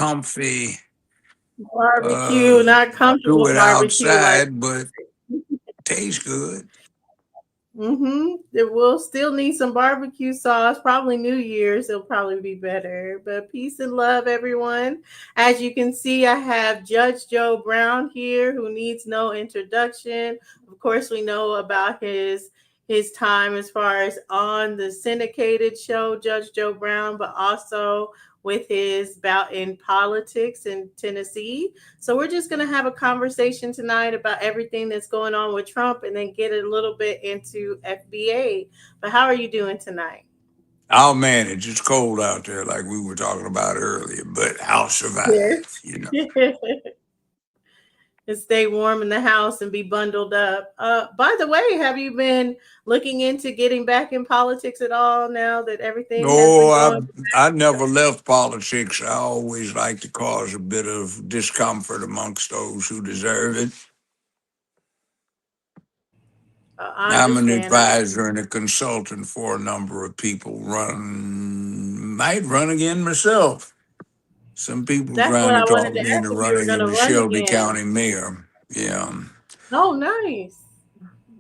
comfy, Barbecue, not do comfortable it barbecue like. outside, but tastes good. It will still need some barbecue sauce. Probably New Year's, it'll probably be better. But peace and love, everyone. As you can see, I have Judge Joe Brown here, who needs no introduction. Of course, we know about his time as far as on the syndicated show, Judge Joe Brown, but also with his bout in politics in Tennessee. So we're just going to have a conversation tonight about everything that's going on with Trump and then get a little bit into FBA. But how are you doing tonight? I'll manage. It's cold out there, like we were talking about earlier, but I'll survive, you know. Yes. And stay warm in the house and be bundled up. By the way, have you been looking into getting back in politics at all now that everything has No, been going? I never left politics. I always like to cause a bit of discomfort amongst those who deserve it. I I'm an understand. advisor and a consultant for a number of people. Might run again myself. Some people That's what trying to I talk wanted to me ask into if you were running going to into run Shelby again. County mayor. Yeah. Oh, nice.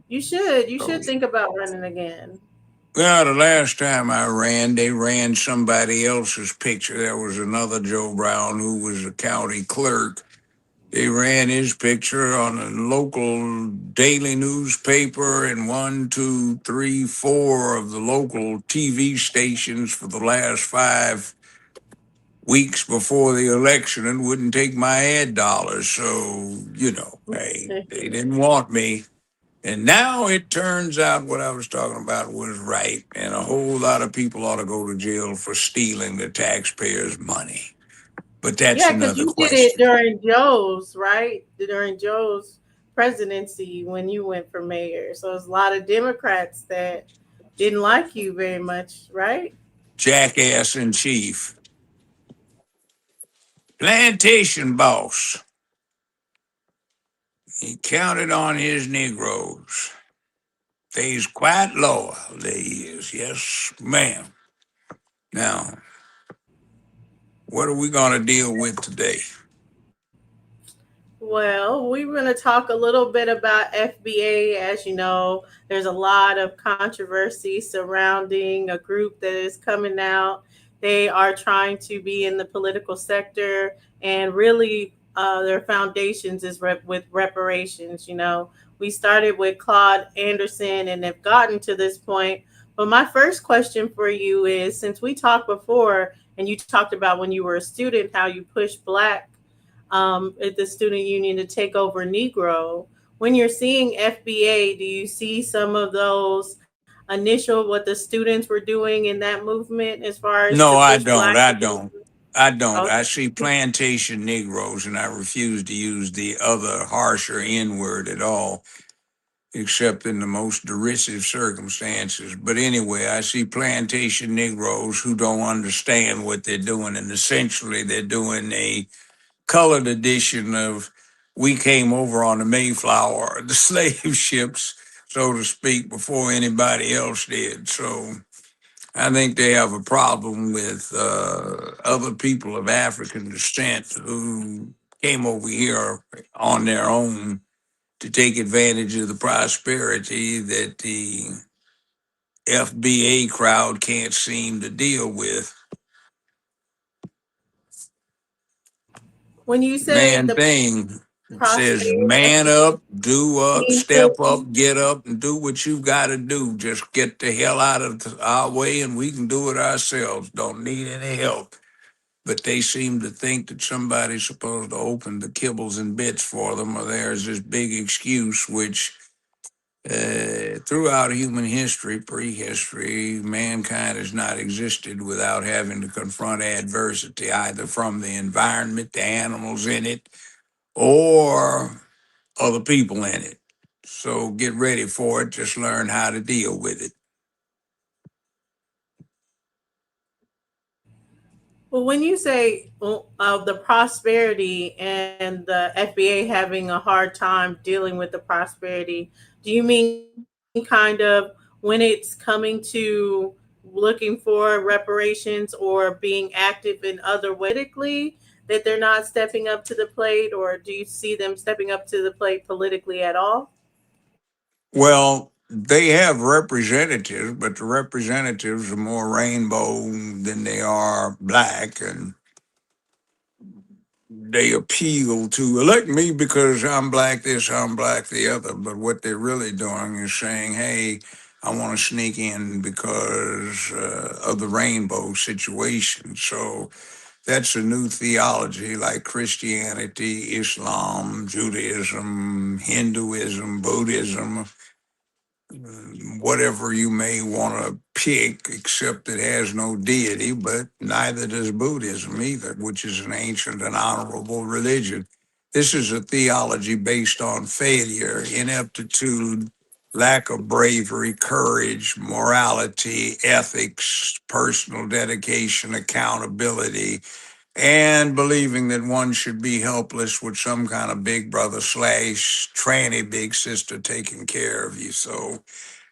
You should. You So, should think about running again. well, the last time I ran, they ran somebody else's picture. There was another Joe Brown who was a county clerk. They ran his picture on a local daily newspaper and one, two, three, four of the local TV stations for the last 5 weeks before the election and wouldn't take my ad dollars. So, hey, they didn't want me. And now it turns out what I was talking about was right. And a whole lot of people ought to go to jail for stealing the taxpayers' money. But that's Yeah, because another you did it question. during Joe's, right? During Joe's presidency when you went for mayor. So there's a lot of Democrats that didn't like you very much, right? Jackass in chief. Plantation boss. He counted on his Negroes. They's quite loyal, they is. Yes, ma'am. Now, what are we going to deal with today? Well, we're going to talk a little bit about FBA. As you know, there's a lot of controversy surrounding a group that is coming out. They are trying to be in the political sector, and really, their foundations is with reparations. We started with Claude Anderson and have gotten to this point. But my first question for you is, since we talked before, and you talked about when you were a student how you pushed Black at the student union to take over Negro. When you're seeing FBA, do you see some of those initial what the students were doing in that movement as far as to No, I push don't. Black I against? don't. I don't. I Okay. see plantation Negroes, and I refuse to use the other harsher N word at all, except in the most derisive circumstances. But anyway, I see plantation Negroes who don't understand what they're doing, and essentially they're doing a colored edition of we came over on the Mayflower, the slave ships, so to speak, before anybody else did. So I think they have a problem with other people of African descent who came over here on their own to take advantage of the prosperity that the FBA crowd can't seem to deal with. When you say Man the thing says man prosperity, up, do up, mean step to up, get up, and do what you've got to do. Just get the hell out of our way and we can do it ourselves. Don't need any help. But they seem to think that somebody's supposed to open the kibbles and bits for them, or there's this big excuse, which throughout human history, prehistory, mankind has not existed without having to confront adversity, either from the environment, the animals in it, or other people in it. So get ready for it. Just learn how to deal with it. Well, when you say of the prosperity and the FBA having a hard time dealing with the prosperity, do you mean kind of when it's coming to looking for reparations or being active in other ways politically? that they're not stepping up to the plate, or do you see them stepping up to the plate politically at all? Well, they have representatives, but the representatives are more rainbow than they are black, and they appeal to elect me because I'm black this, I'm black the other. But what they're really doing is saying, hey, I want to sneak in because of the rainbow situation. So that's a new theology like Christianity, Islam, Judaism, Hinduism, Buddhism, whatever you may want to pick, except it has no deity, but neither does Buddhism either, which is an ancient and honorable religion. This is a theology based on failure, ineptitude, lack of bravery, courage, morality, ethics, personal dedication, accountability, and believing that one should be helpless with some kind of big brother slash tranny big sister taking care of you. So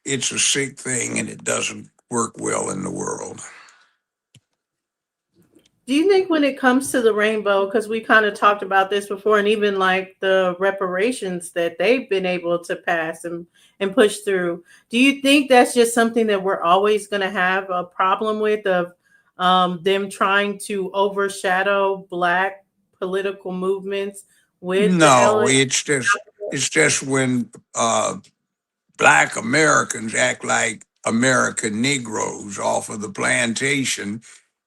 it's a sick thing and it doesn't work well in the world. Do you think when it comes to the rainbow, because we kind of talked about this before, and even like the reparations that they've been able to pass and push through, do you think that's just something that we're always going to have a problem with, of them trying to overshadow Black political movements with the No, it's just when black Americans act like American Negroes off of the plantation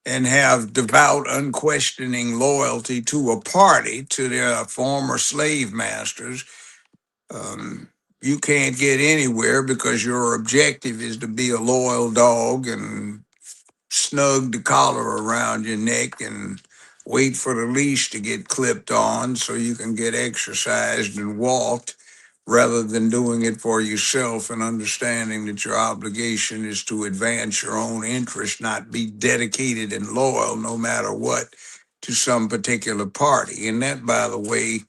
and have devout, unquestioning loyalty to a party, to their former slave masters. Um, you can't get anywhere because your objective is to be a loyal dog and snug the collar around your neck and wait for the leash to get clipped on so you can get exercised and walked, rather than doing it for yourself and understanding that your obligation is to advance your own interest, not be dedicated and loyal no matter what to some particular party. And that, by the way,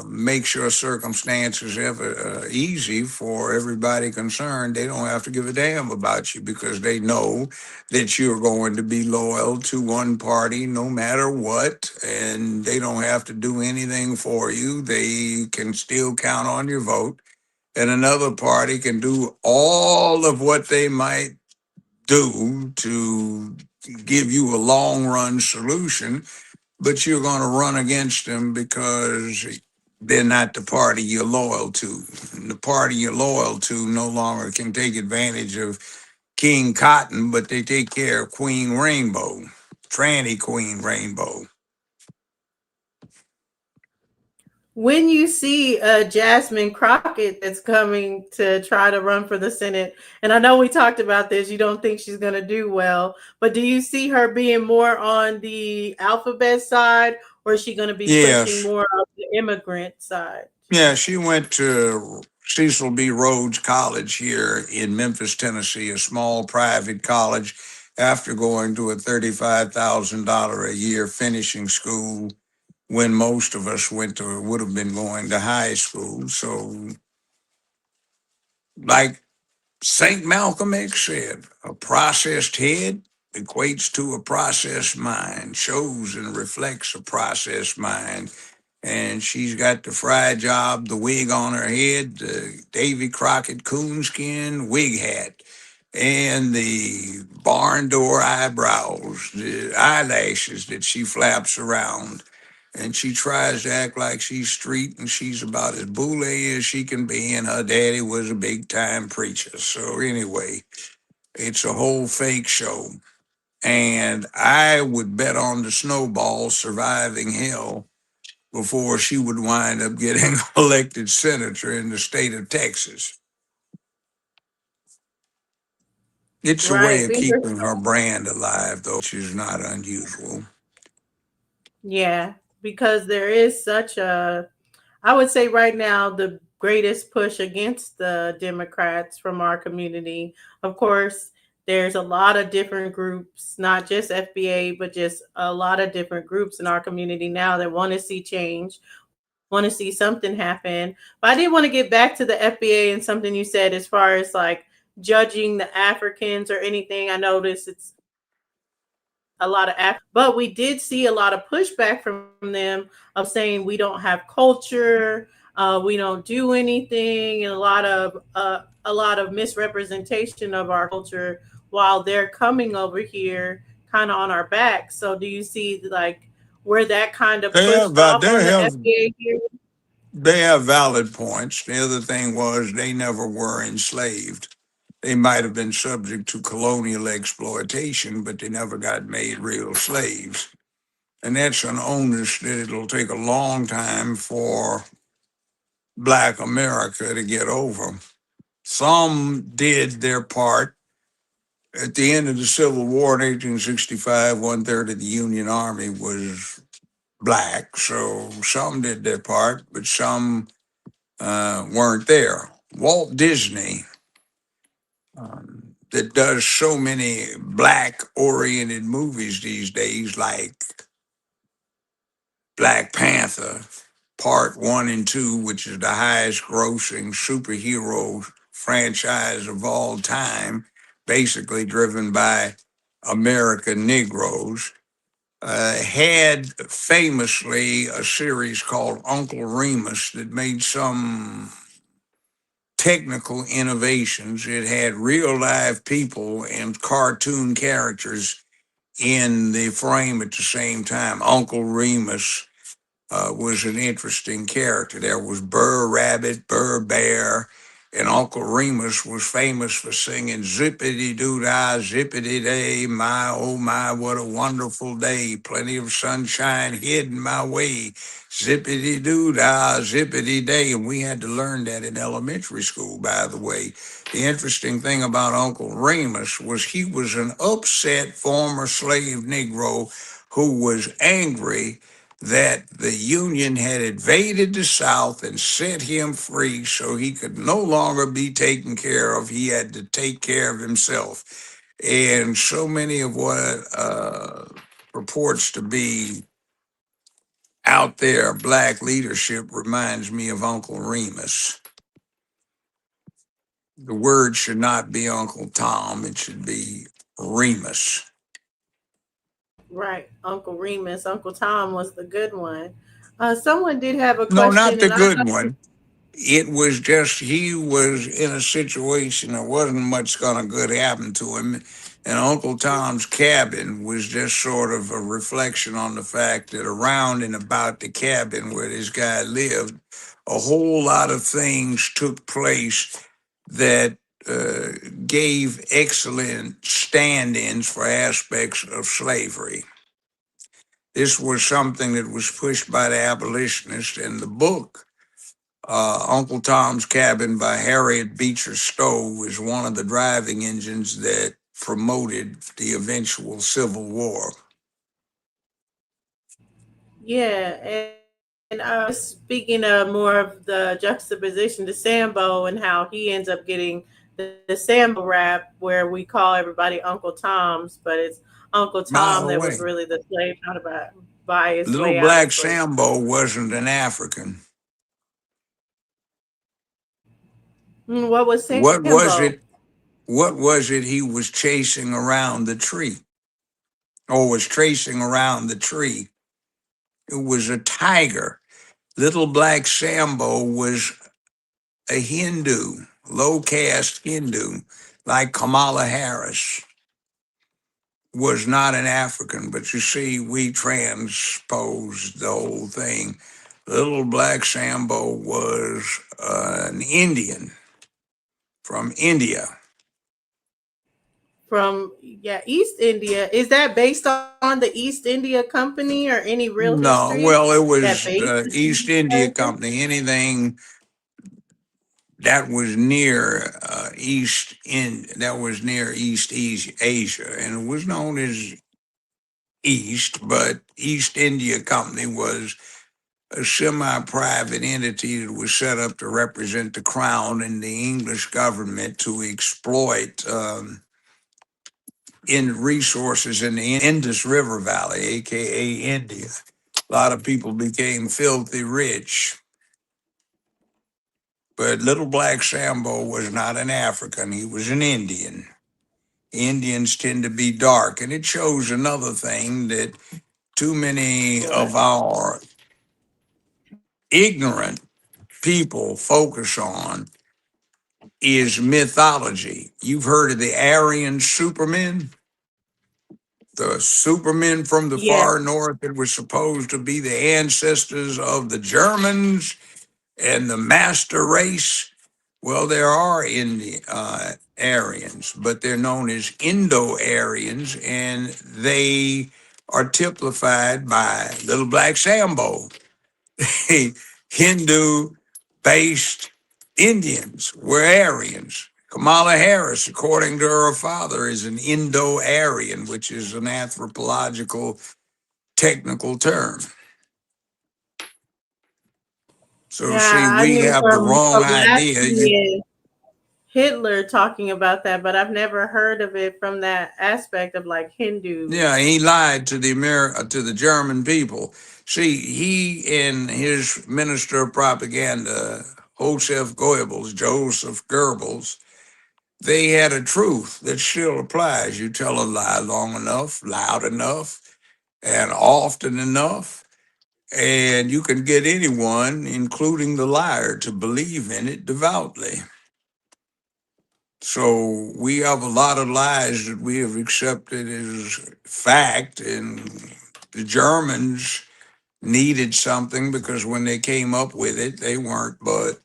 make sure circumstances ever easy for everybody concerned. They don't have to give a damn about you because they know that you're going to be loyal to one party no matter what, and they don't have to do anything for you. They can still count on your vote, and another party can do all of what they might do to give you a long run solution, but you're going to run against them because they're not the party you're loyal to. And the party you're loyal to no longer can take advantage of King Cotton, but they take care of Queen Rainbow, Tranny Queen Rainbow. When you see Jasmine Crockett that's coming to try to run for the Senate, and I know we talked about this, you don't think she's going to do well, but do you see her being more on the alphabet side, or is she going to be pushing Yes. more of the immigrant side? Yeah, she went to Cecil B. Rhodes College here in Memphis, Tennessee, a small private college, after going to a $35,000 a year finishing school when most of us would have been going to high school. So, like St. Malcolm X said, a processed head equates to a processed mind, shows and reflects a processed mind. And she's got the fry job, the wig on her head, the Davy Crockett coonskin wig hat, and the barn door eyebrows, the eyelashes that she flaps around. And she tries to act like she's street and she's about as boule as she can be. And her daddy was a big time preacher. So, anyway, it's a whole fake show. And I would bet on the snowball surviving hell before she would wind up getting elected senator in the state of Texas. It's a way Right. of keeping her brand alive, though, which is not unusual. Yeah, because there is such a, I would say right now, the greatest push against the Democrats from our community. Of course, there's a lot of different groups, not just FBA, but just a lot of different groups in our community now that want to see change, want to see something happen. But I did want to get back to the FBA and something you said as far as like judging the Africans or anything. I noticed it's a lot of but we did see a lot of pushback from them of saying we don't have culture, we don't do anything, and a lot of misrepresentation of our culture while they're coming over here kind of on our back. So do you see like where that kind of They have pushed val- off they on the have FBA here? they have valid points. The other thing was they never were enslaved. They might have been subject to colonial exploitation, but they never got made real slaves. And that's an onus that it'll take a long time for Black America to get over. Some did their part. At the end of the Civil War in 1865, one third of the Union Army was Black. So some did their part, but some weren't there. Walt Disney, that does so many Black oriented movies these days, like Black Panther, part one and two, which is the highest grossing superhero franchise of all time, basically driven by American Negroes, had famously a series called Uncle Remus that made some technical innovations. It had real live people and cartoon characters in the frame at the same time. Uncle Remus was an interesting character. There was Burr Rabbit, Burr Bear, and Uncle Remus was famous for singing zippity doo dah, zippity day, my oh my, what a wonderful day, plenty of sunshine hidden my way, zippity doo dah, zippity day. And we had to learn that in elementary school, by the way. The interesting thing about Uncle Remus was he was an upset former slave Negro who was angry that the Union had invaded the South and set him free so he could no longer be taken care of. He had to take care of himself. And so many of what purports to be out there, Black leadership, reminds me of Uncle Remus. The word should not be Uncle Tom, it should be Remus. Right, Uncle Remus. Uncle Tom was the good one. Someone did have a No, not question, the and I good thought, one. It was just he was in a situation that wasn't much gonna good happen to him. And Uncle Tom's cabin was just sort of a reflection on the fact that around and about the cabin where this guy lived, a whole lot of things took place that uh, gave excellent stand ins for aspects of slavery. This was something that was pushed by the abolitionists, and the book Uncle Tom's Cabin by Harriet Beecher Stowe is one of the driving engines that promoted the eventual Civil War. yeah, and speaking of more of the juxtaposition to Sambo and how he ends up getting the Sambo rap, where we call everybody Uncle Tom's, but it's Uncle By Tom the that was way, really the slave trying to buy his Little way out of Black slavery. Sambo wasn't an African. What was What was Sambo? it? What was it he was chasing around the tree or was tracing around the tree? It was a tiger. Little Black Sambo was a Hindu, low caste Hindu, like Kamala Harris was not an African, but you see, we transposed the whole thing. Little Black Sambo was an Indian from India. From East India. Is that based on the East India Company or any real No, history well, it that was based the the East Indian India character? Company. Anything that was near that was near Asia, and it was known as East, but East India Company was a semi-private entity that was set up to represent the crown and the English government to exploit in resources in the Indus River Valley, aka India. A lot of people became filthy rich, but Little Black Sambo was not an African; he was an Indian. Indians tend to be dark. And it shows another thing that too many What? of our ignorant people focus on is mythology. You've heard of the Aryan Supermen? The Supermen from the Yes. far north that were supposed to be the ancestors of the Germans and the master race. Well, there are in the Aryans, but they're known as Indo-Aryans, and they are typified by Little Black Sambo, Hindu-based Indians were Aryans. Kamala Harris, according to her father, is an Indo-Aryan, which is an anthropological technical term. So see, Yeah, I we knew have the from wrong idea. You Pulaski and Hitler talking about that, but I've never heard of it from that aspect of like Yeah, Hindus. he lied to the to the German people. See, he and his minister of propaganda, Joseph Goebbels, they had a truth that still applies. You tell a lie long enough, loud enough, and often enough, and you can get anyone, including the liar, to believe in it devoutly. So we have a lot of lies that we have accepted as fact, and the Germans needed something because when they came up with it, they weren't but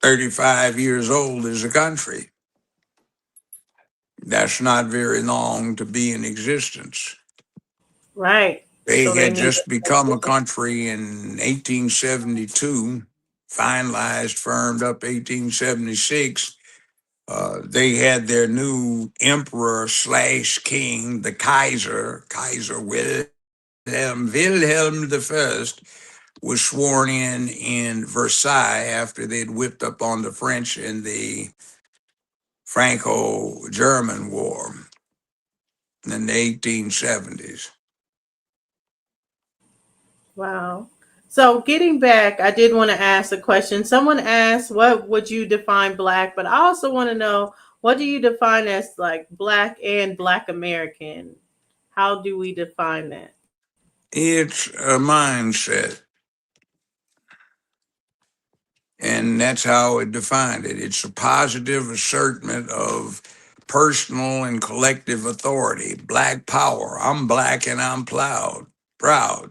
35 years old as a country. That's not very long to be in existence. Right. They So they had need just become a country in 1872, finalized, firmed up 1876. They had their new emperor slash king, the Kaiser Wilhelm the First, was sworn in Versailles after they'd whipped up on the French in the Franco-German War in the 1870s. wow. So getting back, I did want to ask a question. Someone asked, what would you define black? But I also want to know, what do you define as like black and black American? How do we define that? It's a mindset, and that's how it defined it. It's a positive assertment of personal and collective authority, black power. I'm black and I'm proud. Proud.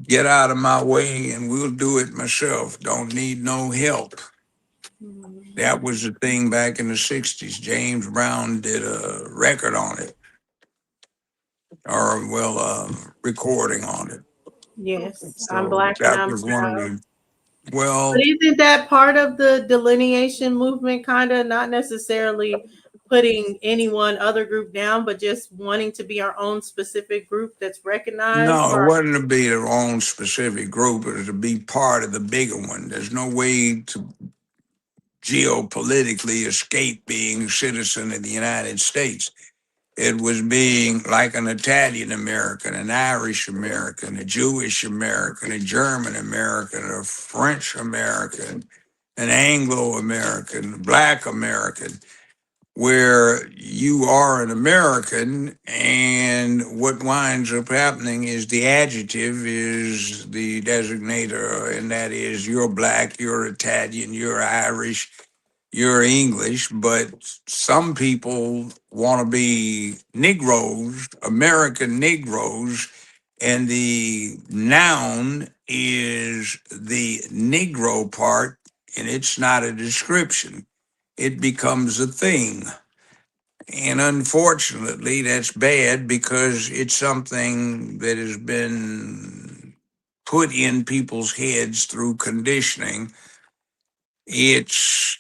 Get out of my way and we'll do it myself. Don't need no help. That Mhm. was the thing back in the 60s. James Brown did a record on it, or well, recording on it. Yes, I'm So black and that I'm was one of proud. the, But well, isn't that part of the delineation movement, kind of not necessarily putting any one other group down, but just wanting to be our own specific group that's recognized no, for it our. wasn't to be their own specific group. It was to be part of the bigger one. There's no way to geopolitically escape being a citizen of the United States. It was being like an Italian American, an Irish American, a Jewish American, a German American, a French American, an Anglo American, Black American, where you are an American, and what winds up happening is the adjective is the designator, and that is you're Black, you're Italian, you're Irish, you're English, but some people want to be Negroes, American Negroes, and the noun is the Negro part, and it's not a description. It becomes a thing. And unfortunately, that's bad because it's something that has been put in people's heads through conditioning. It's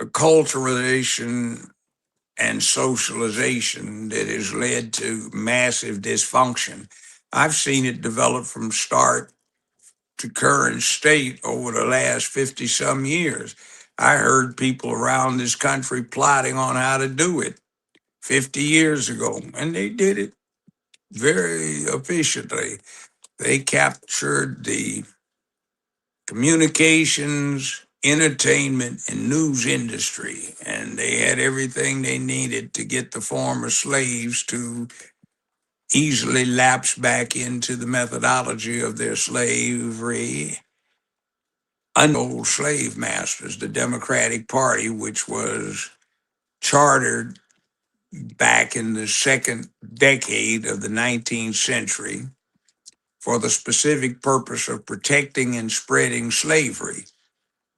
acculturation and socialization that has led to massive dysfunction. I've seen it develop from start to current state over the last 50 some years. I heard people around this country plotting on how to do it 50 years ago, and they did it very efficiently. They captured the communications entertainment and news industry, and they had everything they needed to get the former slaves to easily lapse back into the methodology of their slavery under old slave masters, the Democratic Party, which was chartered back in the second decade of the 19th century for the specific purpose of protecting and spreading slavery.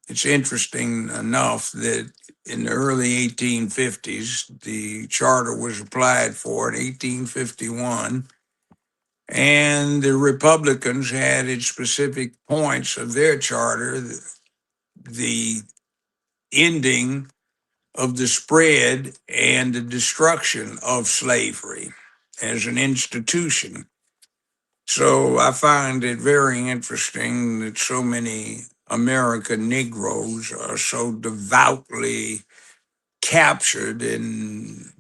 It's interesting enough that in the early 1850s, the charter was applied for in 1851, and the Republicans had its specific points of their charter, the ending of the spread and the destruction of slavery as an institution. So I find it very interesting that so many American Negroes are so devoutly captured in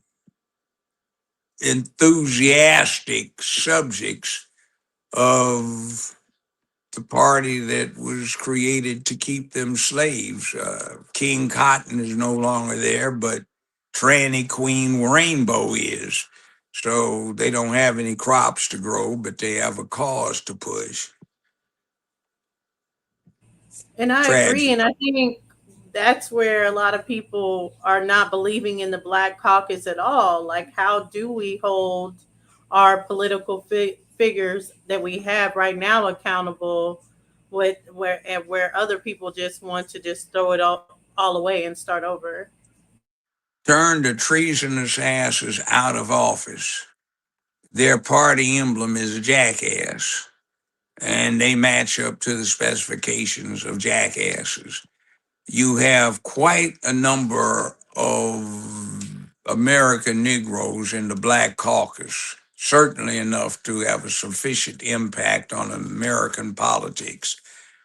enthusiastic subjects of the party that was created to keep them slaves. King Cotton is no longer there, but Tranny Queen Rainbow is. So they don't have any crops to grow, but they have a cause to push. And I agree. Tragic. And I think that's where a lot of people are not believing in the Black Caucus at all. Like, how do we hold our political figures that we have right now accountable with where other people just want to just throw it all away and start over? Turn the treasonous asses out of office. Their party emblem is a jackass, and they match up to the specifications of jackasses. You have quite a number of American Negroes in the Black Caucus, certainly enough to have a sufficient impact on American politics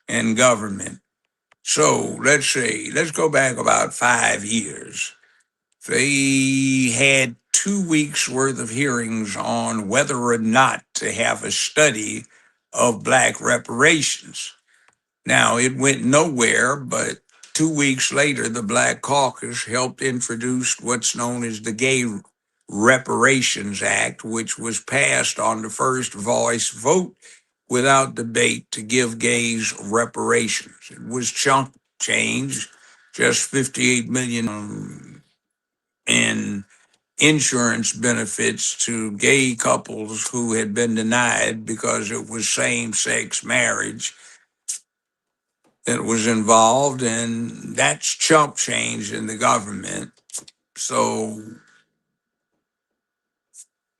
and government. So let's go back about 5 years. They had 2 weeks worth of hearings on whether or not to have a study of Black reparations. Now, it went nowhere, but 2 weeks later, the Black Caucus helped introduce what's known as the Gay Reparations Act, which was passed on the first voice vote without debate to give gays reparations. It was chunk change, just 58 million in insurance benefits to gay couples who had been denied because it was same sex marriage that was involved, and that's chump change in the government. So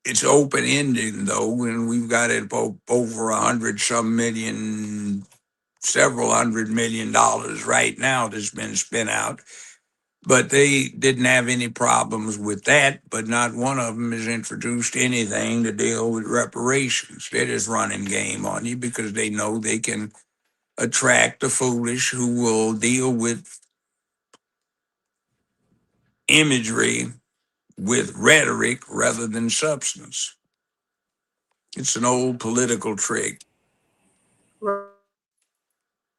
it's open ended though, and we've got it over 100 some million, several $100 million right now that's been spent out. But they didn't have any problems with that, but not one of them has introduced anything to deal with reparations. They're just running game on you because they know they can attract the foolish who will deal with imagery with rhetoric rather than substance. It's an old political trick.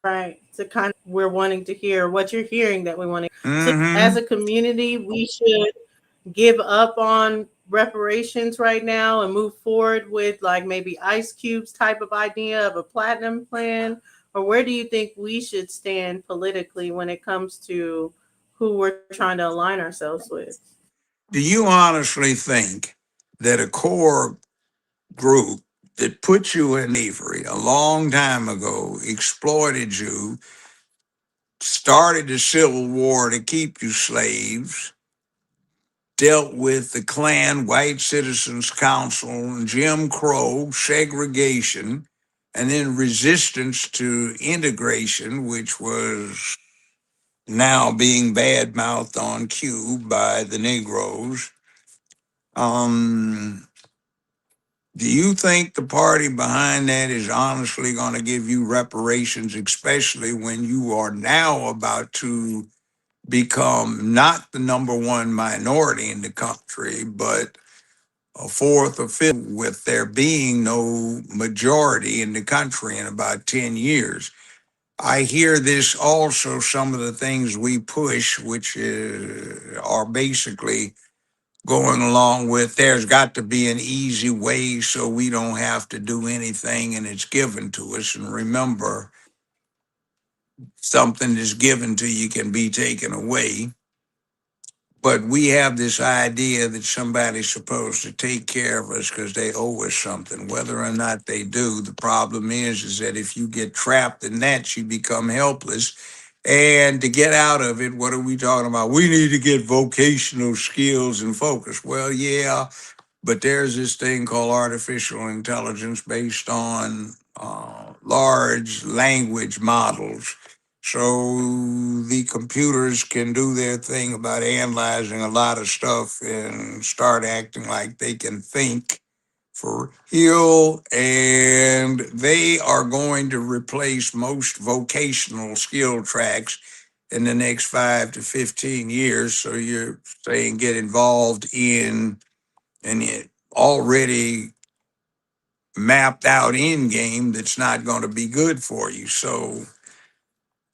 Right. To kind of we're wanting to hear what you're hearing that we want to. So as a Mm-hmm. community, we should give up on reparations right now and move forward with like maybe Ice Cube's type of idea of a platinum plan? Or where do you think we should stand politically when it comes to who we're trying to align ourselves with? Do you honestly think that a core group that put you in slavery a long time ago, exploited you, started the Civil War to keep you slaves, dealt with the Klan, White Citizens Council, Jim Crow, segregation, and then resistance to integration, which was now being badmouthed on cue by the Negroes. Um, do you think the party behind that is honestly going to give you reparations, especially when you are now about to become not the number one minority in the country, but a fourth or fifth, with there being no majority in the country in about 10 years? I hear this also, some of the things we push, which are basically going along with there's got to be an easy way so we don't have to do anything and it's given to us. And remember, something that's given to you can be taken away. But we have this idea that somebody's supposed to take care of us because they owe us something. Whether or not they do, the problem is that if you get trapped in that, you become helpless. And to get out of it, what are we talking about? We need to get vocational skills and focus. Well, yeah, but there's this thing called artificial intelligence based on large language models. So the computers can do their thing about analyzing a lot of stuff and start acting like they can think for real. And they are going to replace most vocational skill tracks in the next 5 to 15 years. So you're saying get involved in and it already mapped out end game that's not going to be good for you. So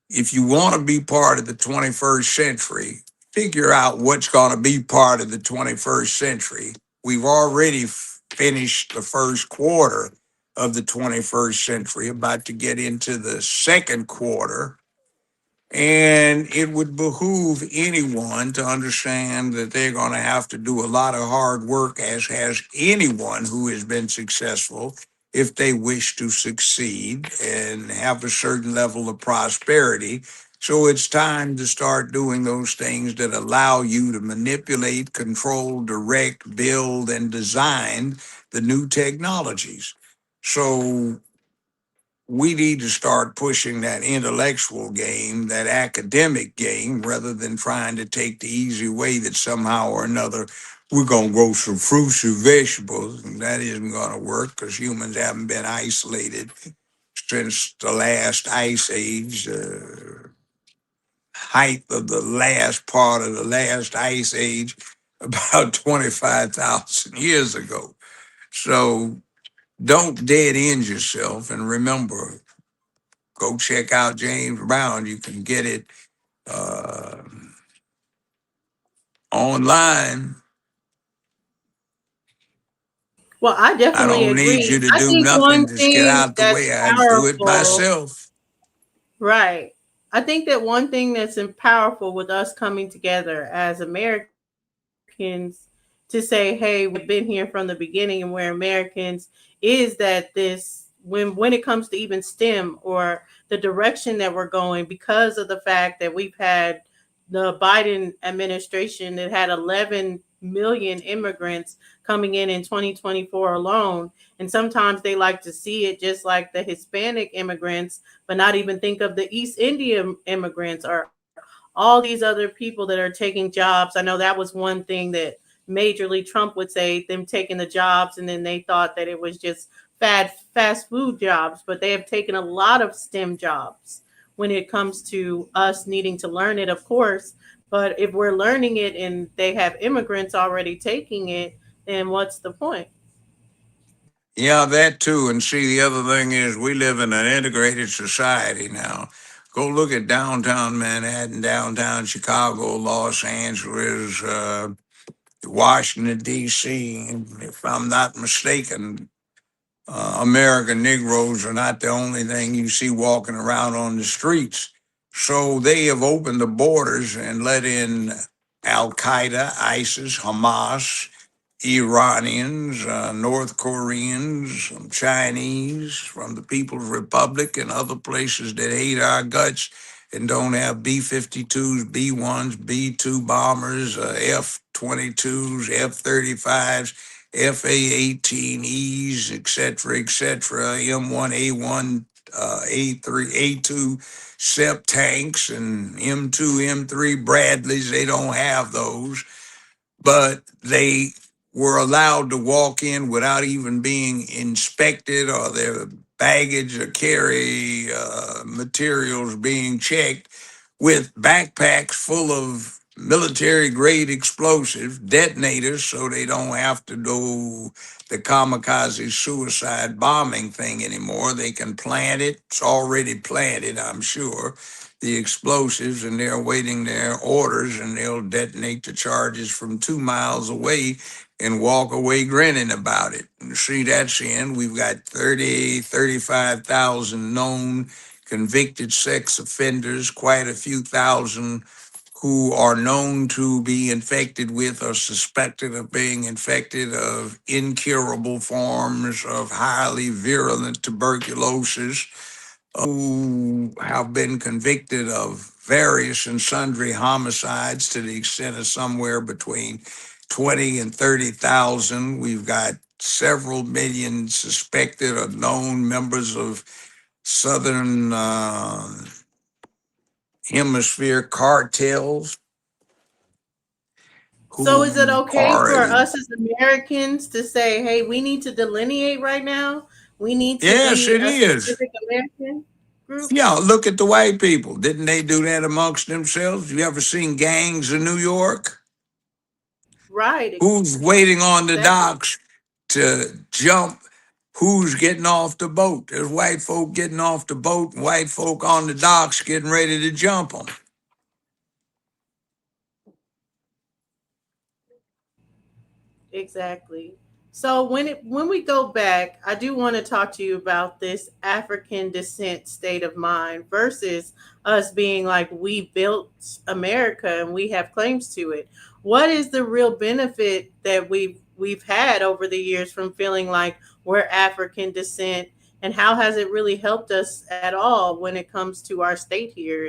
if you want to be part of the 21st century, figure out what's going to be part of the 21st century. We've already finished the first quarter of the 21st century, about to get into the second quarter. And it would behoove anyone to understand that they're going to have to do a lot of hard work, as has anyone who has been successful, if they wish to succeed and have a certain level of prosperity. So it's time to start doing those things that allow you to manipulate, control, direct, build, and design the new technologies. So we need to start pushing that intellectual game, that academic game, rather than trying to take the easy way that somehow or another we're going to grow some fruits and vegetables. And that isn't going to work because humans haven't been isolated since the last ice age, height of the last part of the last ice age, about 25,000 years ago. So don't dead end yourself. And remember, go check out James Brown. You can get it uh, online. Well, I I definitely don't need agree. you to I do think nothing. one Just get thing out the that's way. I do it powerful, myself. right? I think that one thing that's powerful with us coming together as Americans to say, "Hey, we've been here from the beginning, and we're Americans," is that this when it comes to even STEM or the direction that we're going, because of the fact that we've had the Biden administration that had 11 million immigrants coming in 2024 alone. And sometimes they like to see it just like the Hispanic immigrants, but not even think of the East Indian immigrants or all these other people that are taking jobs. I know that was one thing that Majorly Trump would say, them taking the jobs, and then they thought that it was just fast food jobs, but they have taken a lot of STEM jobs when it comes to us needing to learn it, of course. But if we're learning it and they have immigrants already taking it, then what's the point? Yeah, that too. And see, the other thing is we live in an integrated society now. Go look at downtown Manhattan, downtown Chicago, Los Angeles, Washington, D.C. If I'm not mistaken, American Negroes are not the only thing you see walking around on the streets. So they have opened the borders and let in Al Qaeda, ISIS, Hamas, Iranians, North Koreans, some Chinese from the People's Republic and other places that hate our guts and don't have B 52s, B 1s, B 2 bombers, F 22s, F 35s, FA 18Es, et cetera, M1, A1, A3, A2 SEP tanks, and M2, M3 Bradleys. They don't have those, but they were allowed to walk in without even being inspected or their baggage or carry materials being checked with backpacks full of military grade explosives, detonators, so they don't have to do the kamikaze suicide bombing thing anymore. They can plant it. It's already planted, I'm sure, the explosives, and they're waiting their orders, and they'll detonate the charges from 2 miles away and walk away grinning about it. And see, that's in. We've got 35,000 known convicted sex offenders, quite a few thousand who are known to be infected with or suspected of being infected of incurable forms of highly virulent tuberculosis, who have been convicted of various and sundry homicides to the extent of somewhere between 20 and 30,000. We've got several million suspected or known members of Southern Hemisphere cartels So is it who okay are, for us as Americans to say, hey, we need to delineate right now? We need to yes, be it a is. specific American group? Yeah, look at the white people. Didn't they do that amongst themselves? You ever seen gangs in New York? Right, Who's waiting on the exactly. docks to jump? Who's getting off the boat? There's white folk getting off the boat and white folk on the docks getting ready to jump them. Exactly. So when we go back, I do want to talk to you about this African descent state of mind versus us being like we built America and we have claims to it. What is the real benefit that we've had over the years from feeling like we're African descent, and how has it really helped us at all when it comes to our state here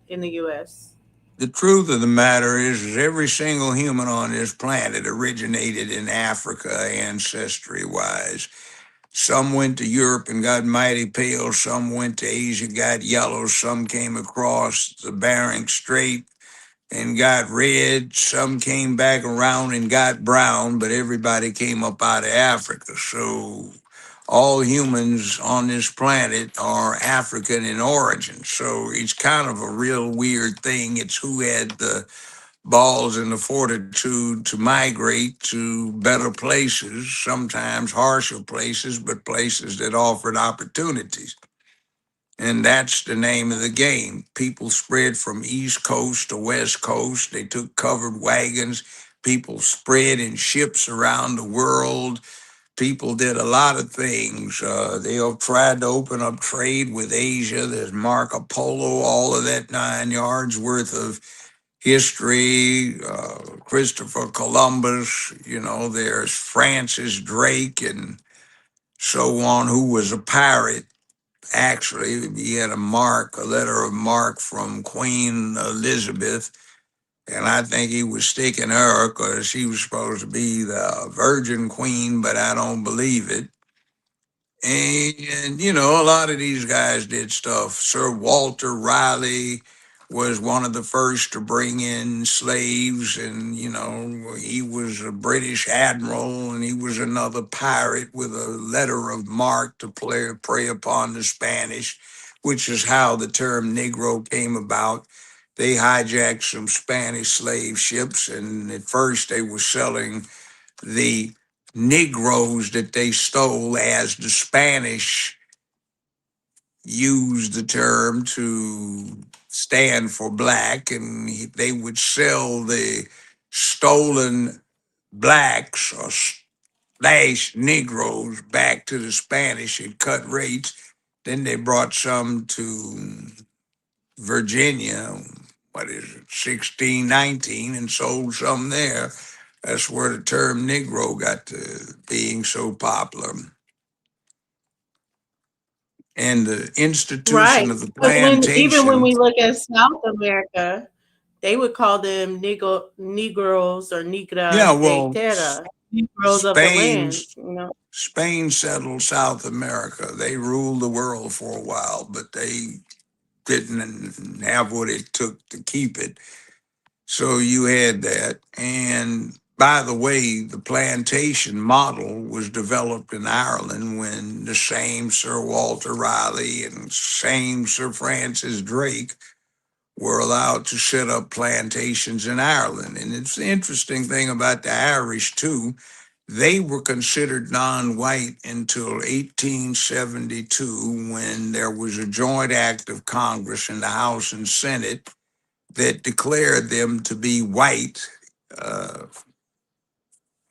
in the US? The truth of the matter is every single human on this planet originated in Africa ancestry wise. Some went to Europe and got mighty pale. Some went to Asia, got yellow. Some came across the Bering Strait and got red. Some came back around and got brown, but everybody came up out of Africa. So all humans on this planet are African in origin. So it's kind of a real weird thing. It's who had the balls and the fortitude to migrate to better places, sometimes harsher places, but places that offered opportunities. And that's the name of the game. People spread from East Coast to West Coast. They took covered wagons. People spread in ships around the world. People did a lot of things. They tried to open up trade with Asia. There's Marco Polo, all of that 9 yards worth of history, Christopher Columbus, there's Francis Drake and so on, who was a pirate. Actually, he had a letter of marque from Queen Elizabeth, and I think he was sticking her because she was supposed to be the Virgin Queen, but I don't believe it. And, a lot of these guys did stuff. Sir Walter Raleigh was one of the first to bring in slaves, and, he was a British admiral, and he was another pirate with a letter of marque to prey upon the Spanish, which is how the term Negro came about. They hijacked some Spanish slave ships, and at first they were selling the Negroes that they stole, as the Spanish used the term to stand for black, and they would sell the stolen blacks or slash Negroes back to the Spanish at cut rates. Then they brought some to Virginia, what is it, 1619, and sold some there. That's where the term Negro got to being so popular. And the Right. institution of the Because even when plantation. we look at South America, they would call them Negroes or Yeah, Negras de well, Terra, Negroes of the Spain, land. You know, Spain settled South America. They ruled the world for a while, but they didn't have what it took to keep it. So you had that. And by the way, the plantation model was developed in Ireland when the same Sir Walter Raleigh and same Sir Francis Drake were allowed to set up plantations in Ireland. And it's the interesting thing about the Irish, too, they were considered non white until 1872 when there was a joint act of Congress in the House and Senate that declared them to be white uh,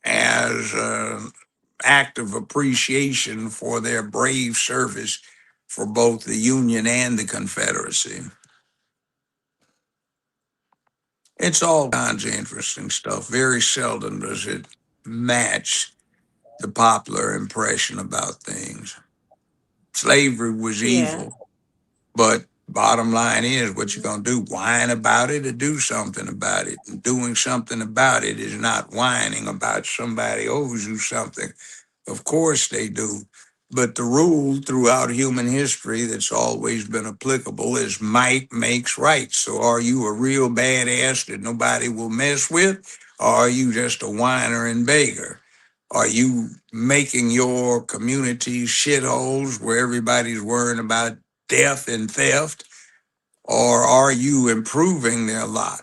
as an act of appreciation for their brave service for both the Union and the Confederacy. It's all kinds of interesting stuff. Very seldom does it match the popular impression about things. Slavery was Yeah. evil, but bottom line is what you gonna do? Whine about it or do something about it? And doing something about it is not whining about somebody owes you something. Of course they do. But the rule throughout human history that's always been applicable is might makes right. So are you a real badass that nobody will mess with? Or are you just a whiner and beggar? Are you making your community shitholes where everybody's worrying about death and theft? Or are you improving their lot?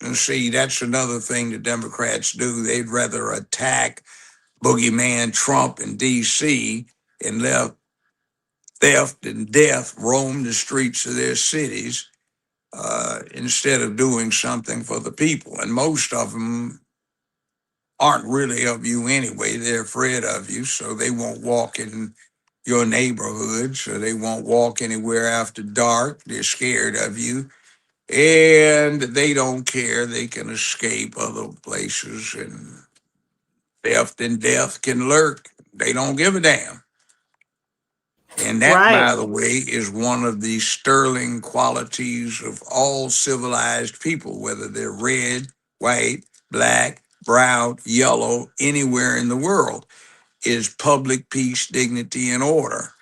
And see, that's another thing the Democrats do. They'd rather attack boogeyman Trump in D.C. and let theft and death roam the streets of their cities instead of doing something for the people. And most of them aren't really of you anyway. They're afraid of you, so they won't walk in your neighborhood, so they won't walk anywhere after dark. They're scared of you. And they don't care. They can escape other places, and theft and death can lurk. They don't give a damn. And that, Right. by the way, is one of the sterling qualities of all civilized people, whether they're red, white, black, brown, yellow, anywhere in the world, is public peace, dignity, and order.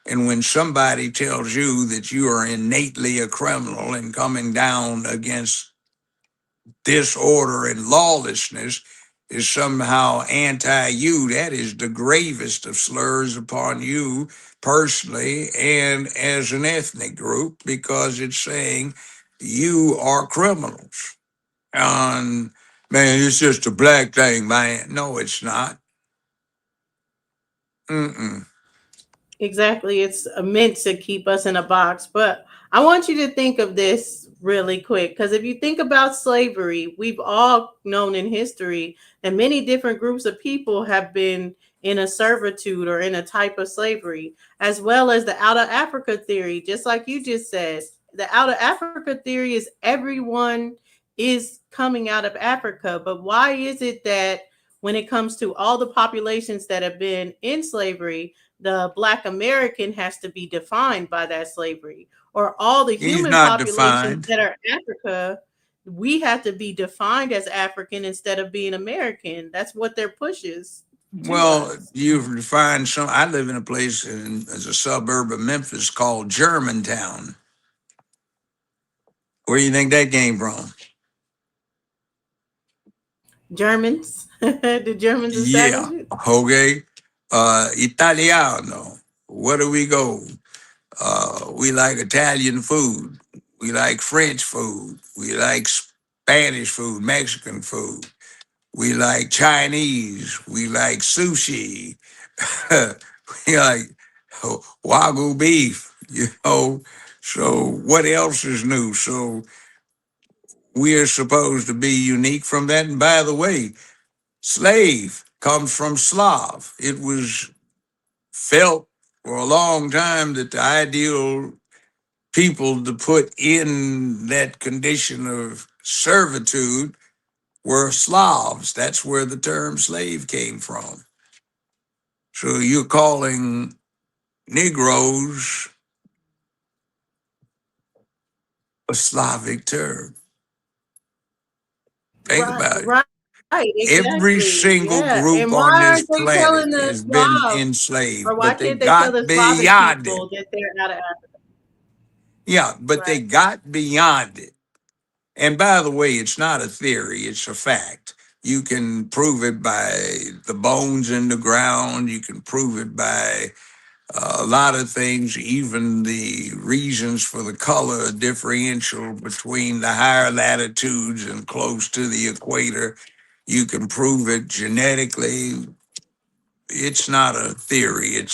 And when somebody tells you that you are innately a criminal and coming down against disorder and lawlessness is somehow anti you, that is the gravest of slurs upon you personally and as an ethnic group because it's saying you are criminals. And man, it's just a black thing, man. No, it's not. Mm-mm. Exactly. It's meant to keep us in a box. But I want you to think of this really quick because if you think about slavery, we've all known in history that many different groups of people have been in a servitude or in a type of slavery, as well as the out of Africa theory, just like you just said. The out of Africa theory is everyone is coming out of Africa. But why is it that when it comes to all the populations that have been in slavery, the Black American has to be defined by that slavery, or all the He's human not populations defined. that are Africa, we have to be defined as African instead of being American. That's what their pushes to Well, us. you find some. I live in a place as a suburb of Memphis called Germantown. Where do you think that came from? Germans, the Germans Yeah. established it. Okay. Italiano. Where do we go? We like Italian food. We like French food. We like Spanish food, Mexican food. We like Chinese. We like sushi. We like Wagyu beef, you know. So what else is new? So we are supposed to be unique from that. And by the way, slave comes from Slav. It was felt for a long time that the ideal people to put in that condition of servitude were Slavs. That's where the term slave came from. So you're calling Negroes a Slavic term. Think Right, about it. right, Every exactly. single Yeah. group And on why this aren't they telling planet the has been Slav, or enslaved, why but they can't they tell got the Slavic beyond it. people that they're out of Africa? Yeah, but they Right. got beyond it. And by the way, it's not a theory, it's a fact. You can prove it by the bones in the ground. You can prove it by A lot of things, even the reasons for the color differential between the higher latitudes and close to the equator, you can prove it genetically. It's not a theory.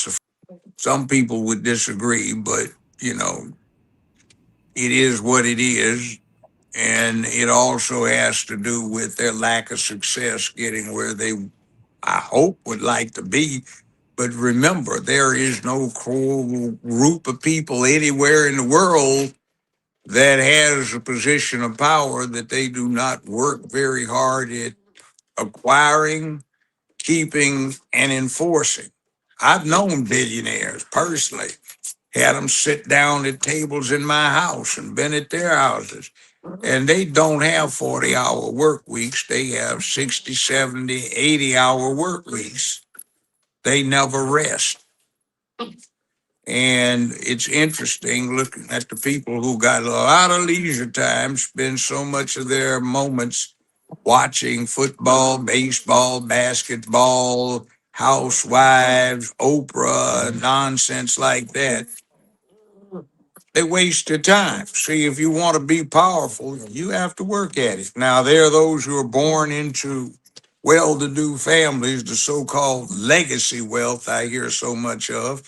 Some people would disagree, but you know, it is what it is. And it also has to do with their lack of success getting where they, I hope, would like to be. But remember, there is no whole group of people anywhere in the world that has a position of power that they do not work very hard at acquiring, keeping, and enforcing. I've known billionaires personally, had them sit down at tables in my house and been at their houses. And they don't have 40-hour work weeks. They have 60, 70, 80-hour work weeks. They never rest. And it's interesting looking at the people who got a lot of leisure time, spend so much of their moments watching football, baseball, basketball, housewives, Oprah, nonsense like that. They waste your time. See, if you want to be powerful, you have to work at it. Now, there are those who are born into well to do families, the so called legacy wealth I hear so much of.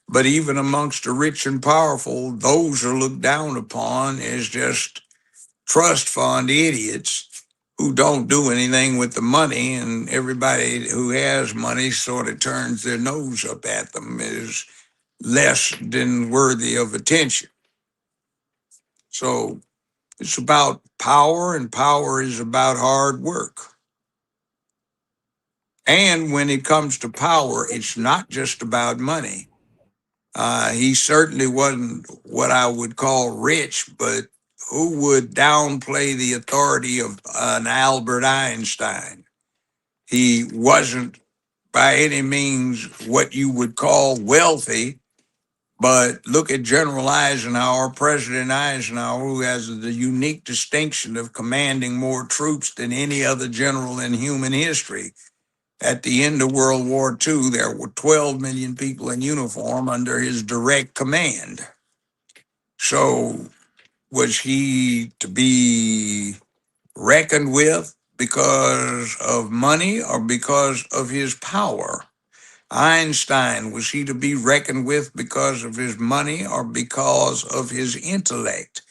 But even amongst the rich and powerful, those are looked down upon as just trust fund idiots who don't do anything with the money. And everybody who has money sort of turns their nose up at them as less than worthy of attention. So it's about power, and power is about hard work. And when it comes to power, it's not just about money. He certainly wasn't what I would call rich, but who would downplay the authority of an Albert Einstein? He wasn't by any means what you would call wealthy, but look at General Eisenhower, President Eisenhower, who has the unique distinction of commanding more troops than any other general in human history. At the end of World War II, there were 12 million people in uniform under his direct command. So, was he to be reckoned with because of money or because of his power? Einstein, was he to be reckoned with because of his money or because of his intellect?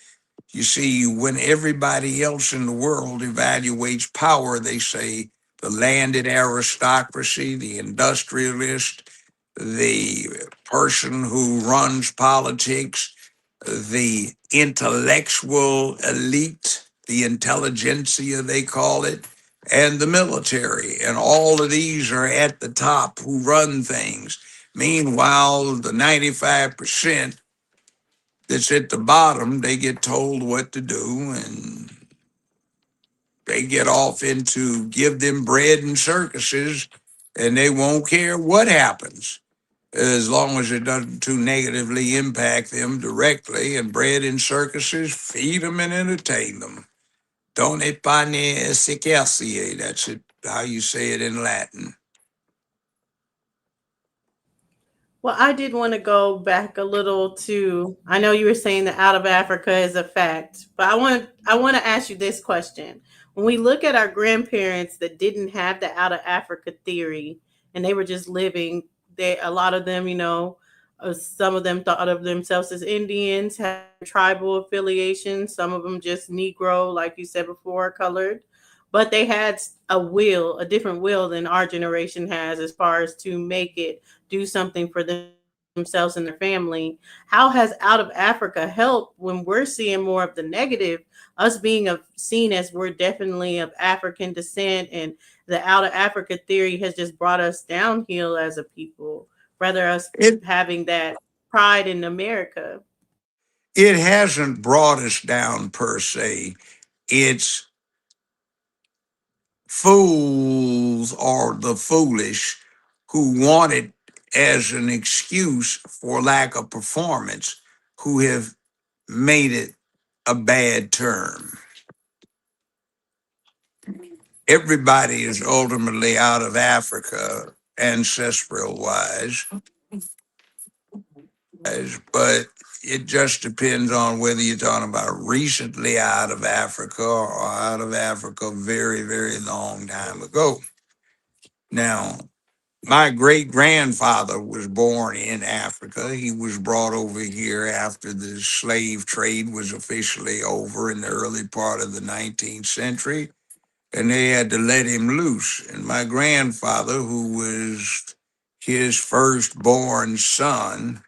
You see, when everybody else in the world evaluates power, they say the landed aristocracy, the industrialist, the person who runs politics, the intellectual elite, the intelligentsia, they call it, and the military. And all of these are at the top who run things. Meanwhile, the 95% that's at the bottom, they get told what to do and they get off into give them bread and circuses and they won't care what happens as long as it doesn't too negatively impact them directly. And bread and circuses feed them and entertain them. Done pane secertie. That's it, how you say it in Latin. Well, I did want to go back a little to, I know you were saying that out of Africa is a fact, but I want to ask you this question. When we look at our grandparents that didn't have the out of Africa theory and they were just living, they a lot of them, some of them thought of themselves as Indians, had tribal affiliation, some of them just Negro, like you said before, colored, but they had a different will than our generation has as far as to make it do something for themselves and their family. How has out of Africa helped when we're seeing more of the negative, us being seen as we're definitely of African descent, and the out of Africa theory has just brought us downhill as a people, rather us It having that pride in America. it hasn't brought us down per se. It's fools or the foolish who want it as an excuse for lack of performance who have made it a bad term. Everybody is ultimately out of Africa, ancestral wise, but it just depends on whether you're talking about recently out of Africa or out of Africa very, very long time ago. Now, my great grandfather was born in Africa. He was brought over here after the slave trade was officially over in the early part of the 19th century, and they had to let him loose. And my grandfather, who was his firstborn son,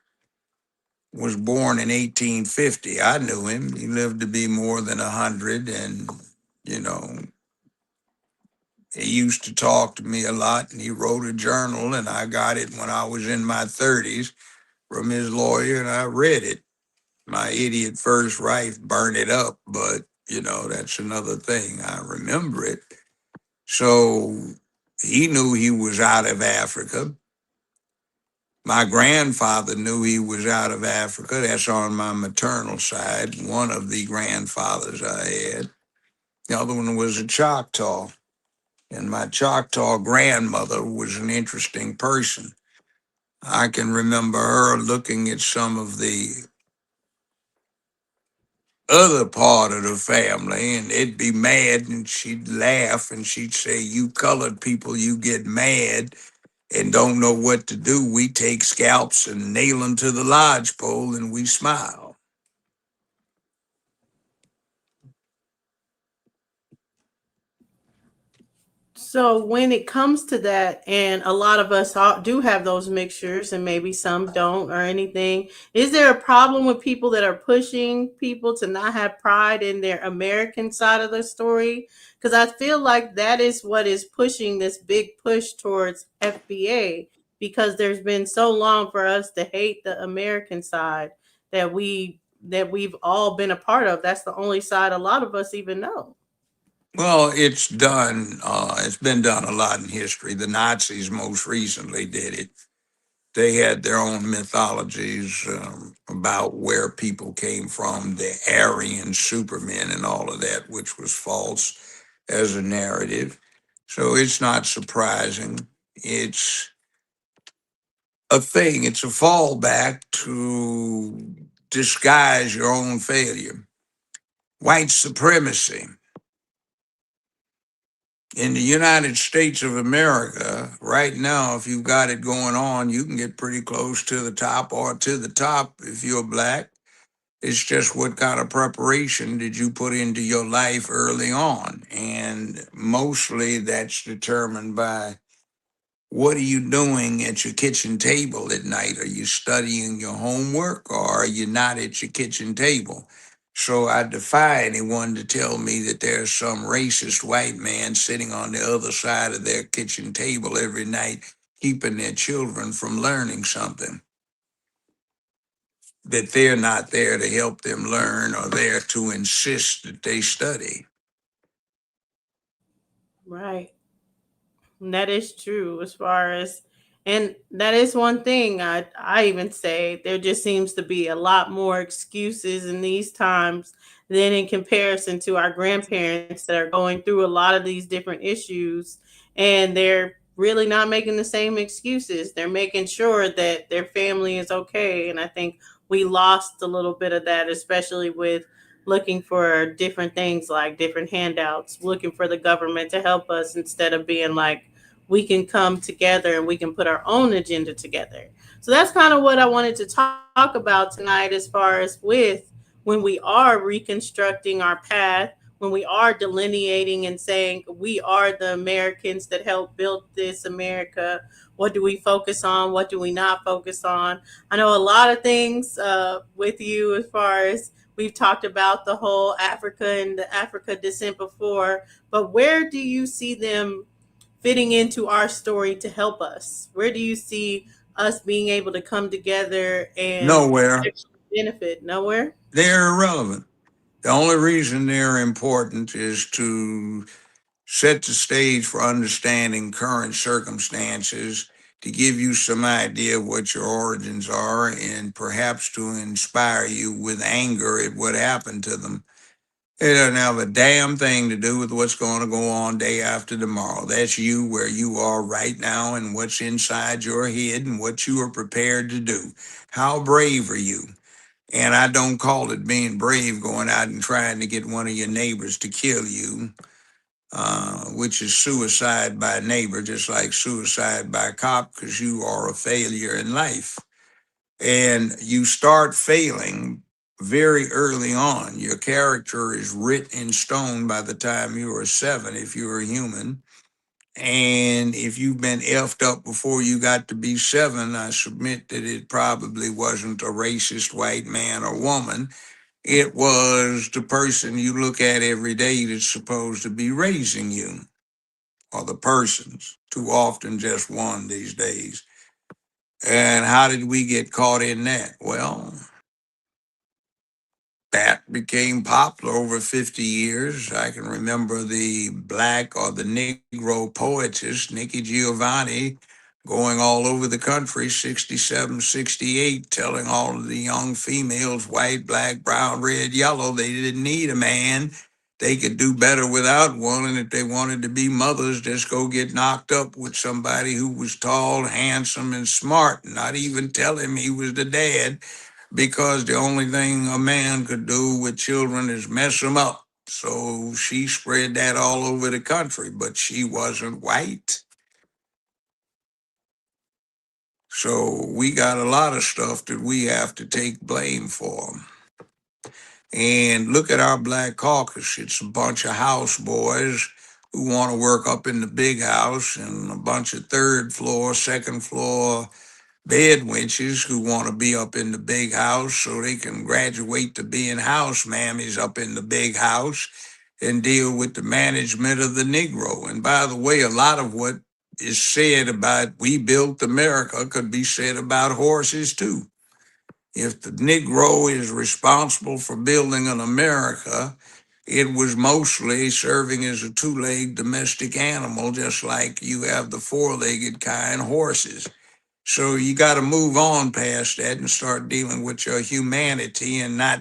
was born in 1850. I knew him. He lived to be more than 100, and you know, he used to talk to me a lot, and he wrote a journal, and I got it when I was in my 30s from his lawyer, and I read it. My idiot first wife burned it up, but that's another thing. I remember it. So he knew he was out of Africa. My grandfather knew he was out of Africa. That's on my maternal side, one of the grandfathers I had. The other one was a Choctaw. And my Choctaw grandmother was an interesting person. I can remember her looking at some of the other part of the family, and they'd be mad, and she'd laugh and she'd say, "You colored people, you get mad and don't know what to do. We take scalps and nail them to the lodgepole and we smile." So when it comes to that, and a lot of us do have those mixtures, and maybe some don't or anything, is there a problem with people that are pushing people to not have pride in their American side of the story? Because I feel like that is what is pushing this big push towards FBA, because there's been so long for us to hate the American side that we've all been a part of. That's the only side a lot of us even know. Well, it's done. It's been done a lot in history. The Nazis most recently did it. They had their own mythologies about where people came from, the Aryan supermen and all of that, which was false as a narrative. So it's not surprising. It's a thing, it's a fallback to disguise your own failure. White supremacy. In the United States of America, right now, if you've got it going on, you can get pretty close to the top or to the top if you're black. It's just what kind of preparation did you put into your life early on? And mostly that's determined by what are you doing at your kitchen table at night? Are you studying your homework or are you not at your kitchen table? So I defy anyone to tell me that there's some racist white man sitting on the other side of their kitchen table every night, keeping their children from learning something that they're not there to help them learn or there to insist that they study. Right. That is true as far as, and that is one thing I even say there just seems to be a lot more excuses in these times than in comparison to our grandparents that are going through a lot of these different issues, and they're really not making the same excuses. They're making sure that their family is okay, and I think we lost a little bit of that, especially with looking for different things like different handouts, looking for the government to help us instead of being like, we can come together and we can put our own agenda together. So that's kind of what I wanted to talk about tonight, as far as with when we are reconstructing our path, when we are delineating and saying we are the Americans that helped build this America. What do we focus on? What do we not focus on? I know a lot of things with you, as far as we've talked about the whole Africa and the Africa descent before, but where do you see them fitting into our story to help us? Where do you see us being able to come together and Nowhere. benefit? Nowhere? They're irrelevant. The only reason they're important is to set the stage for understanding current circumstances, to give you some idea of what your origins are, and perhaps to inspire you with anger at what happened to them. It doesn't have a damn thing to do with what's going to go on day after tomorrow. That's you where you are right now and what's inside your head and what you are prepared to do. How brave are you? And I don't call it being brave going out and trying to get one of your neighbors to kill you, which is suicide by neighbor, just like suicide by cop, because you are a failure in life. And you start failing very early on. Your character is written in stone by the time you are 7, if you're a human. And if you've been effed up before you got to be 7, I submit that it probably wasn't a racist white man or woman. It was the person you look at every day that's supposed to be raising you, or the persons, too often just one these days. And how did we get caught in that? Well, that became popular over 50 years. I can remember the black or the Negro poetess, Nikki Giovanni, going all over the country, 67, 68, telling all of the young females, white, black, brown, red, yellow, they didn't need a man. They could do better without one. And if they wanted to be mothers, just go get knocked up with somebody who was tall, handsome, and smart, not even tell him he was the dad, because the only thing a man could do with children is mess them up. So she spread that all over the country, but she wasn't white. So we got a lot of stuff that we have to take blame for. And look at our black caucus. It's a bunch of house boys who want to work up in the big house, and a bunch of third floor, second floor bed wenches who want to be up in the big house so they can graduate to being house mammies up in the big house and deal with the management of the Negro. And by the way, a lot of what is said about we built America could be said about horses too. If the Negro is responsible for building an America, it was mostly serving as a two-legged domestic animal, just like you have the four-legged kind, horses. So you got to move on past that and start dealing with your humanity and not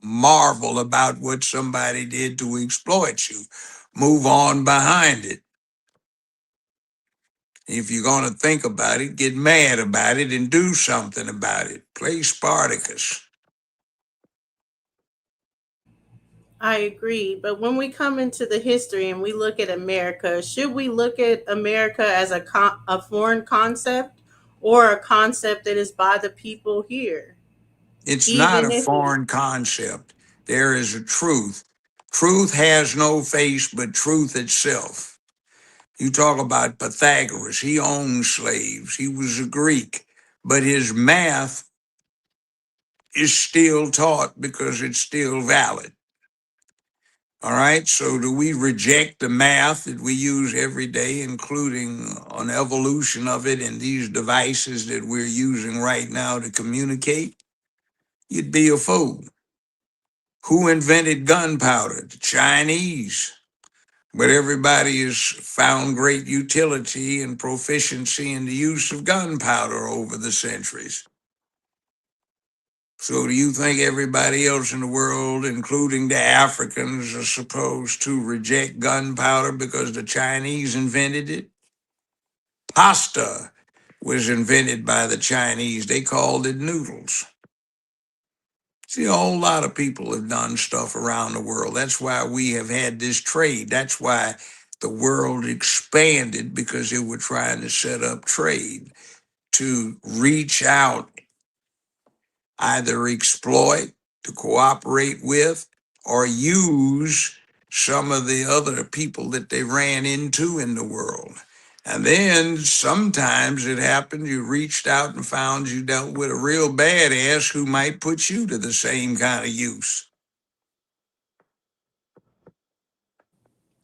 marvel about what somebody did to exploit you. Move on behind it. If you're going to think about it, get mad about it and do something about it. Play Spartacus. I agree. But when we come into the history and we look at America, should we look at America as a foreign concept or a concept that is by the people here? It's not Even a if, foreign concept. There is a truth. Truth has no face but truth itself. You talk about Pythagoras, he owned slaves, he was a Greek, but his math is still taught because it's still valid. All right, so do we reject the math that we use every day, including an evolution of it in these devices that we're using right now to communicate? You'd be a fool. Who invented gunpowder? The Chinese. But everybody has found great utility and proficiency in the use of gunpowder over the centuries. So, do you think everybody else in the world, including the Africans, are supposed to reject gunpowder because the Chinese invented it? Pasta was invented by the Chinese. They called it noodles. See, a whole lot of people have done stuff around the world. That's why we have had this trade. That's why the world expanded, because they were trying to set up trade to reach out, either exploit, to cooperate with, or use some of the other people that they ran into in the world. And then sometimes it happened you reached out and found you dealt with a real badass who might put you to the same kind of use.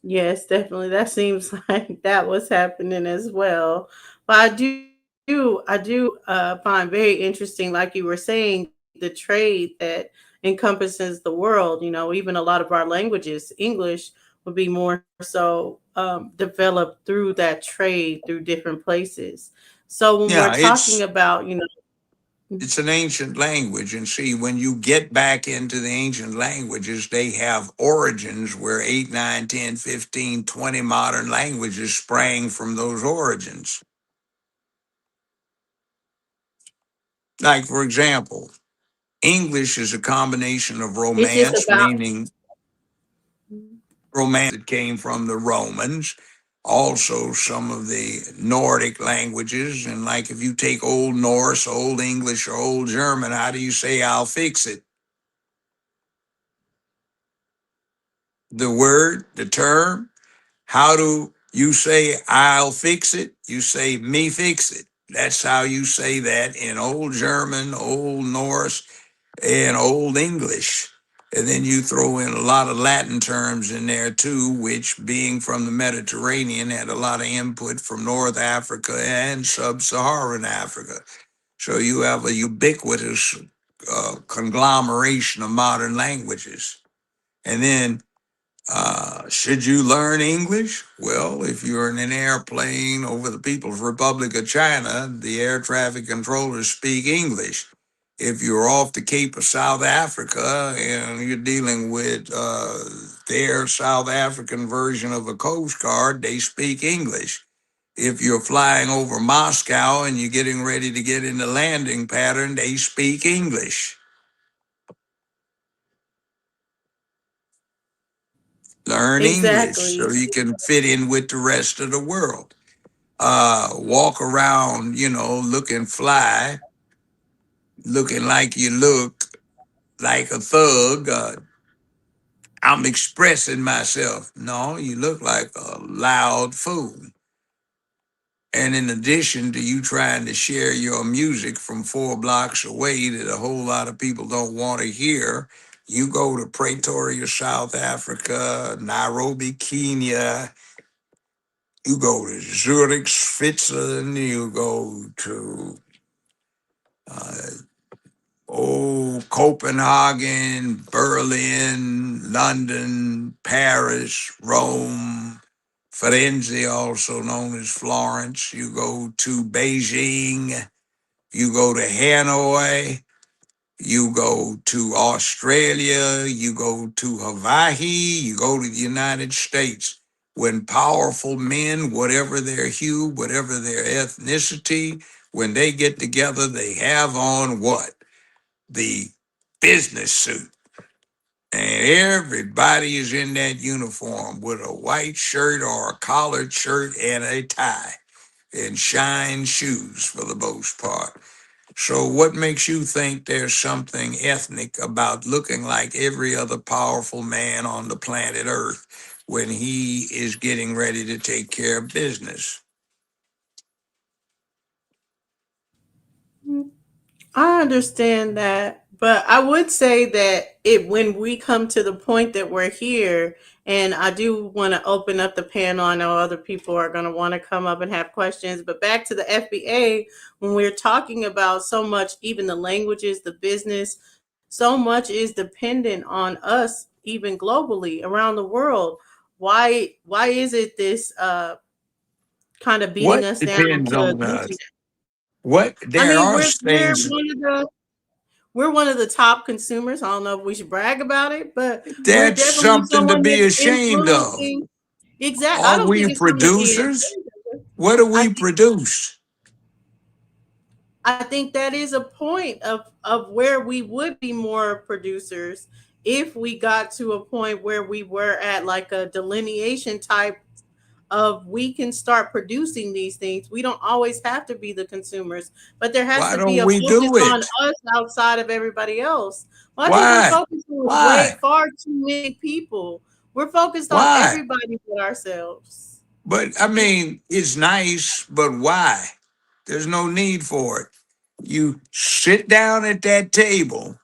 yes, definitely. That seems like that was happening as well. But I do find very interesting, like you were saying, the trade that encompasses the world. You know, even a lot of our languages, English would be more so developed through that trade through different places. So when we're Yeah, talking it's about, It's an ancient language. And see, when you get back into the ancient languages, they have origins where 8, 9, 10, 15, 20 modern languages sprang from those origins. Like, for example, English is a combination of It's just Romance, about meaning Romance that came from the Romans, also some of the Nordic languages. And like if you take Old Norse, Old English, or Old German, how do you say I'll fix it? The word, the term, how do you say I'll fix it? You say me fix it. That's how you say that in Old German, Old Norse, and Old English. And then you throw in a lot of Latin terms in there too, which being from the Mediterranean had a lot of input from North Africa and Sub-Saharan Africa. So you have a ubiquitous conglomeration of modern languages. And then should you learn English? Well, if you're in an airplane over the People's Republic of China, the air traffic controllers speak English. If you're off the Cape of South Africa and you're dealing with their South African version of a Coast Guard, they speak English. If you're flying over Moscow and you're getting ready to get in the landing pattern, they speak English. Learn English exactly. so you can fit in with the rest of the world. Walk around, looking fly, looking like you look like a thug. I'm expressing myself. No, you look like a loud fool. And in addition to you trying to share your music from 4 blocks away that a whole lot of people don't want to hear, you go to Pretoria, South Africa, Nairobi, Kenya, you go to Zurich, Switzerland, you go to uh, Copenhagen, Berlin, London, Paris, Rome, Firenze, also known as Florence. You go to Beijing, you go to Hanoi, you go to Australia, you go to Hawaii, you go to the United States. When powerful men, whatever their hue, whatever their ethnicity, when they get together, they have on what? The business suit. And everybody is in that uniform with a white shirt or a collared shirt and a tie and shine shoes for the most part. So, what makes you think there's something ethnic about looking like every other powerful man on the planet Earth when he is getting ready to take care of business? I understand that, but I would say that it when we come to the point that we're here, and I do want to open up the panel. I know other people are going to want to come up and have questions, but back to the FBA, when we're talking about so much, even the languages, the business, so much is dependent on us, even globally around the world. Why is it this kind of beating What us down depends to on losing? us? What I there mean, are we're things we're one of the top consumers. I don't know if we should brag about it, but we're that's definitely something to someone be that's ashamed of. influencing. Exact. I Are don't we think it's something to be producers? ashamed of. What do I we think produce? I think that is a point of where we would be more producers if we got to a point where we were at like a delineation type of we can start producing these things. We don't always have to be the consumers, but there has Why to be don't a we focus do on it? us outside of everybody else. Well, I think we're Why? focusing with way Why? far too many people. We're focused on Why? everybody but ourselves. But I mean, it's nice, but why? There's no need for it. You sit down at that table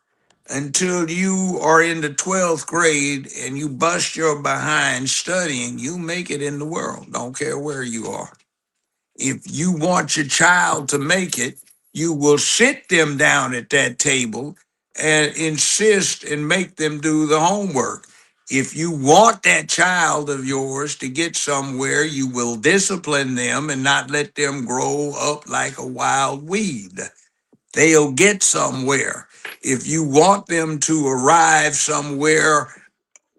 until you are in the 12th grade and you bust your behind studying, you make it in the world. Don't care where you are. If you want your child to make it, you will sit them down at that table and insist and make them do the homework. If you want that child of yours to get somewhere, you will discipline them and not let them grow up like a wild weed. they'll get somewhere. If you want them to arrive somewhere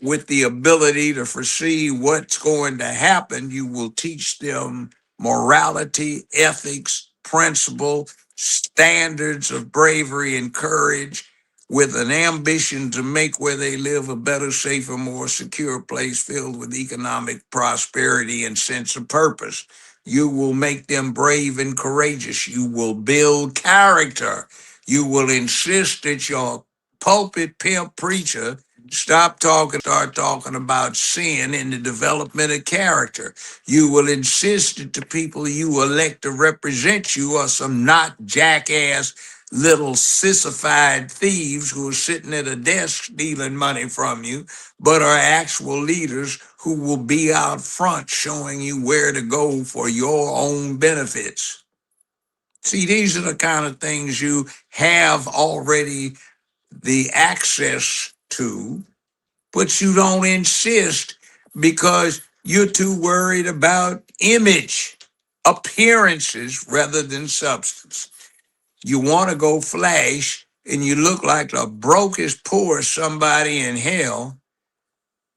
with the ability to foresee what's going to happen, you will teach them morality, ethics, principle, standards of bravery and courage, with an ambition to make where they live a better, safer, more secure place filled with economic prosperity and sense of purpose. You will make them brave and courageous. You will build character. You will insist that your pulpit pimp preacher stop talking, start talking about sin and the development of character. You will insist that the people you elect to represent you are some not jackass little sissified thieves who are sitting at a desk stealing money from you, but are actual leaders who will be out front showing you where to go for your own benefits. See, these are the kind of things you have already the access to, but you don't insist because you're too worried about image, appearances rather than substance. You want to go flash and you look like the brokest, poorest somebody in hell,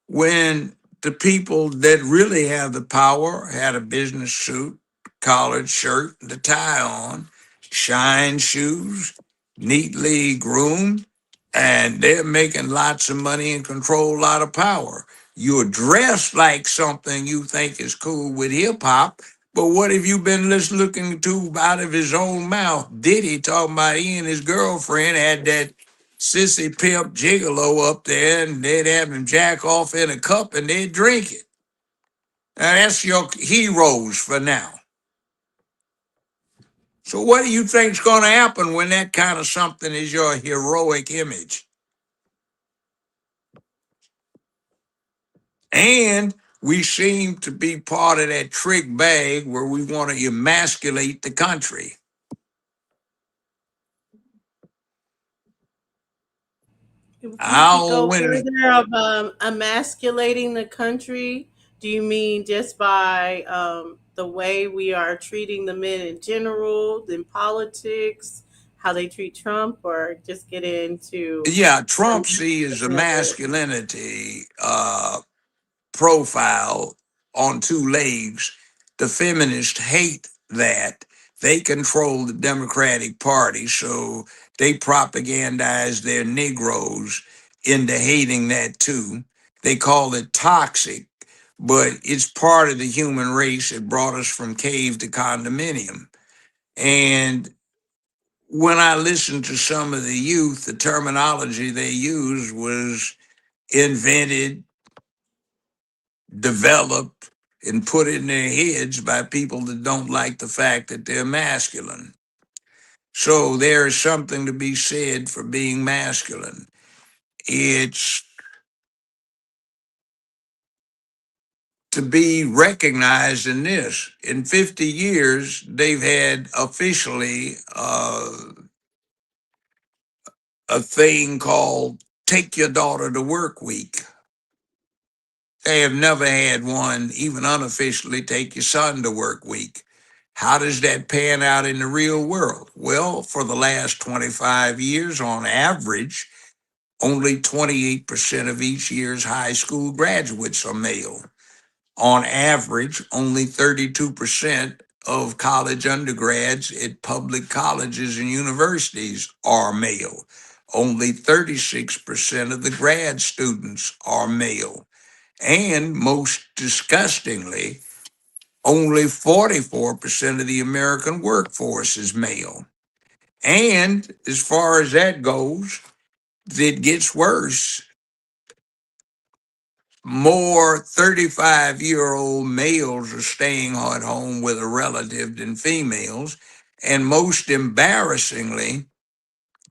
when the people that really have the power had a business suit, collared shirt, the tie on, shine shoes, neatly groomed, and they're making lots of money and control a lot of power. You're dressed like something you think is cool with hip hop, but what have you been looking to out of his own mouth? Diddy talking about he and his girlfriend had that sissy pimp gigolo up there, and they'd have him jack off in a cup and they'd drink it. Now that's your heroes for now. So what do you think's going to happen when that kind of something is your heroic image? And we seem to be part of that trick bag where we want to emasculate the country. If you could I'll go win. further of emasculating the country, do you mean just by the way we are treating the men in general, in politics, how they treat Trump, or just get into Yeah, some Trump sees a aspect of it? masculinity profile on two legs. The feminists hate that. They control the Democratic Party, so they propagandize their Negroes into hating that too. They call it toxic, but it's part of the human race that brought us from cave to condominium. And when I listened to some of the youth, the terminology they used was invented, developed, and put in their heads by people that don't like the fact that they're masculine. So there is something to be said for being masculine. It's to be recognized in this. In 50 years, they've had officially a thing called Take Your Daughter to Work Week. They have never had one, even unofficially, Take Your Son to Work Week. How does that pan out in the real world? Well, for the last 25 years, on average, only 28% of each year's high school graduates are male. On average, only 32% of college undergrads at public colleges and universities are male. Only 36% of the grad students are male. And most disgustingly, only 44% of the American workforce is male. And as far as that goes, it gets worse. More 35-year-old males are staying at home with a relative than females. And most embarrassingly,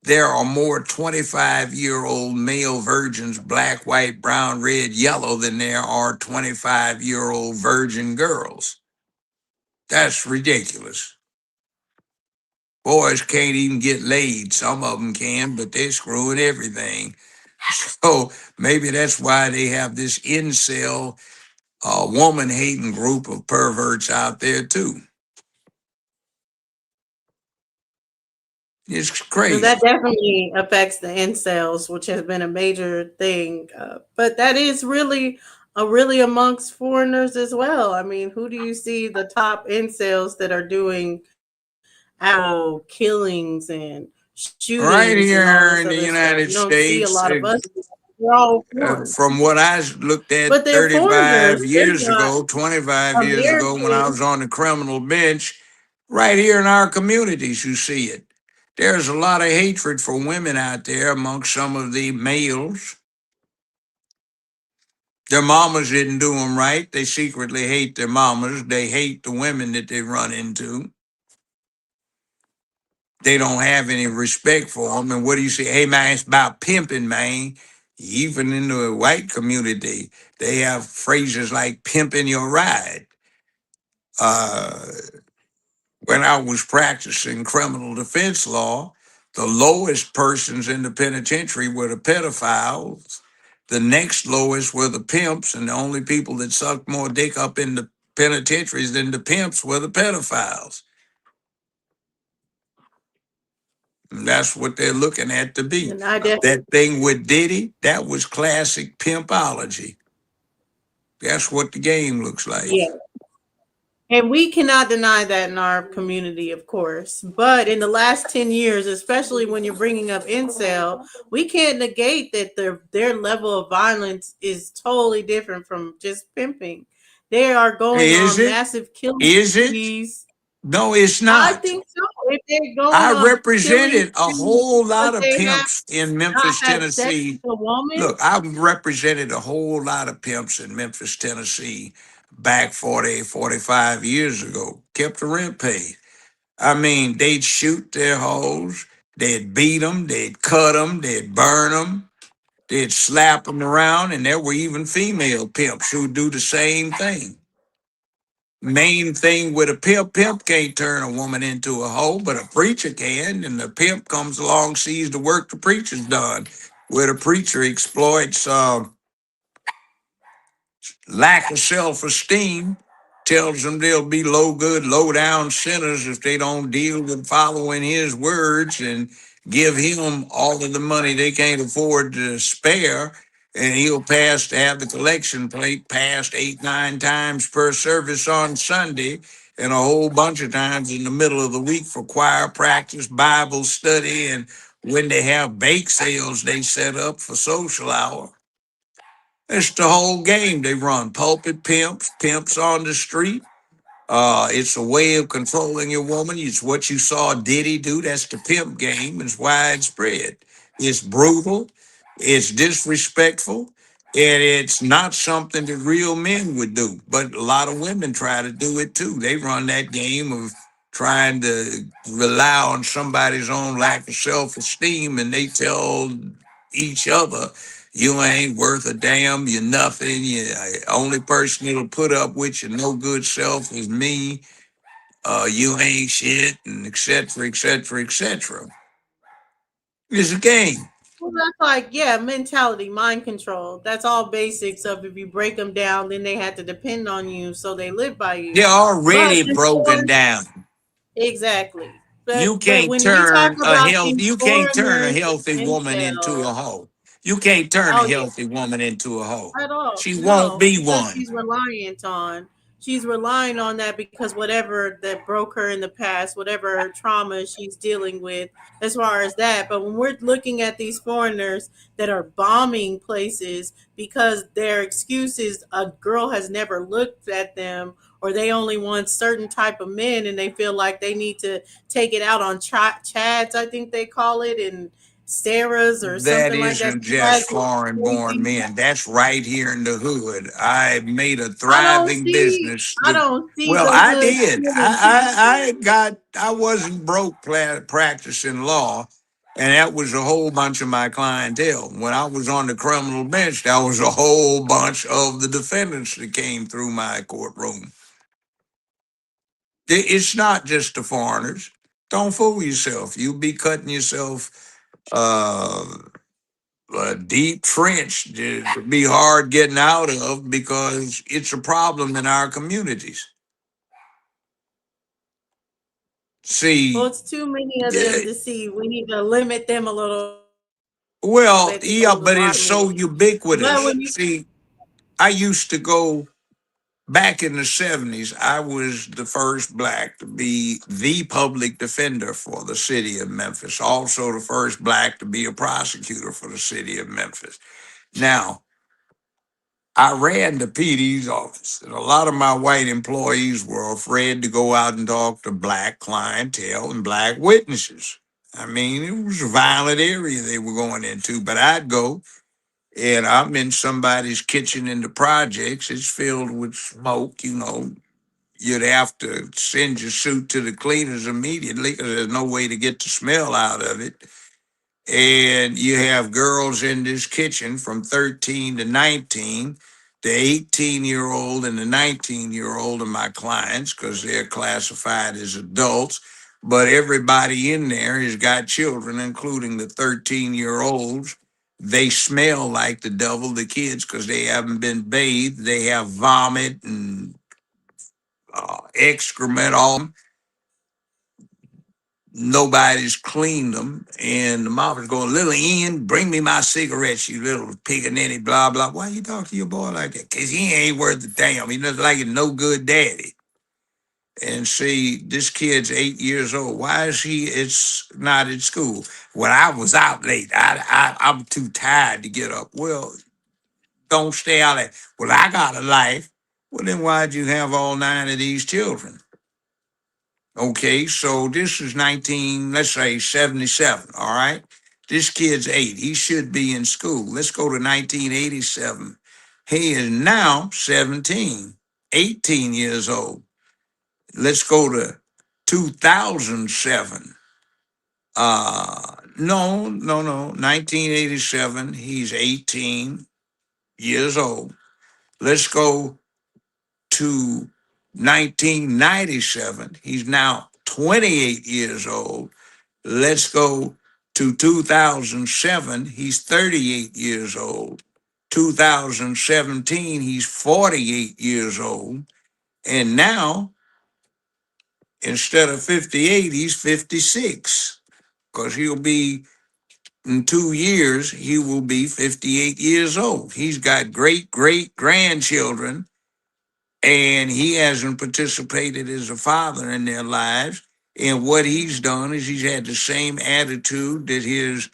there are more 25-year-old male virgins, black, white, brown, red, yellow, than there are 25-year-old virgin girls. That's ridiculous. Boys can't even get laid. Some of them can, but they're screwing everything. So maybe that's why they have this incel, woman hating group of perverts out there too. It's So crazy. that definitely affects the incels, which has been a major thing. But that is really amongst foreigners as well. I mean, who do you see the top incels that are doing actual killings and Right shootings and all here this in the other stuff? United You don't see a States, lot of us. We're all foreign. from what I looked at But they're foreigners. 35 They're years not ago, 25 years ago, when I American. was on the criminal bench, right here in our communities, you see it. There's a lot of hatred for women out there amongst some of the males. Their mamas didn't do them right. They secretly hate their mamas. They hate the women that they run into. They don't have any respect for them. And what do you say? Hey, man, it's about pimping, man. Even in the white community, they have phrases like pimping your ride. Uh, when I was practicing criminal defense law, the lowest persons in the penitentiary were the pedophiles. The next lowest were the pimps, and the only people that sucked more dick up in the penitentiaries than the pimps were the pedophiles. And that's what they're looking at to be. And I definitely, That thing with Diddy, that was classic pimpology. That's what the game looks like. yeah. And we cannot deny that in our community, of course. But in the last 10 years, especially when you're bringing up incel, we can't negate that their level of violence is totally different from just pimping. They are going Is on it? massive killing Is it? sprees. No, it's I not. think so. If they're going I on killing represented a sprees whole because lot of they have pimps in not Memphis, had sex Tennessee. with a woman, Look, I represented a whole lot of pimps in Memphis, Tennessee back 40, 45 years ago. Kept the rent paid. I mean, they'd shoot their hoes, they'd beat them, they'd cut them, they'd burn them, they'd slap them around, and there were even female pimps who do the same thing. Main thing with a pimp can't turn a woman into a hoe, but a preacher can, and the pimp comes along, sees the work the preacher's done, where the preacher exploits lack of self-esteem, tells them they'll be low good, low down sinners if they don't deal with following his words, and give him all of the money they can't afford to spare. And he'll pass to have the collection plate passed 8, 9 times per service on Sunday, and a whole bunch of times in the middle of the week for choir practice, Bible study, and when they have bake sales, they set up for social hour. It's the whole game they run. Pulpit pimps, pimps on the street. It's a way of controlling your woman. It's what you saw Diddy do. That's the pimp game. It's widespread. It's brutal. It's disrespectful. And it's not something that real men would do. But a lot of women try to do it too. They run that game of trying to rely on somebody's own lack of self esteem, and they tell each other, you ain't worth a damn. You're nothing. You only person that'll put up with your no good self is me. You ain't shit, and et cetera, et cetera, et cetera. It's a game. well, that's like, yeah, mentality, mind control. That's all basics of if you break them down, then they had to depend on you, so they live by They're you. But already this broken foreign, down. exactly. You But can't when we talk turn a about health. these You can't turn a foreigners healthy and woman into a incels, hoe. You can't turn a oh yeah, healthy woman into a hoe. at all. She won't No, be because one. she's relying on that because whatever that broke her in the past, whatever trauma she's dealing with as far as that. But when we're looking at these foreigners that are bombing places because their excuse is a girl has never looked at them, or they only want certain type of men and they feel like they need to take it out on chads, I think they call it, and Sarah's or That something like that. isn't just Chads is foreign born crazy. men. That's right here in the hood. I made a I don't thriving see business. I don't see Well, the I hood did. killing people. I wasn't broke practicing law, and that was a whole bunch of my clientele. When I was on the criminal bench, that was a whole bunch of the defendants that came through my courtroom. It's not just the foreigners. Don't fool yourself. You'll be cutting yourself uh, a deep trench to be hard getting out of, because it's a problem in our communities. Well, See, it's too many of them eh, to see. We need to limit them a little bit because there's a lot too well, many. yeah, but it's But so when you ubiquitous. See, I used to go back in the 70s. I was the first black to be the public defender for the city of Memphis, also the first black to be a prosecutor for the city of Memphis. Now, I ran the PD's office, and a lot of my white employees were afraid to go out and talk to black clientele and black witnesses. I mean, it was a violent area they were going into, but I'd go and I'm in somebody's kitchen in the projects. It's filled with smoke, you know. You'd have to send your suit to the cleaners immediately because there's no way to get the smell out of it. And you have girls in this kitchen from 13 to 19. The 18-year-old and the 19-year-old are my clients because they're classified as adults. But everybody in there has got children, including the 13-year-olds. They smell like the devil, the kids, because they haven't been bathed. They have vomit and excrement all. Nobody's cleaned them. And the mom is going, little Ian, bring me my cigarettes, you little pickaninny, blah, blah. Why you talk to your boy like that? Because he ain't worth a damn. He doesn't like a no good daddy. And see, this kid's 8 years old. Why is he? It's not at school. Well, I was out late. I'm too tired to get up. Well, don't stay out late. Well, I got a life. Well, then why'd you have all 9 of these children? Okay, so this is 19, let's say 77, all right? This kid's 8. He should be in school. Let's go to 1987. He is now 17, 18 years old. Let's go to 2007. No. 1987, he's 18 years old. Let's go to 1997. He's now 28 years old. Let's go to 2007. He's 38 years old. 2017, he's 48 years old. And now, instead of 58, he's 56 because he'll be, in 2 years, he will be 58 years old. He's got great great grandchildren and he hasn't participated as a father in their lives. And what he's done is he's had the same attitude that his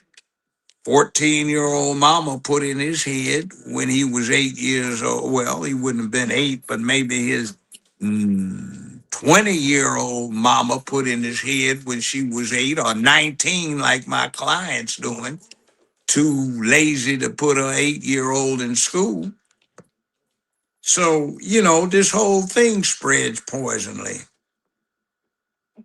14-year-old mama put in his head when he was 8 years old. Well, he wouldn't have been 8, but maybe his 20-year-old mama put in his head when she was 8 or 19, like my client's doing, too lazy to put her 8-year-old in school. So, this whole thing spreads poisonally.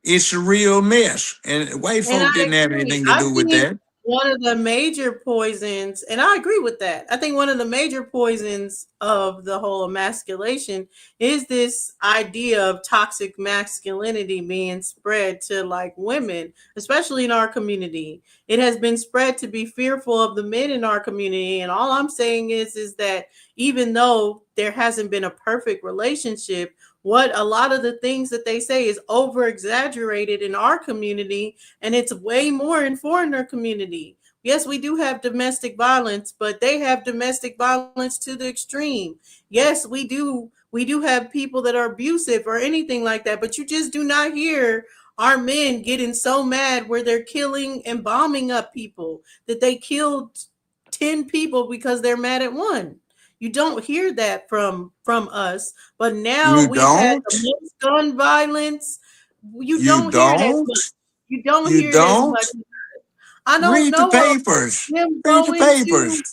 It's a real mess. And white And folk I didn't have agree. anything to I do with think that. one of the major poisons, and I agree with that. I think one of the major poisons of the whole emasculation is this idea of toxic masculinity being spread to like women, especially in our community. It has been spread to be fearful of the men in our community. And all I'm saying is that even though there hasn't been a perfect relationship, what a lot of the things that they say is over exaggerated in our community, and it's way more in foreigner community. Yes, we do have domestic violence, but they have domestic violence to the extreme. Yes, we do have people that are abusive or anything like that, but you just do not hear our men getting so mad where they're killing and bombing up people that they killed 10 people because they're mad at one. You don't hear that from us, but now You we've had don't? the most gun violence. You You don't hear it as don't? much. You don't You hear it as don't? much. I don't Read the know of papers. them Read the going papers. to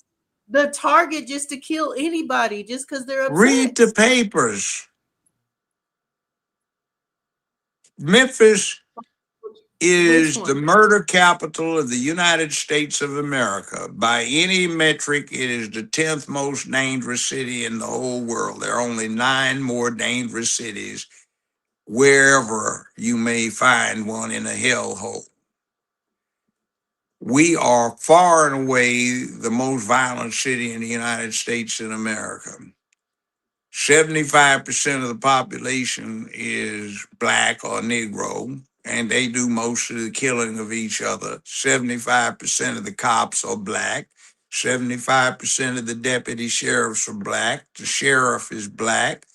the Target just to kill anybody just because they're Read upset. the papers. Memphis Which is the one? murder capital of the United States of America. By any metric, it is the 10th most dangerous city in the whole world. There are only 9 more dangerous cities wherever you may find one in a hellhole. We are far and away the most violent city in the United States in America. 75% of the population is black or Negro, and they do most of the killing of each other. 75% of the cops are black. 75% of the deputy sheriffs are black. The sheriff is black.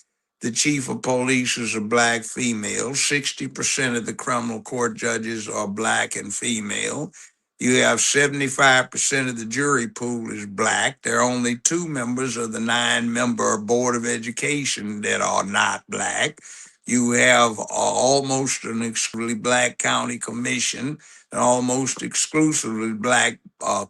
The chief of police is a black female. 60% of the criminal court judges are black and female. You have 75% of the jury pool is black. There are only two members of the 9-member Board of Education that are not black. You have almost an exclusively black county commission, an almost exclusively black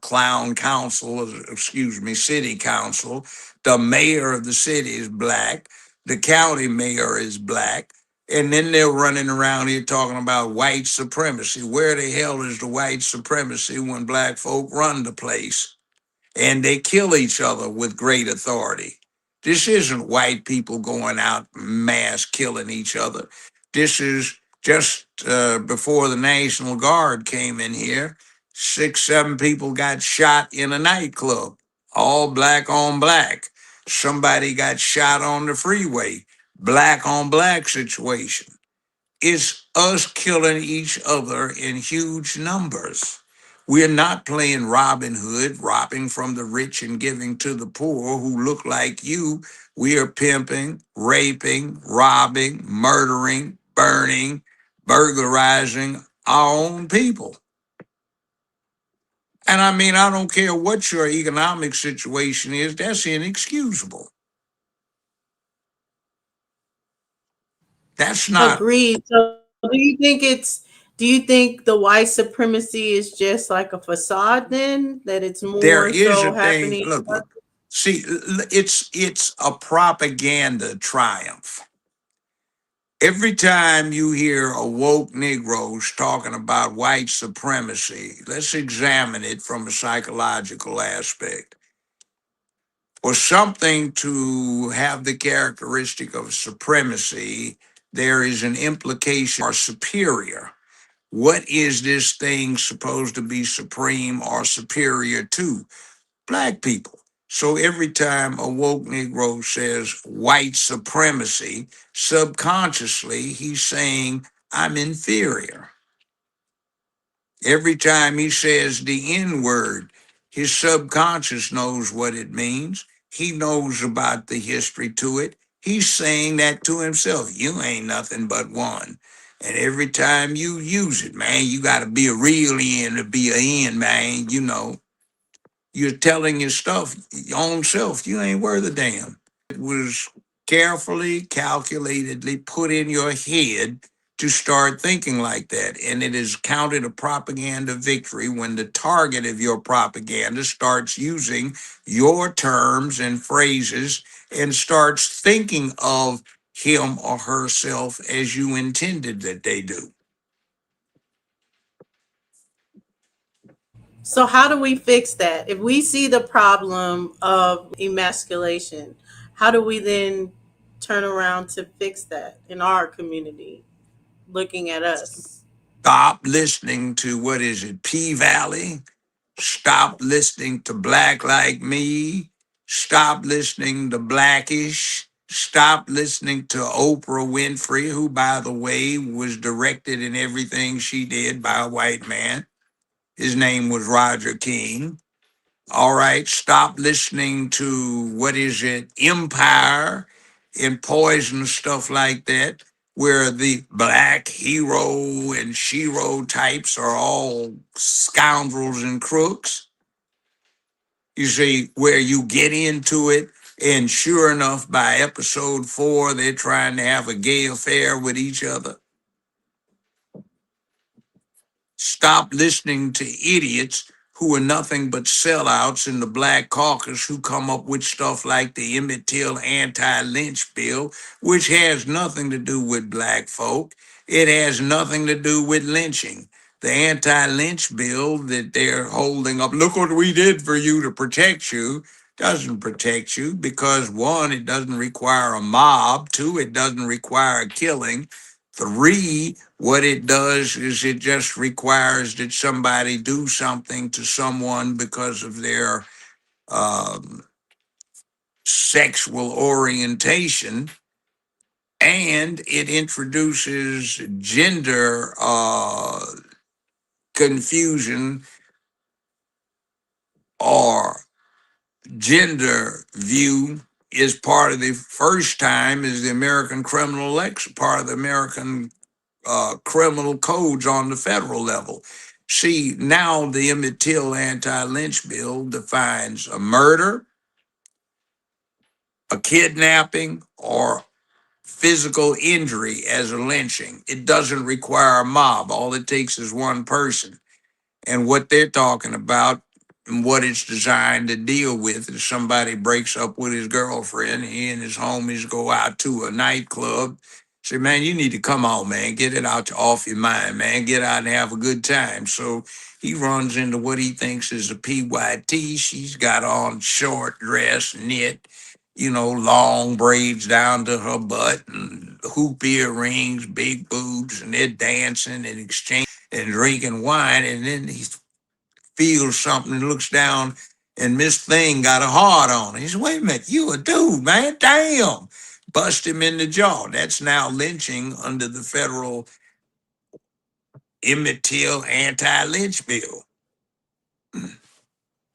clown council, excuse me, city council. The mayor of the city is black. The county mayor is black. And then they're running around here talking about white supremacy. Where the hell is the white supremacy when black folk run the place and they kill each other with great authority? This isn't white people going out mass killing each other. This is just before the National Guard came in here, 6, 7 people got shot in a nightclub, all black on black. Somebody got shot on the freeway, black on black situation. It's us killing each other in huge numbers. We're not playing Robin Hood, robbing from the rich and giving to the poor who look like you. We are pimping, raping, robbing, murdering, burning, burglarizing our own people. And I mean, I don't care what your economic situation is, that's inexcusable. That's not, Agreed. So do you think the white supremacy is just like a facade then? That it's there more is so a thing, happening? look, see, it's a propaganda triumph. Every time you hear a woke Negroes talking about white supremacy, let's examine it from a psychological aspect. For something to have the characteristic of supremacy, there is an implication or superior. What is this thing supposed to be supreme or superior to? Black people. So every time a woke Negro says white supremacy, subconsciously he's saying, I'm inferior. Every time he says the N word, his subconscious knows what it means. He knows about the history to it. He's saying that to himself. You ain't nothing but one. And every time you use it, man, you got to be a real N to be a N, man. You know, you're telling your stuff, your own self, you ain't worth a damn. It was carefully, calculatedly put in your head to start thinking like that. And it is counted a propaganda victory when the target of your propaganda starts using your terms and phrases and starts thinking of him or herself as you intended that they do. So how do we fix that? If we see the problem of emasculation, how do we then turn around to fix that in our community, looking at us? Stop listening to what is it, P Valley? Stop listening to Black Like Me. Stop listening to Blackish. Stop listening to Oprah Winfrey, who, by the way, was directed in everything she did by a white man. His name was Roger King. All right, stop listening to what is it, Empire and Poison, stuff like that, where the black hero and shero types are all scoundrels and crooks. You see, where you get into it, and sure enough, by episode 4, they're trying to have a gay affair with each other. Stop listening to idiots who are nothing but sellouts in the black caucus who come up with stuff like the Emmett Till anti-lynch bill, which has nothing to do with black folk. It has nothing to do with lynching. The anti-lynch bill that they're holding up, look what we did for you to protect you, doesn't protect you because, one, it doesn't require a mob. Two, it doesn't require a killing. Three, what it does is it just requires that somebody do something to someone because of their um, sexual orientation. and it introduces gender confusion or gender view is part of the first time is the American criminal part of the American criminal codes on the federal level. See, now the Emmett Till anti-lynch bill defines a murder, a kidnapping, or physical injury as a lynching. It doesn't require a mob. All it takes is one person. And what they're talking about and what it's designed to deal with is somebody breaks up with his girlfriend, he and his homies go out to a nightclub. Say, man, you need to come on, man, get it out off your mind, man, get out and have a good time. So he runs into what he thinks is a PYT. She's got on short dress, knit, long braids down to her butt and hoop earrings, big boobs, and they're dancing and exchanging and drinking wine, and then he feels something and looks down, and Miss Thing got a heart on. He says, "Wait a minute, you a dude, man? Damn!" Bust him in the jaw. That's now lynching under the federal Emmett Till anti-lynch bill.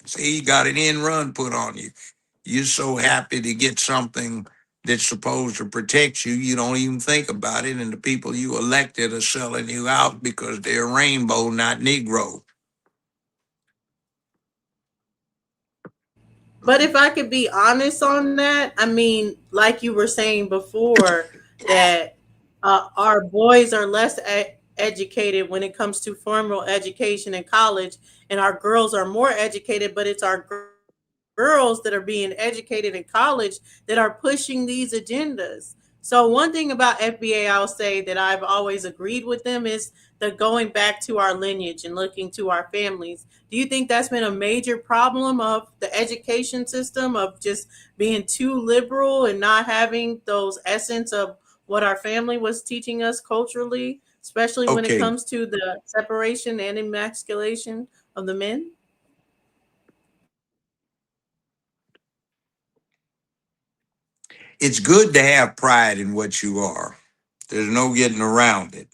See, you got an end run put on you. You're so happy to get something that's supposed to protect you, you don't even think about it, and the people you elected are selling you out because they're rainbow, not Negro. But if I could be honest on that, I mean, like you were saying before, that our boys are less educated when it comes to formal education in college, and our girls are more educated, but it's our girls that are being educated in college that are pushing these agendas. So one thing about FBA I'll say that I've always agreed with them is the going back to our lineage and looking to our families. Do you think that's been a major problem of the education system, of just being too liberal and not having those essence of what our family was teaching us culturally, especially when it Okay, comes to the separation and emasculation of the men? it's good to have pride in what you are. There's no getting around it.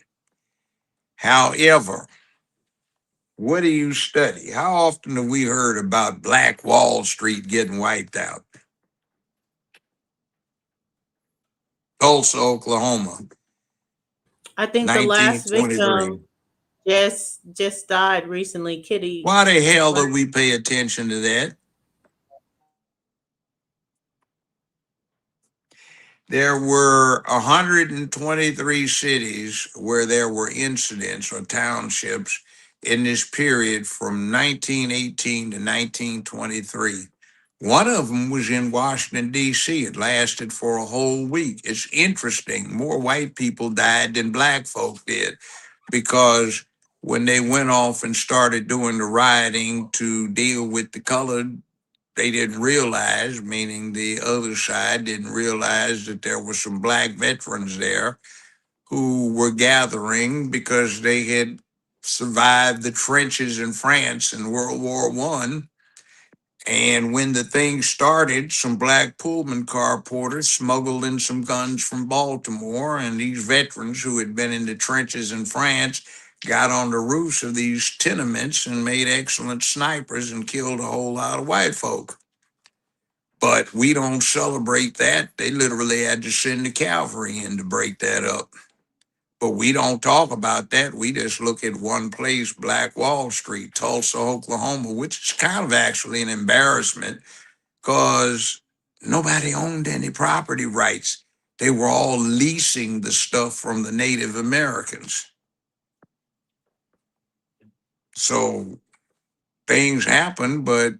However, what do you study? How often have we heard about Black Wall Street getting wiped out? Tulsa, Oklahoma, I think the last 1923. victim just died recently, Kitty. Why the hell did we pay attention to that? There were 123 cities where there were incidents or townships in this period from 1918 to 1923. One of them was in Washington, D.C. It lasted for a whole week. It's interesting. More white people died than black folk did because when they went off and started doing the rioting to deal with the colored, they didn't realize, meaning the other side didn't realize that there were some black veterans there who were gathering because they had survived the trenches in France in World War I. And when the thing started, some black Pullman car porters smuggled in some guns from Baltimore, and these veterans who had been in the trenches in France got on the roofs of these tenements and made excellent snipers and killed a whole lot of white folk. But we don't celebrate that. They literally had to send the cavalry in to break that up. But we don't talk about that. We just look at one place, Black Wall Street, Tulsa, Oklahoma, which is kind of actually an embarrassment because nobody owned any property rights. They were all leasing the stuff from the Native Americans. So things happened, but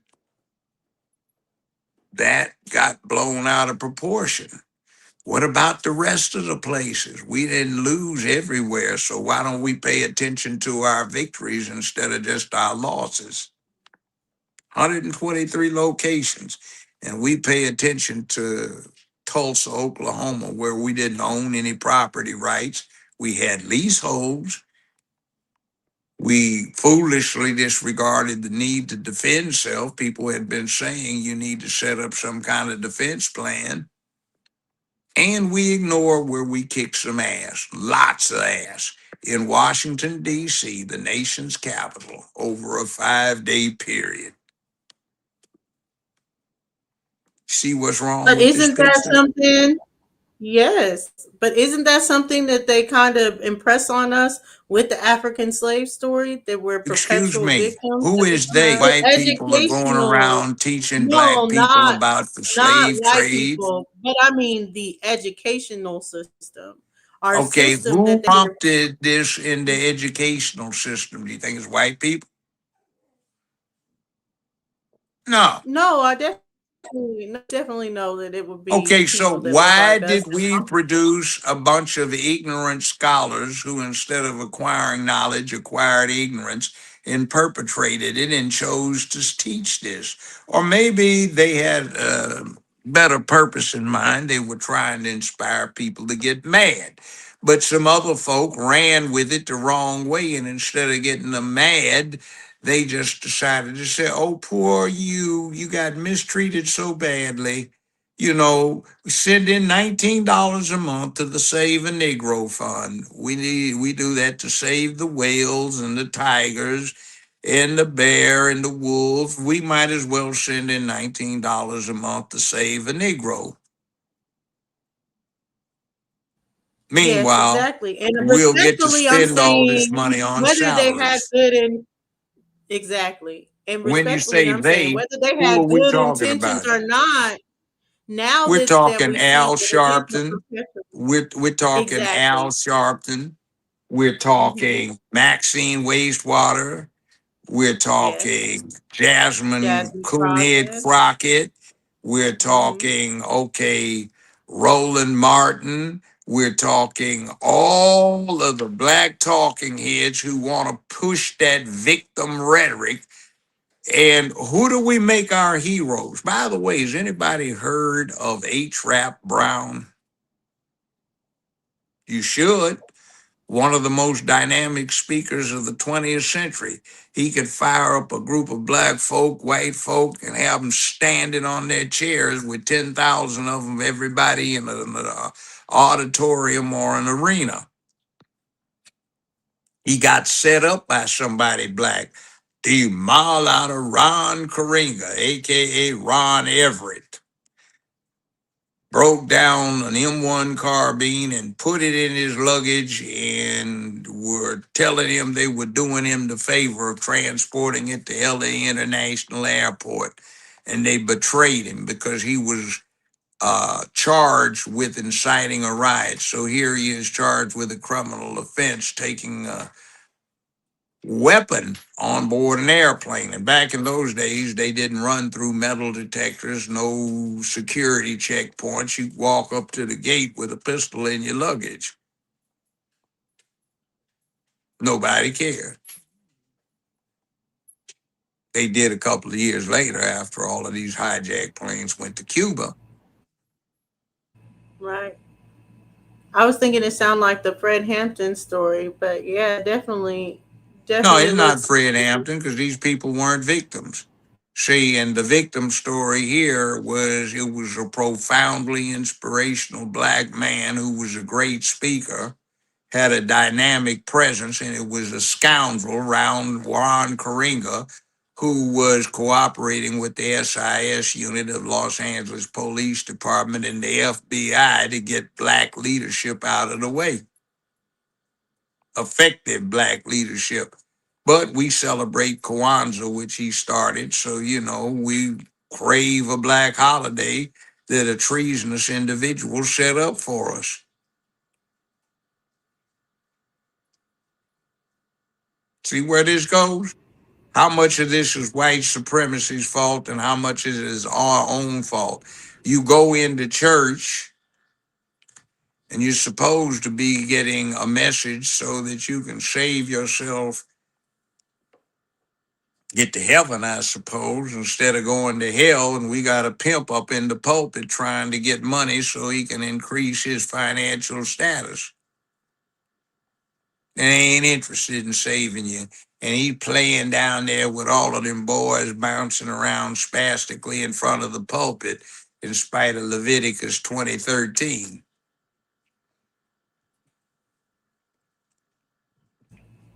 that got blown out of proportion. What about the rest of the places? We didn't lose everywhere, so why don't we pay attention to our victories instead of just our losses? 123 locations, and we pay attention to Tulsa, Oklahoma, where we didn't own any property rights. We had leaseholds. We foolishly disregarded the need to defend self. People had been saying you need to set up some kind of defense plan. And we ignore where we kick some ass, lots of ass, in Washington, D.C., the nation's capital, over a 5-day period. See what's wrong But with this isn't that picture? something? Yes, but isn't that something that they kind of impress on us with the African slave story that we're Excuse perpetual me, victims who every is they? time? White people are going Educational, around teaching no, black people not about the not slave white trade. people, but I mean the educational system, our Okay, system that who they were. prompted this in the educational system? Do you think it's white people? No. No, I definitely know that it would be Okay, people so that look why like us. did we produce a bunch of ignorant scholars who, instead of acquiring knowledge, acquired ignorance and perpetrated it and chose to teach this? Or maybe they had a better purpose in mind. They were trying to inspire people to get mad. But some other folk ran with it the wrong way, and instead of getting them mad, they just decided to say, "Oh, poor you, you got mistreated so badly. Send in $19 a month to the Save a Negro Fund. We do that to save the whales and the tigers and the bear and the wolf. We might as well send in $19 a month to save a Negro. Yes, Meanwhile, exactly. And we'll get to respectfully, I'm spend all this saying money on whether they had salaries." good and exactly. And When you respectfully, say I'm saying they, whether they who had are we good talking intentions about? or not, now We're that talking we see Al that it is a Sharpton. perpetual. We're talking Al Exactly. Sharpton. We're Hmm. talking Maxine Wastewater. We're Yes. talking Jasmine Jasmine Coonhead Crockett. Crockett. We're Hmm. talking, okay, Roland Martin. We're talking all of the black talking heads who want to push that victim rhetoric. And who do we make our heroes? By the way, has anybody heard of H. Rap Brown? You should. One of the most dynamic speakers of the 20th century. He could fire up a group of black folk, white folk, and have them standing on their chairs with 10,000 of them, everybody in an auditorium or an arena. He got set up by somebody black. The mile out of Ron Karinga, aka Ron Everett, broke down an M1 carbine and put it in his luggage and were telling him they were doing him the favor of transporting it to LA International Airport. And they betrayed him because he was charged with inciting a riot. So here he is charged with a criminal offense, taking a weapon on board an airplane. And back in those days, they didn't run through metal detectors, no security checkpoints. You walk up to the gate with a pistol in your luggage. Nobody cared. They did a couple of years later after all of these hijacked planes went to Cuba. Right. I was thinking it sounded like the Fred Hampton story, but yeah, No, definitely it's not looks. Fred Hampton because these people weren't victims. See, and the victim story here was it was a profoundly inspirational black man who was a great speaker, had a dynamic presence, and it was a scoundrel around Ron Karinga who was cooperating with the SIS unit of Los Angeles Police Department and the FBI to get black leadership out of the way, effective black leadership. But we celebrate Kwanzaa, which he started. So, we crave a black holiday that a treasonous individual set up for us. See where this goes? How much of this is white supremacy's fault and how much of it is our own fault? You go into church and you're supposed to be getting a message so that you can save yourself, get to heaven, I suppose, instead of going to hell. And we got a pimp up in the pulpit trying to get money so he can increase his financial status. And ain't interested in saving you. And he playing down there with all of them boys bouncing around spastically in front of the pulpit in spite of Leviticus 20:13.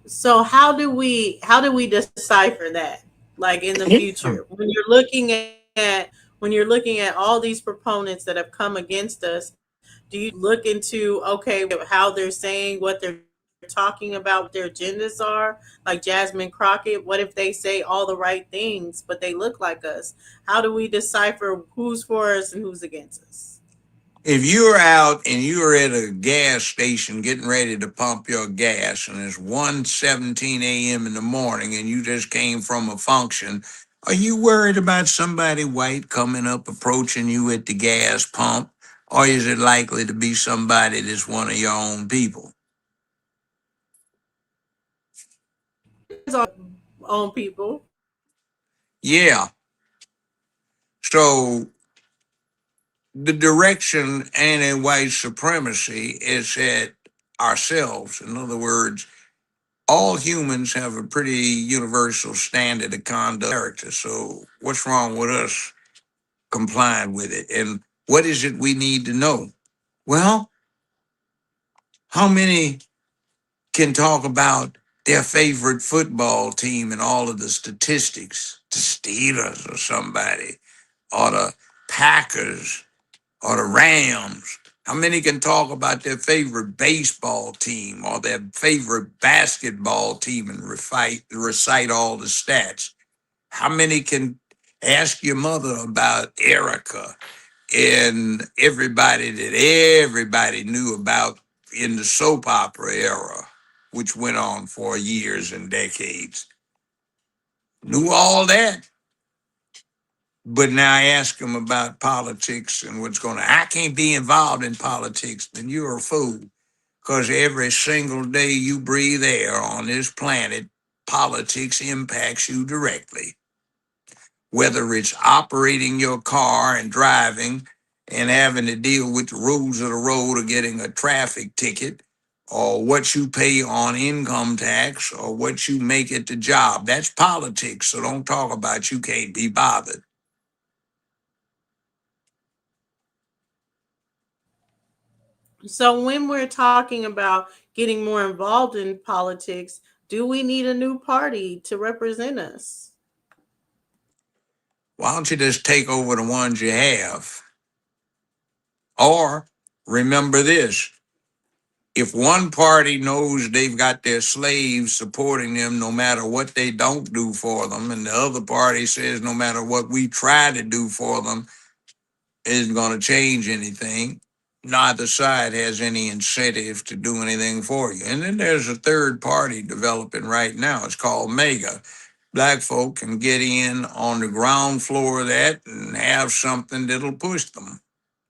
So how do we decipher that, like in the future when you're looking at all these proponents that have come against us? Do you look into, okay, how they're saying, what they're talking about, what their agendas are? Like Jasmine Crockett, what if they say all the right things but they look like us? How do we decipher who's for us and who's against us? If you're out and you're at a gas station getting ready to pump your gas and it's 1:17 a.m. in the morning and you just came from a function, are you worried about somebody white coming up approaching you at the gas pump? Or is it likely to be somebody that's one of your own people? It depends on people. Yeah. So the direction anti-white supremacy is at ourselves. In other words, all humans have a pretty universal standard of conduct character. So what's wrong with us complying with it? And what is it we need to know? Well, how many can talk about their favorite football team and all of the statistics? The Steelers or somebody, or the Packers or the Rams. How many can talk about their favorite baseball team or their favorite basketball team and recite all the stats? How many can ask your mother about Erica and everybody that everybody knew about in the soap opera era, which went on for years and decades? Knew all that. But now I ask them about politics and what's going on. I can't be involved in politics. Then you're a fool. Because every single day you breathe air on this planet, politics impacts you directly. Whether it's operating your car and driving and having to deal with the rules of the road or getting a traffic ticket, or what you pay on income tax, or what you make at the job. That's politics. So don't talk about you can't be bothered. So when we're talking about getting more involved in politics, do we need a new party to represent us? Why don't you just take over the ones you have? Or remember this, if one party knows they've got their slaves supporting them no matter what they don't do for them, and the other party says no matter what we try to do for them isn't going to change anything, neither side has any incentive to do anything for you. And then there's a third party developing right now. It's called MEGA. Black folk can get in on the ground floor of that and have something that'll push them,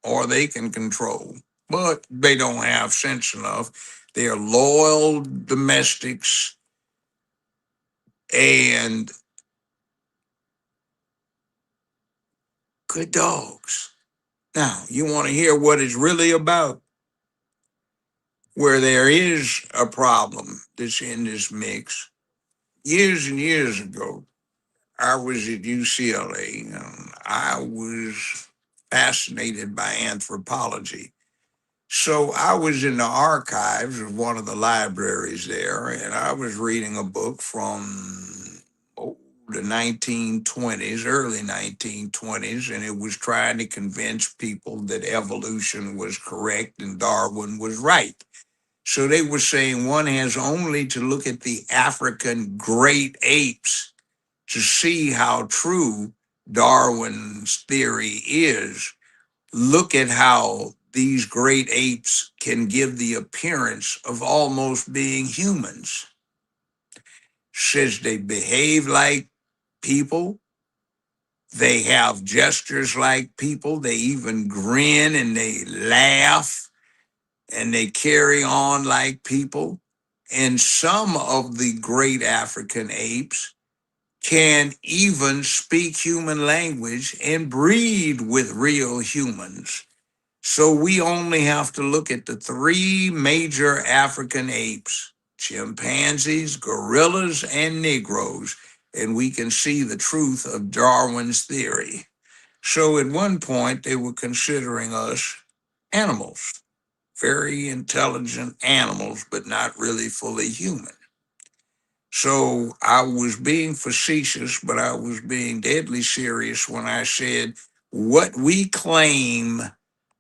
or they can control. But they don't have sense enough. They are loyal domestics and good dogs. Now, you want to hear what it's really about? Where there is a problem that's in this mix. Years and years ago, I was at UCLA and I was fascinated by anthropology. So I was in the archives of one of the libraries there, and I was reading a book from the 1920s, early 1920s, and it was trying to convince people that evolution was correct and Darwin was right. So they were saying one has only to look at the African great apes to see how true Darwin's theory is. Look at how these great apes can give the appearance of almost being humans. Says they behave like people, they have gestures like people, they even grin and they laugh and they carry on like people. And some of the great African apes can even speak human language and breed with real humans. So we only have to look at the three major African apes, chimpanzees, gorillas, and Negroes, and we can see the truth of Darwin's theory. So at one point, they were considering us animals, very intelligent animals, but not really fully human. So I was being facetious, but I was being deadly serious when I said what we claim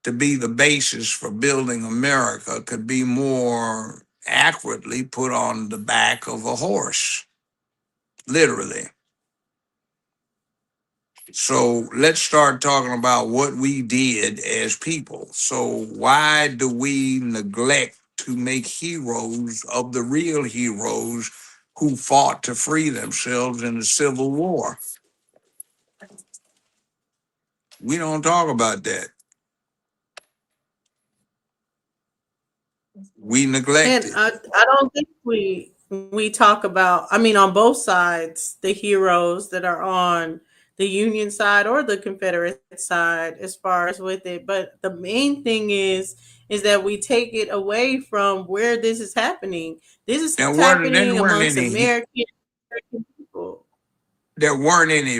to be the basis for building America could be more accurately put on the back of a horse, literally. So let's start talking about what we did as people. So, why do we neglect to make heroes of the real heroes who fought to free themselves in the Civil War? We don't talk about that. We neglect And it. I don't think we talk about, I mean, on both sides, the heroes that are on the Union side or the Confederate side as far as with it. But the main thing is that we take it away from where this is happening. This is There happening weren't amongst any American people.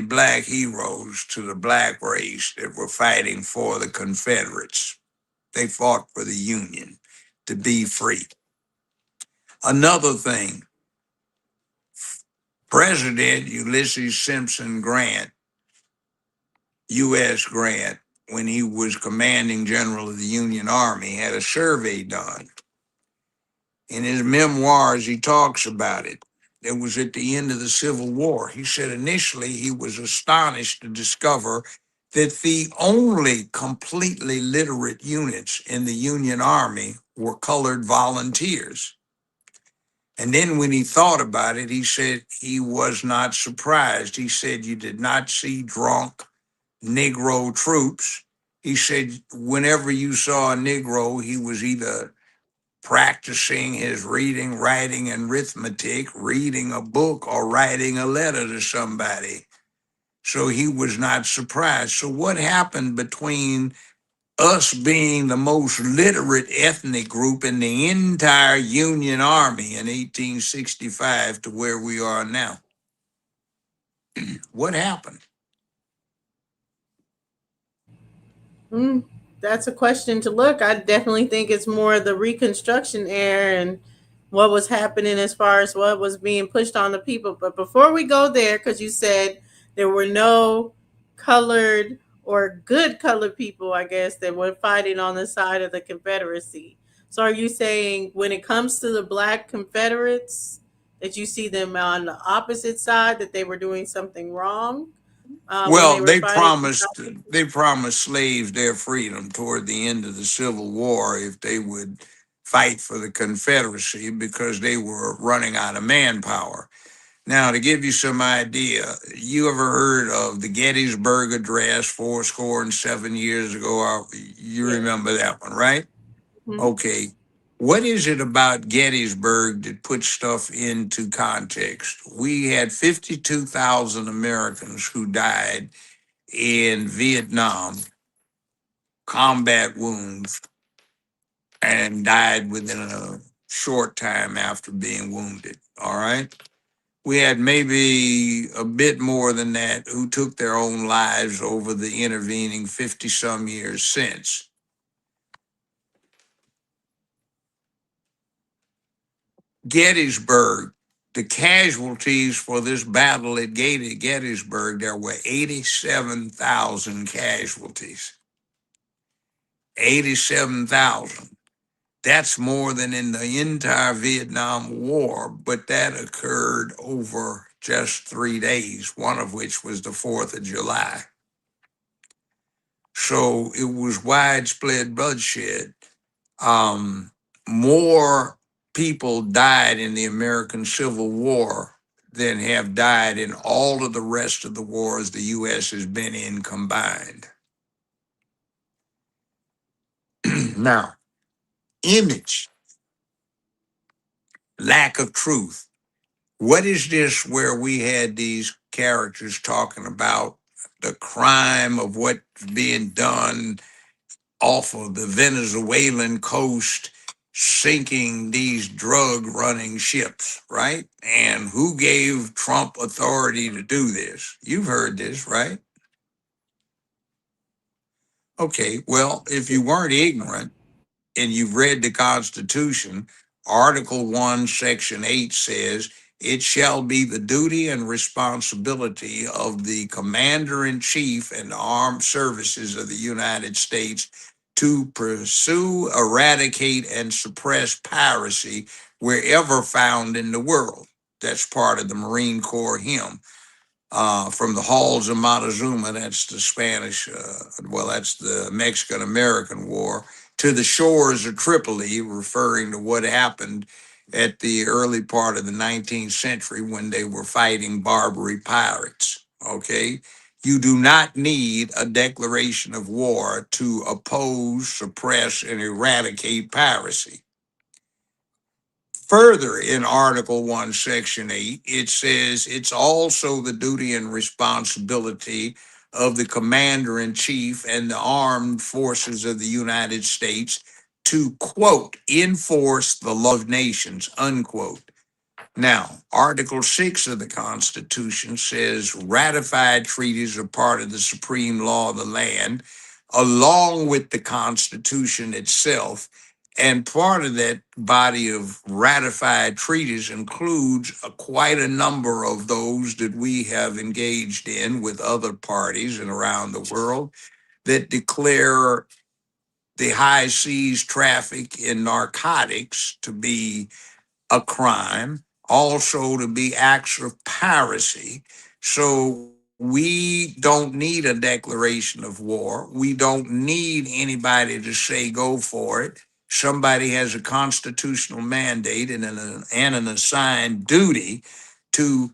black heroes to the black race that were fighting for the Confederates. They fought for the Union to be free. Another thing, President Ulysses Simpson Grant, U.S. Grant, when he was commanding general of the Union Army, had a survey done. In his memoirs, he talks about it. It was at the end of the Civil War. He said initially he was astonished to discover that the only completely literate units in the Union Army were colored volunteers. And then when he thought about it, he said he was not surprised. He said, "You did not see drunk Negro troops." He said, whenever you saw a Negro, he was either practicing his reading, writing, and arithmetic, reading a book, or writing a letter to somebody. So he was not surprised. So, what happened between us being the most literate ethnic group in the entire Union Army in 1865 to where we are now? What happened? Mm, that's a question to look. I definitely think it's more the Reconstruction era and what was happening as far as what was being pushed on the people. But before we go there, because you said there were no colored or good colored people, I guess, that were fighting on the side of the Confederacy. So are you saying when it comes to the black Confederates, that you see them on the opposite side, that they were doing something wrong when they Well, were fighting to stop the they promised slaves their freedom toward the end of the Civil War if they would fight for the Confederacy because they were running out of manpower. Now, to give you some idea, you ever heard of the Gettysburg Address 4 score and 7 years ago? You yeah. remember that one, right? Mhm. Okay. What is it about Gettysburg that puts stuff into context? We had 52,000 Americans who died in Vietnam, combat wounds, and died within a short time after being wounded. All right. We had maybe a bit more than that who took their own lives over the intervening 50 some years since. Gettysburg, the casualties for this battle at Gettysburg, there were 87,000 casualties. 87,000. That's more than in the entire Vietnam War, but that occurred over just 3 days, one of which was the 4th of July. So it was widespread bloodshed. Um, More people died in the American Civil War than have died in all of the rest of the wars the U.S. has been in combined. Now, image, lack of truth. What is this where we had these characters talking about the crime of what's being done off of the Venezuelan coast, sinking these drug running ships, right? And who gave Trump authority to do this? You've heard this, right? Okay, well, if you weren't ignorant and you've read the Constitution, Article 1, Section 8 says it shall be the duty and responsibility of the commander in chief and armed services of the United States to pursue, eradicate, and suppress piracy wherever found in the world. That's part of the Marine Corps hymn. From the halls of Montezuma, that's the Spanish, well, that's the Mexican American War, to the shores of Tripoli, referring to what happened at the early part of the 19th century when they were fighting Barbary pirates. Okay. You do not need a declaration of war to oppose, suppress, and eradicate piracy. Further, in Article 1, Section 8, it says it's also the duty and responsibility of the commander in chief and the armed forces of the United States to, quote, enforce the law of nations, unquote. Now, Article 6 of the Constitution says ratified treaties are part of the supreme law of the land, along with the Constitution itself. And part of that body of ratified treaties includes quite a number of those that we have engaged in with other parties and around the world that declare the high seas traffic in narcotics to be a crime, also to be acts of piracy. So we don't need a declaration of war. We don't need anybody to say go for it. Somebody has a constitutional mandate and an assigned duty to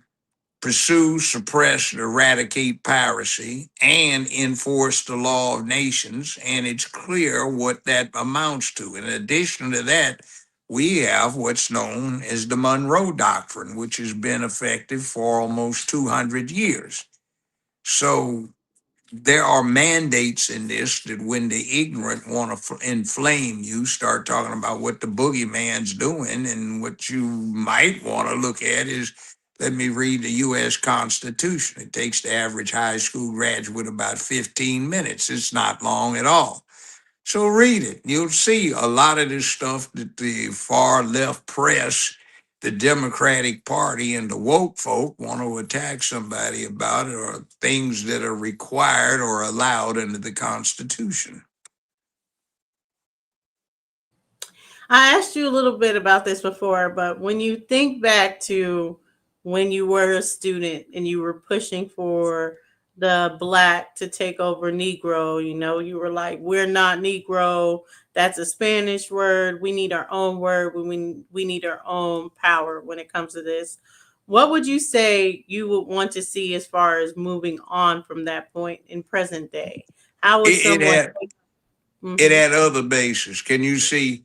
pursue, suppress, and eradicate piracy, and enforce the law of nations. And it's clear what that amounts to. In addition to that, we have what's known as the Monroe Doctrine, which has been effective for almost 200 years. So there are mandates in this that when the ignorant want to inflame you, start talking about what the boogeyman's doing. And what you might want to look at is, let me read the U.S. Constitution. It takes the average high school graduate about 15 minutes. It's not long at all. So read it. You'll see a lot of this stuff that the far left press, the Democratic Party, and the woke folk want to attack somebody about it, or things that are required or allowed under the Constitution. I asked you a little bit about this before, but when you think back to when you were a student and you were pushing for the black to take over Negro, you were like, we're not Negro. That's a Spanish word. We need our own word. We need our own power when it comes to this. What would you say you would want to see as far as moving on from that point in present day? How would It, it someone? had it Mhm. had other bases. Can you see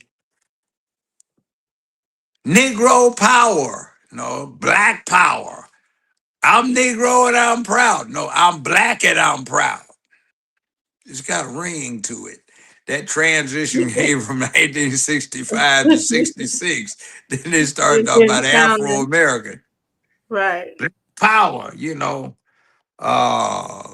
Negro power? No, black power. I'm Negro and I'm proud. No, I'm black and I'm proud. It's got a ring to it. That transition came from 1965 to 66. Then they started It talking about didn't sound Afro American right. power, uh,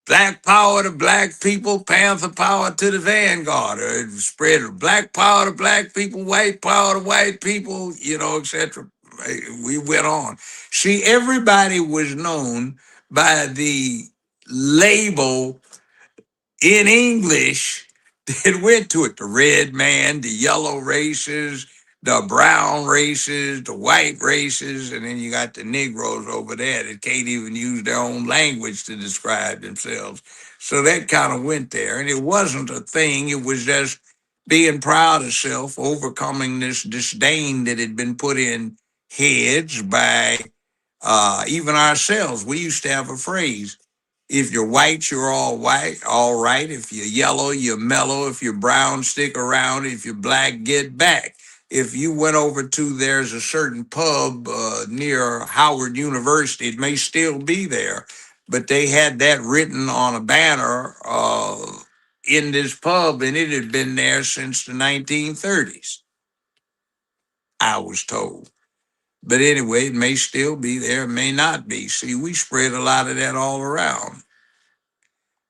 black power to black people, Panther power to the vanguard, or it spread black power to black people, white power to white people, etc. We went on. See, everybody was known by the label in English that went to it. The red man, the yellow races, the brown races, the white races, and then you got the Negroes over there that can't even use their own language to describe themselves. So that kind of went there. And it wasn't a thing, it was just being proud of self, overcoming this disdain that had been put in heads by even ourselves. We used to have a phrase: if you're white, you're all white, all right. If you're yellow, you're mellow. If you're brown, stick around. If you're black, get back. If you went over to, there's a certain pub near Howard University, it may still be there, but they had that written on a banner in this pub, and it had been there since the 1930s, I was told. But anyway, it may still be there, it may not be. See, we spread a lot of that all around.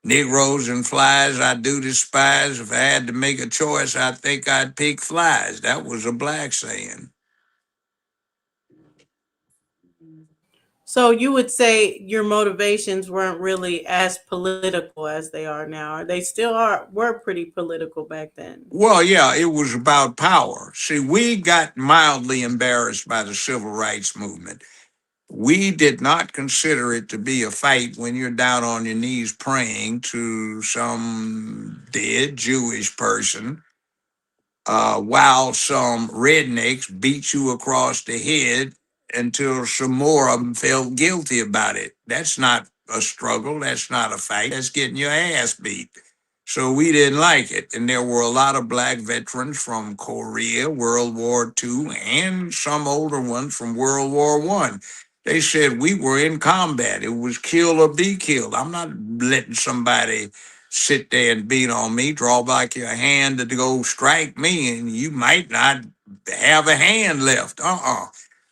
Negroes and flies, I do despise. If I had to make a choice, I think I'd pick flies. That was a black saying. So you would say your motivations weren't really as political as they are now. They still were pretty political back then. Well, yeah, it was about power. See, we got mildly embarrassed by the civil rights movement. We did not consider it to be a fight when you're down on your knees praying to some dead Jewish person, while some rednecks beat you across the head until some more of them felt guilty about it. That's not a struggle. That's not a fight. That's getting your ass beat. So we didn't like it. And there were a lot of black veterans from Korea, World War II, and some older ones from World War One. They said we were in combat. It was kill or be killed. I'm not letting somebody sit there and beat on me, draw back your hand to go strike me, and you might not have a hand left.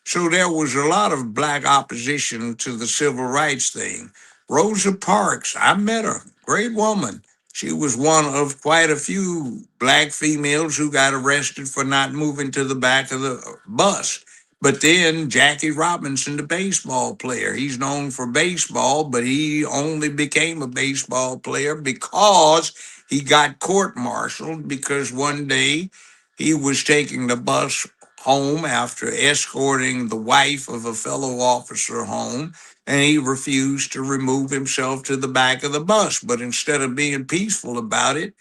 So there was a lot of black opposition to the civil rights thing. Rosa Parks, I met her, great woman. She was one of quite a few black females who got arrested for not moving to the back of the bus. But then Jackie Robinson, the baseball player, he's known for baseball, but he only became a baseball player because he got court-martialed because one day he was taking the bus home after escorting the wife of a fellow officer home, and he refused to remove himself to the back of the bus. But instead of being peaceful about it,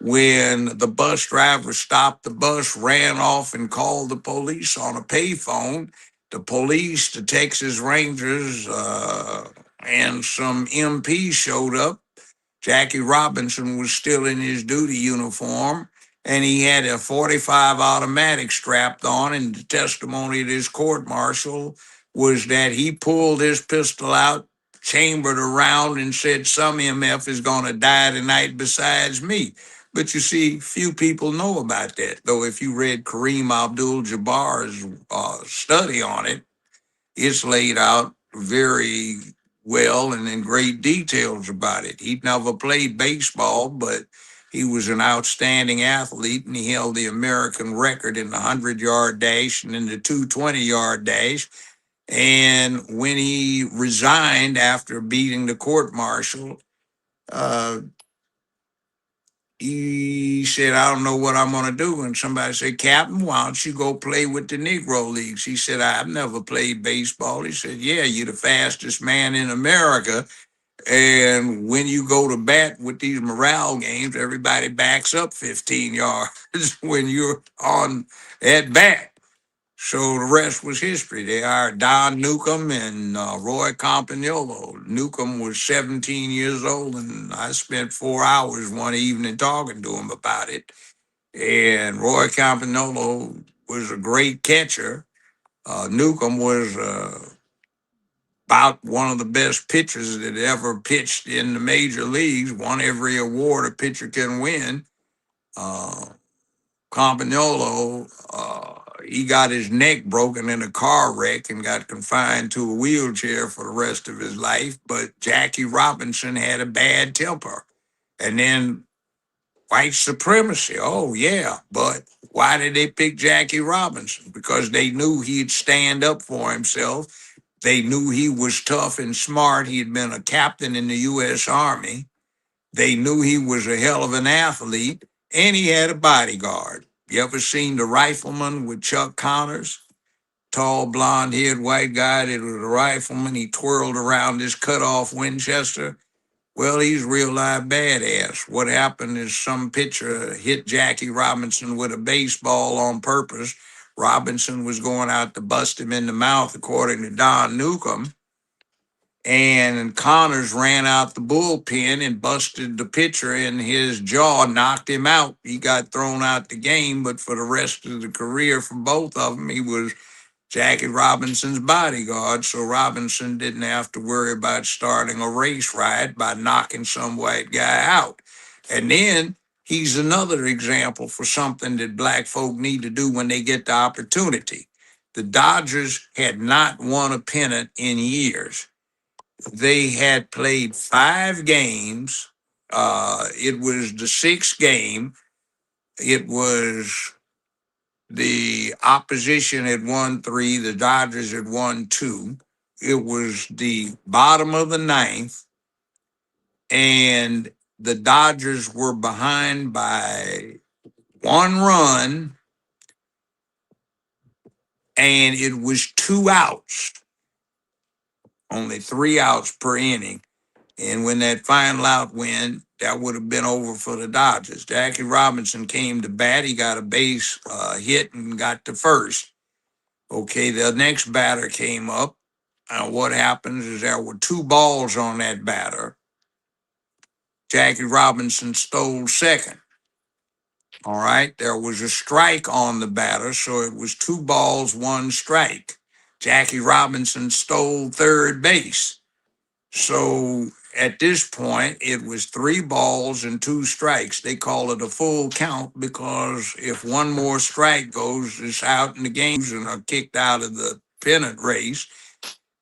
when the bus driver stopped the bus, ran off and called the police on a payphone, the police, the Texas Rangers, and some MPs showed up. Jackie Robinson was still in his duty uniform, and he had a 45 automatic strapped on. And the testimony of this court martial was that he pulled his pistol out, chambered around, and said, "Some MF is going to die tonight besides me." But you see, few people know about that. Though, if you read Kareem Abdul Jabbar's study on it, it's laid out very well and in great details about it. He never played baseball, but he was an outstanding athlete, and he held the American record in the 100-yard dash and in the 220-yard dash. And when he resigned after beating the court martial, uh, he said, "I don't know what I'm going to do." And somebody said, "Captain, why don't you go play with the Negro Leagues?" He said, "I've never played baseball." He said, "Yeah, you're the fastest man in America. And when you go to bat with these morale games, everybody backs up 15 yards when you're on at bat." So the rest was history. They hired Don Newcomb and Roy Campagnolo. Newcomb was 17 years old, and I spent 4 hours one evening talking to him about it. And Roy Campagnolo was a great catcher. Newcomb was about one of the best pitchers that ever pitched in the major leagues, won every award a pitcher can win. Uh, Campagnolo, he got his neck broken in a car wreck and got confined to a wheelchair for the rest of his life. But Jackie Robinson had a bad temper. And then white supremacy. Oh, yeah. But why did they pick Jackie Robinson? Because they knew he'd stand up for himself. They knew he was tough and smart. He had been a captain in the U.S. Army. They knew he was a hell of an athlete, and he had a bodyguard. You ever seen The Rifleman with Chuck Connors? Tall, blonde-haired white guy that was a rifleman. He twirled around this cut-off Winchester. Well, he's a real live badass. What happened is some pitcher hit Jackie Robinson with a baseball on purpose. Robinson was going out to bust him in the mouth, according to Don Newcomb. And Connors ran out the bullpen and busted the pitcher in his jaw, knocked him out. He got thrown out the game, but for the rest of the career for both of them, he was Jackie Robinson's bodyguard. So Robinson didn't have to worry about starting a race riot by knocking some white guy out. And then he's another example for something that black folk need to do when they get the opportunity. The Dodgers had not won a pennant in years. They had played 5 games. It was the sixth game. It was the opposition had won 3, the Dodgers had won 2. it was the bottom of the ninth, and the Dodgers were behind by 1 run, and it was 2 outs, only 3 outs per inning. And when that final out went, that would have been over for the Dodgers. Jackie Robinson came to bat. He got a base hit and got to first. Okay, the next batter came up. What happens is there were 2 balls on that batter. Jackie Robinson stole second. All right, there was a strike on the batter, so it was 2 balls, 1 strike. Jackie Robinson stole third base. So at this point, it was 3 balls and 2 strikes. They call it a full count because if one more strike goes, it's out in the games and are kicked out of the pennant race.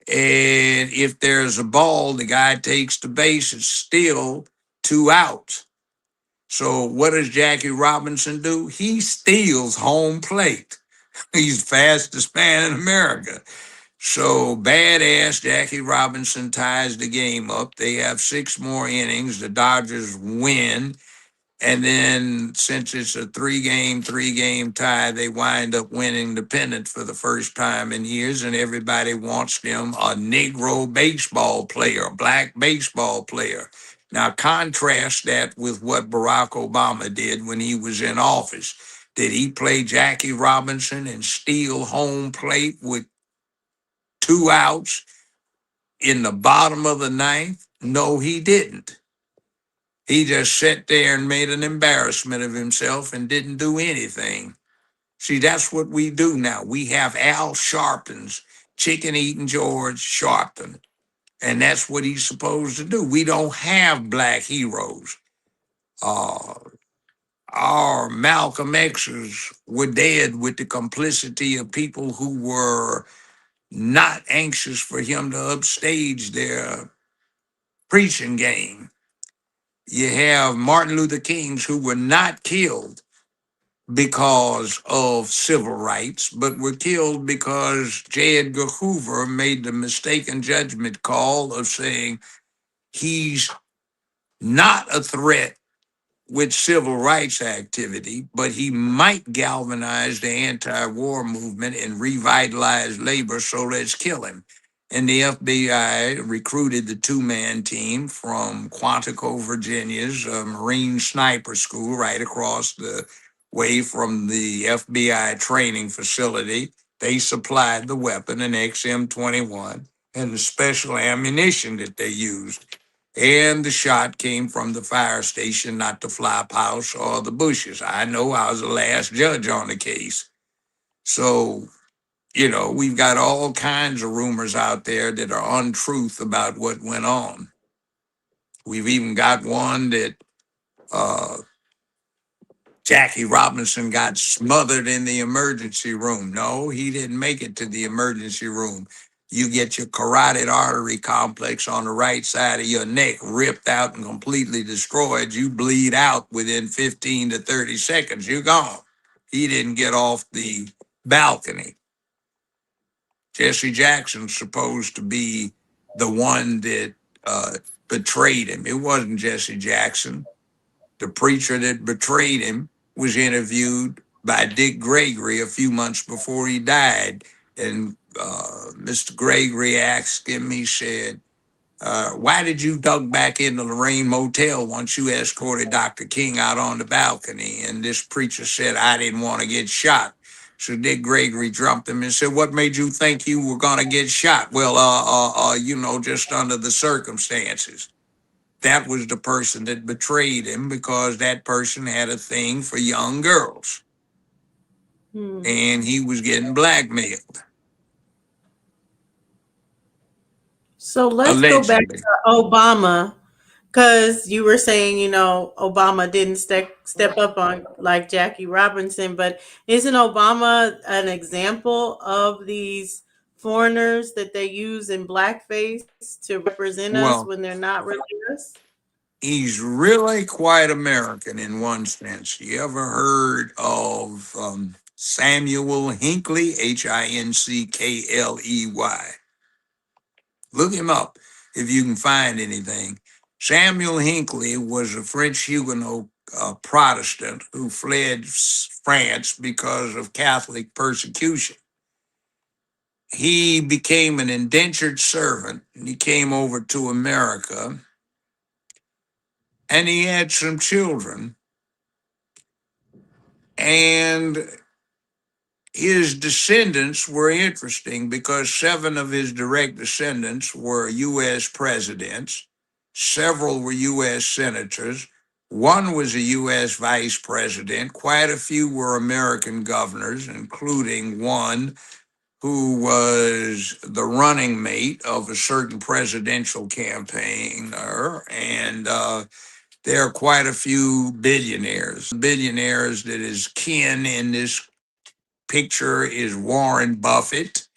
And if there's a ball, the guy takes the base, it's still 2 outs. So what does Jackie Robinson do? He steals home plate. He's the fastest man in America. So badass Jackie Robinson ties the game up. They have 6 more innings. The Dodgers win. And then since it's a three game tie, they wind up winning the pennant for the first time in years. And everybody wants them a Negro baseball player, a black baseball player. Now contrast that with what Barack Obama did when he was in office. Did he play Jackie Robinson and steal home plate with 2 outs in the bottom of the ninth? No, he didn't. He just sat there and made an embarrassment of himself and didn't do anything. See, that's what we do now. We have Al Sharpton's chicken eating George Sharpton, and that's what he's supposed to do. We don't have black heroes. Uh, our Malcolm X's were dead with the complicity of people who were not anxious for him to upstage their preaching game. You have Martin Luther Kings who were not killed because of civil rights, but were killed because J. Edgar Hoover made the mistaken judgment call of saying he's not a threat with civil rights activity, but he might galvanize the anti-war movement and revitalize labor, so let's kill him. And the FBI recruited the 2-man team from Quantico, Virginia's Marine Sniper School right across the way from the FBI training facility. They supplied the weapon, an XM-21, and the special ammunition that they used. And the shot came from the fire station, not the flop house or the bushes. I know I was the last judge on the case. So, we've got all kinds of rumors out there that are untruth about what went on. We've even got one that uh, Jackie Robinson got smothered in the emergency room. No, he didn't make it to the emergency room. You get your carotid artery complex on the right side of your neck ripped out and completely destroyed. You bleed out within 15 to 30 seconds. You're gone. He didn't get off the balcony. Jesse Jackson's supposed to be the one that betrayed him. It wasn't Jesse Jackson. The preacher that betrayed him was interviewed by Dick Gregory a few months before he died. And Mr. Gregory asked him, he said, why did you duck back in the Lorraine Motel once you escorted Dr. King out on the balcony? And this preacher said, I didn't want to get shot. So Dick Gregory jumped him and said, what made you think you were going to get shot? Well, just under the circumstances. That was the person that betrayed him because that person had a thing for young girls and he was getting blackmailed. So let's go back Allegedly. to Obama, because you were saying, Obama didn't step up on like Jackie Robinson, but isn't Obama an example of these foreigners that they use in blackface to represent us Well, when they're not really us? he's really quite American in one sense. You ever heard of Samuel Hinckley, Hinckley? Look him up if you can find anything. Samuel Hinckley was a French Huguenot Protestant who fled France because of Catholic persecution. He became an indentured servant and he came over to America and he had some children. And his descendants were interesting because 7 of his direct descendants were U.S. presidents, several were U.S. senators, one was a U.S. vice president, quite a few were American governors, including one who was the running mate of a certain presidential campaigner, and there are quite a few billionaires. Billionaires that is kin in this picture is Warren Buffett.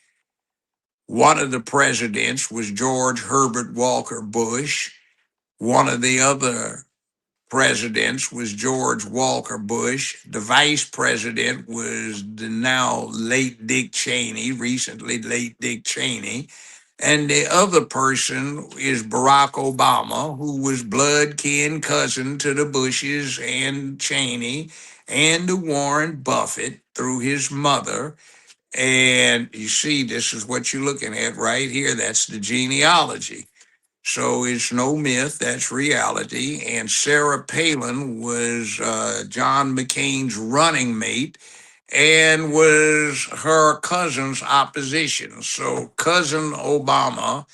One of the presidents was George Herbert Walker Bush. One of the other presidents was George Walker Bush. The vice president was the now late Dick Cheney, recently late Dick Cheney. And the other person is Barack Obama, who was blood kin cousin to the Bushes and Cheney and to Warren Buffett through his mother. And you see, this is what you're looking at right here. That's the genealogy. So it's no myth, that's reality. And Sarah Palin was John McCain's running mate and was her cousin's opposition. So cousin Obama,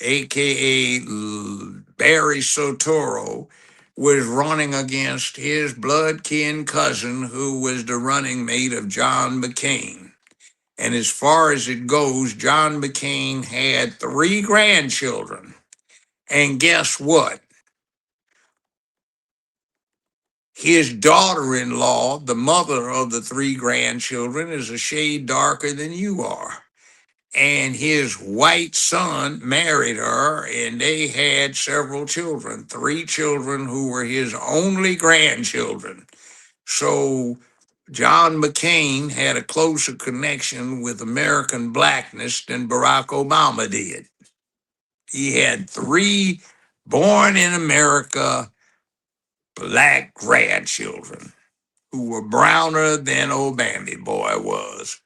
aka Barry Soetoro, was running against his blood kin cousin, who was the running mate of John McCain. And as far as it goes, John McCain had 3 grandchildren. And guess what? His daughter in law, the mother of the 3 grandchildren, is a shade darker than you are. And his white son married her, and they had several children, 3 children who were his only grandchildren. So John McCain had a closer connection with American blackness than Barack Obama did. He had 3 born in America black grandchildren who were browner than old Bambi boy was.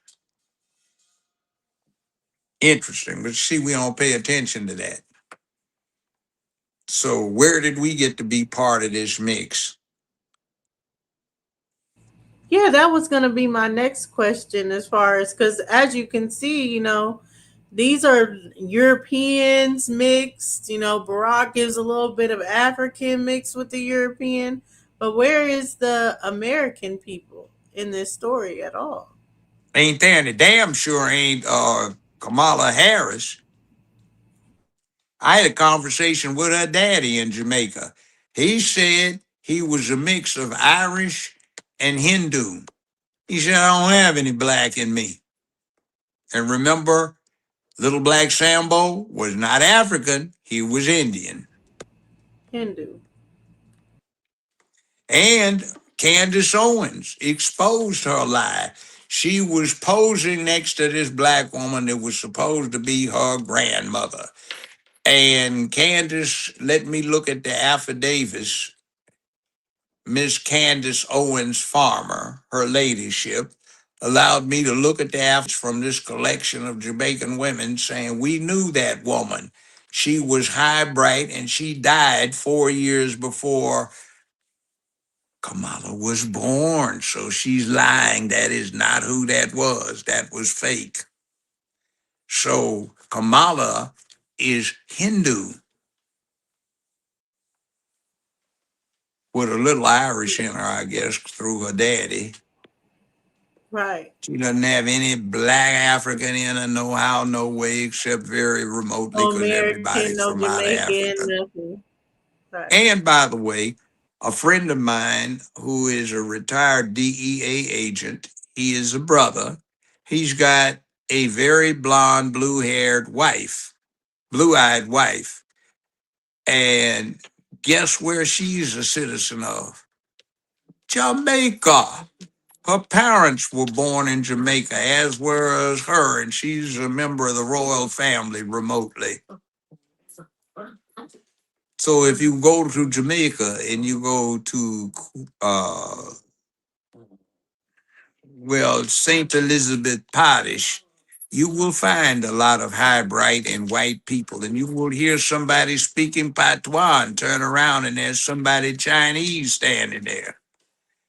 Interesting, but see, we don't pay attention to that. So where did we get to be part of this mix? Yeah, that was going to be my next question as far as because as you can see, these are Europeans mixed. Barack gives a little bit of African mixed with the European, but where is the American people in this story at all? Ain't there, and damn sure ain't Kamala Harris. I had a conversation with her daddy in Jamaica. He said he was a mix of Irish and Hindu. He said, I don't have any black in me. And remember, little black Sambo was not African, he was Indian. Hindu. And Candace Owens exposed her lie. She was posing next to this black woman that was supposed to be her grandmother. And Candace let me look at the affidavits. Miss Candace Owens Farmer, her ladyship, allowed me to look at the affidavits from this collection of Jamaican women saying, we knew that woman. She was high bright and she died 4 years before Kamala was born. So she's lying. That is not who that was. That was fake. So Kamala is Hindu with a little Irish in her, I guess, through her daddy. Right. She doesn't have any black African in her, no how, no way, except very remotely No because American, everybody's no from out of Jamaican, Africa. nothing. Right. And by the way, a friend of mine who is a retired DEA agent, he is a brother. He's got a very blonde, blue-haired wife, blue-eyed wife. And guess where she's a citizen of? Jamaica. Her parents were born in Jamaica, as was her, and she's a member of the royal family remotely. So if you go to Jamaica and you go to uh St. Elizabeth Parish, you will find a lot of high bright and white people, and you will hear somebody speaking patois and turn around and there's somebody Chinese standing there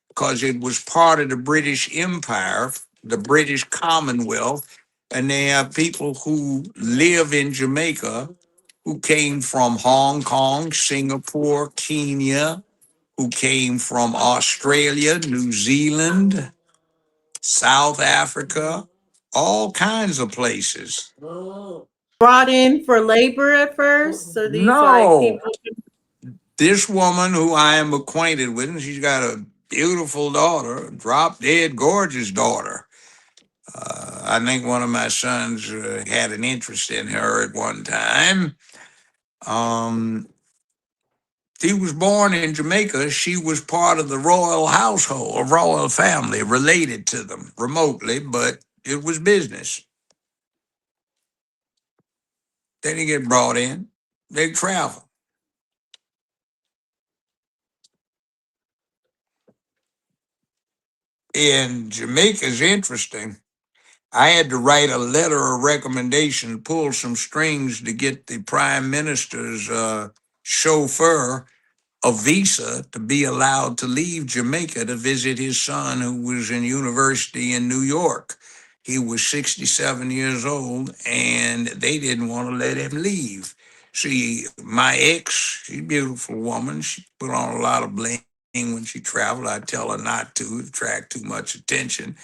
because it was part of the British Empire, the British Commonwealth, and they have people who live in Jamaica who came from Hong Kong, Singapore, Kenya, who came from Australia, New Zealand, South Africa, all kinds of places. Brought in for labor at first, so these like No, people. this woman who I am acquainted with, and she's got a beautiful daughter, drop dead gorgeous daughter. I think one of my sons had an interest in her at one time. Um, she was born in Jamaica. She was part of the royal household, a royal family, related to them remotely, but it was business. They didn't get brought in. They travel. And Jamaica's interesting. I had to write a letter of recommendation, pull some strings to get the prime minister's chauffeur a visa to be allowed to leave Jamaica to visit his son who was in university in New York. He was 67 years old and they didn't want to let him leave. See, my ex, she's a beautiful woman. She put on a lot of bling when she traveled. I tell her not to attract too much attention.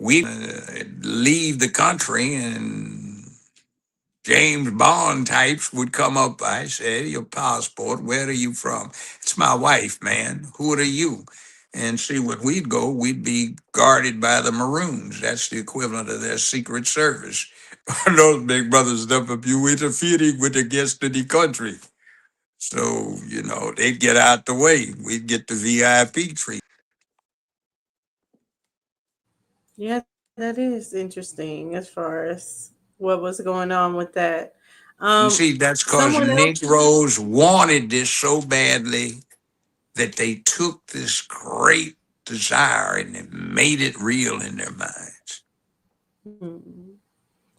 We leave the country and James Bond types would come up. I said, "Your passport, where are you from?" "It's my wife, man. Who are you?" And see, when we'd go, we'd be guarded by the Maroons. That's the equivalent of their Secret Service. Those big brothers stuff if you interfering with the guests of the country. So, they'd get out the way. We'd get the VIP treatment. Yeah, that is interesting as far as what was going on with that. You Um, see, that's because someone else. Negroes wanted this so badly that they took this great desire and they made it real in their minds. Hmm.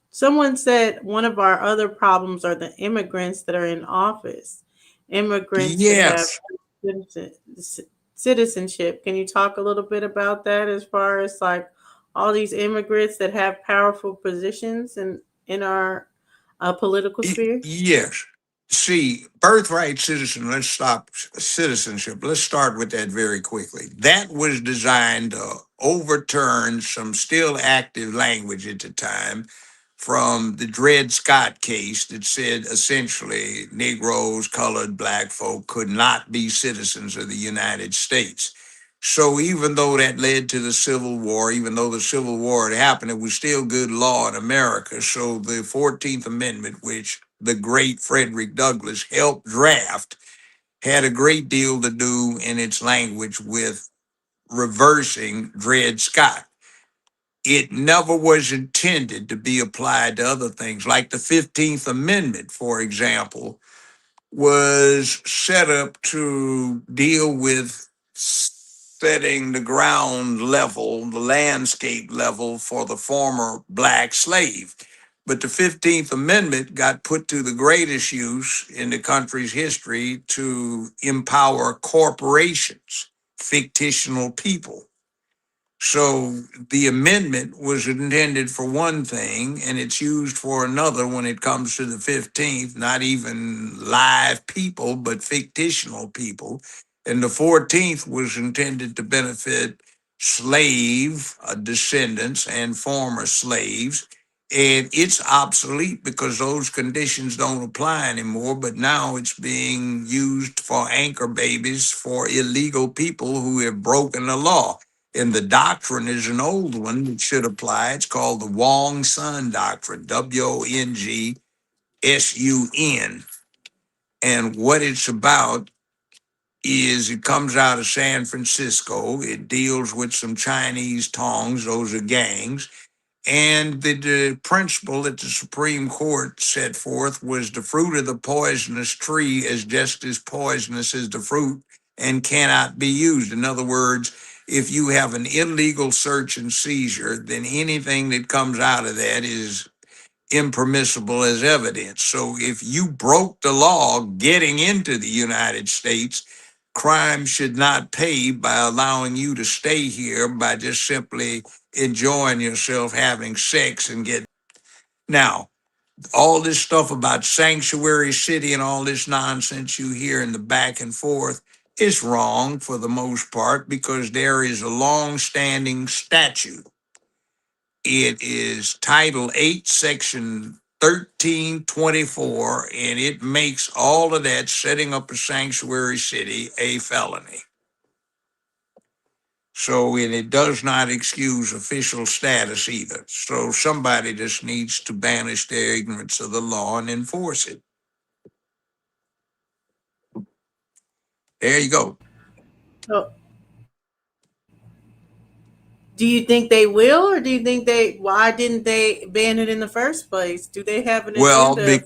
Someone said one of our other problems are the immigrants that are in office, immigrants that have Yes. citizen- citizenship. Can you talk a little bit about that as far as like all these immigrants that have powerful positions in our political sphere? Yes. See, birthright citizen, let's stop citizenship. Let's start with that very quickly. That was designed to overturn some still active language at the time from the Dred Scott case that said essentially Negroes, colored, black folk could not be citizens of the United States. So even though that led to the Civil War, even though the Civil War had happened, it was still good law in America. So the 14th Amendment, which the great Frederick Douglass helped draft, had a great deal to do in its language with reversing Dred Scott. It never was intended to be applied to other things, like the 15th Amendment, for example, was set up to deal with setting the ground level, the landscape level for the former black slave. But the 15th Amendment got put to the greatest use in the country's history to empower corporations, fictional people. So the amendment was intended for one thing and it's used for another when it comes to the 15th, not even live people, but fictional people. And the 14th was intended to benefit slave descendants and former slaves. And it's obsolete because those conditions don't apply anymore. But now it's being used for anchor babies for illegal people who have broken the law. And the doctrine is an old one that should apply. It's called the Wong Sun Doctrine, Wongsun. And what it's about is it comes out of San Francisco. It deals with some Chinese tongs, those are gangs. And the principle that the Supreme Court set forth was the fruit of the poisonous tree is just as poisonous as the fruit and cannot be used. In other words, if you have an illegal search and seizure, then anything that comes out of that is impermissible as evidence. So if you broke the law getting into the United States, crime should not pay by allowing you to stay here by just simply enjoying yourself having sex and get. Now, all this stuff about sanctuary city and all this nonsense you hear in the back and forth is wrong for the most part because there is a long-standing statute. It is Title 8, Section 1324, and it makes all of that setting up a sanctuary city a felony. So, and it does not excuse official status either. So somebody just needs to banish their ignorance of the law and enforce it. There you go. So, do you think they will, or do you think they? Why didn't they ban it in the first place? Do they have an Well, agenda of being?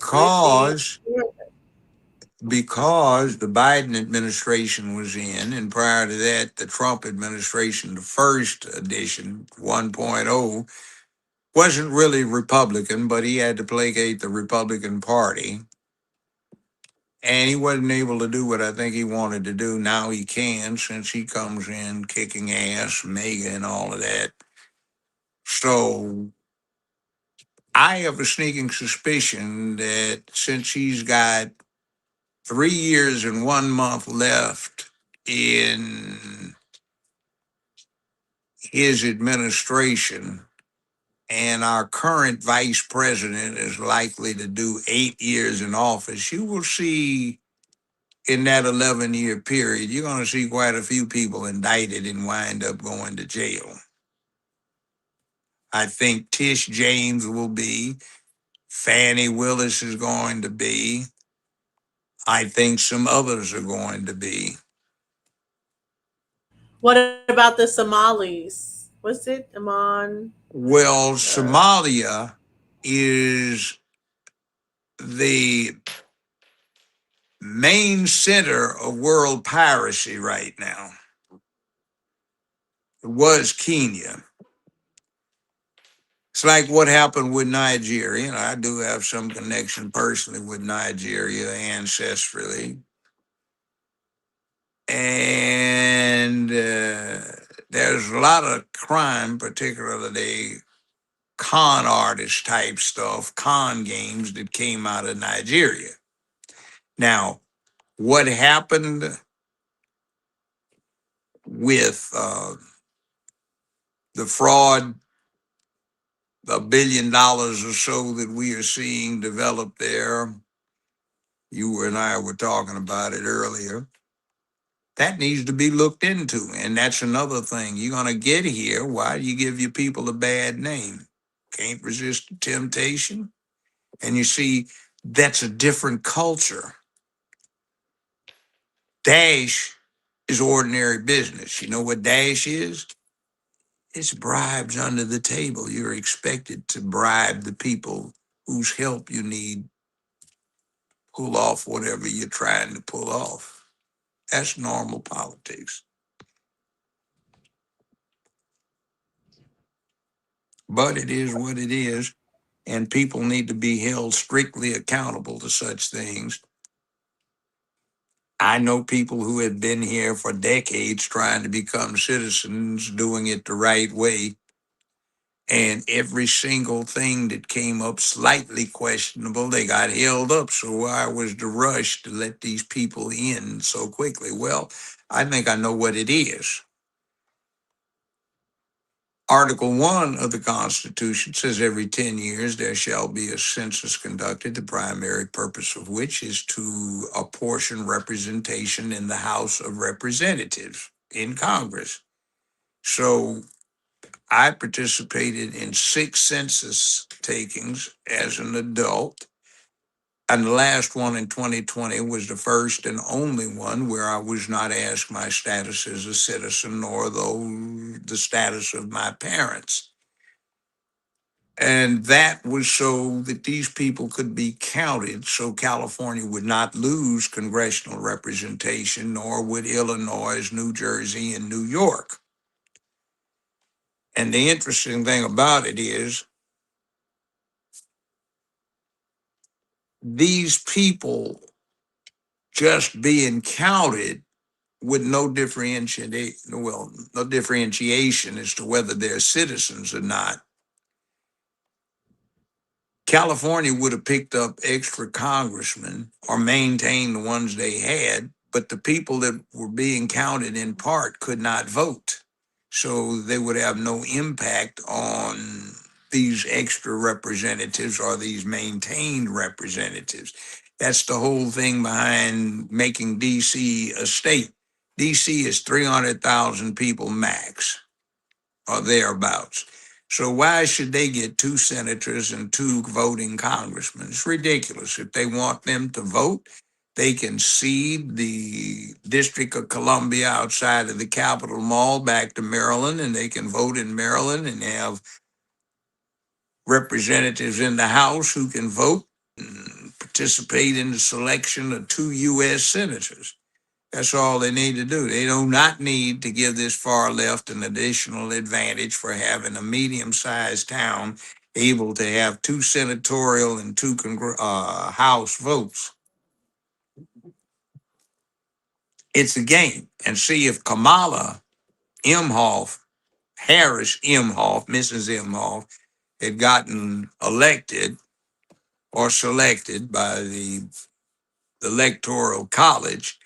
because the Biden administration was in, and prior to that, the Trump administration, the first edition 1.0, wasn't really Republican, but he had to placate the Republican Party. And he wasn't able to do what I think he wanted to do. Now he can, since he comes in kicking ass, mega, and all of that. So I have a sneaking suspicion that since he's got 3 years and 1 month left in his administration, and our current vice president is likely to do 8 years in office, you will see in that 11-year period, you're going to see quite a few people indicted and wind up going to jail. I think Tish James will be, Fannie Willis is going to be, I think some others are going to be. What about the Somalis? What's it, Amon? Well, Uh, Somalia is the main center of world piracy right now. It was Kenya. It's like what happened with Nigeria. And I do have some connection personally with Nigeria ancestrally. And there's a lot of crime, particularly con artist type stuff, con games that came out of Nigeria. Now, what happened with the fraud, $1 billion or so that we are seeing develop there? You and I were talking about it earlier. That needs to be looked into. And that's another thing. You're going to get here. Why do you give your people a bad name? Can't resist the temptation. And you see, that's a different culture. Dash is ordinary business. You know what Dash is? It's bribes under the table. You're expected to bribe the people whose help you need, pull off whatever you're trying to pull off. That's normal politics. But it is what it is, and people need to be held strictly accountable to such things. I know people who have been here for decades trying to become citizens, doing it the right way, and every single thing that came up slightly questionable, they got held up. So why was the rush to let these people in so quickly? Well, I think I know what it is. Article 1 of the Constitution says every 10 years there shall be a census conducted, the primary purpose of which is to apportion representation in the House of Representatives in Congress. So I participated in 6 census takings as an adult. And the last one in 2020 was the first and only one where I was not asked my status as a citizen, nor though the status of my parents. And that was so that these people could be counted, so California would not lose congressional representation, nor would Illinois, New Jersey, and New York. And the interesting thing about it is these people just being counted with no differentiation as to whether they're citizens or not. California would have picked up extra congressmen or maintained the ones they had, but the people that were being counted in part could not vote. So they would have no impact on these extra representatives or these maintained representatives. That's the whole thing behind making DC a state. DC is 300,000 people max or thereabouts. So why should they get two senators and two voting congressmen? It's ridiculous. If they want them to vote, they can cede the District of Columbia outside of the Capitol Mall back to Maryland, and they can vote in Maryland and have representatives in the House who can vote and participate in the selection of two U.S. senators. That's all they need to do. They do not need to give this far left an additional advantage for having a medium-sized town able to have two senatorial and two House votes. It's a game. And see if Kamala Imhoff, Harris Imhoff, Mrs. Imhoff, had gotten elected or selected by the Electoral College.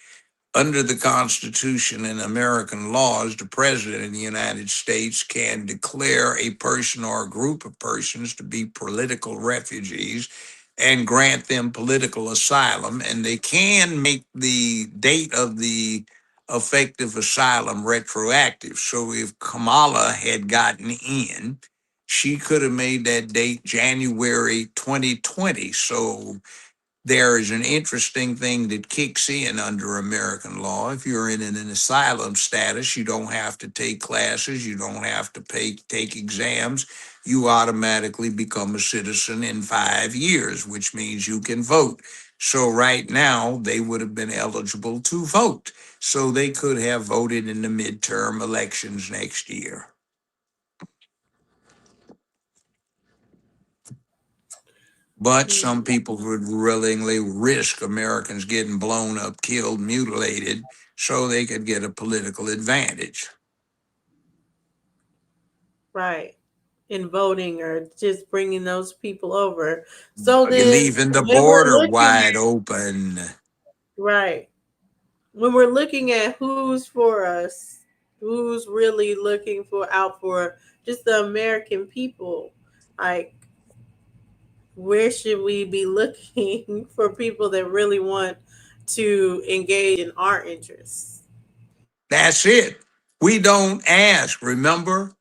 Under the Constitution and American laws, the President of the United States can declare a person or a group of persons to be political refugees and grant them political asylum. And they can make the date of the effective asylum retroactive. So if Kamala had gotten in, she could have made that date January 2020. So there is an interesting thing that kicks in under American law. If you're in an asylum status, you don't have to take classes, you don't have to take exams. You automatically become a citizen in 5 years, which means you can vote. So right now, they would have been eligible to vote. So they could have voted in the midterm elections next year. But some Mm, people would willingly risk Americans getting blown up, killed, mutilated, so they could get a political advantage. right. In voting or just bringing those people over. So You're then leaving the when we're border looking wide open. right, when we're looking at who's for us, who's really looking for out for just the American people, like where should we be looking for people that really want to engage in our interests? That's it. We don't ask, remember?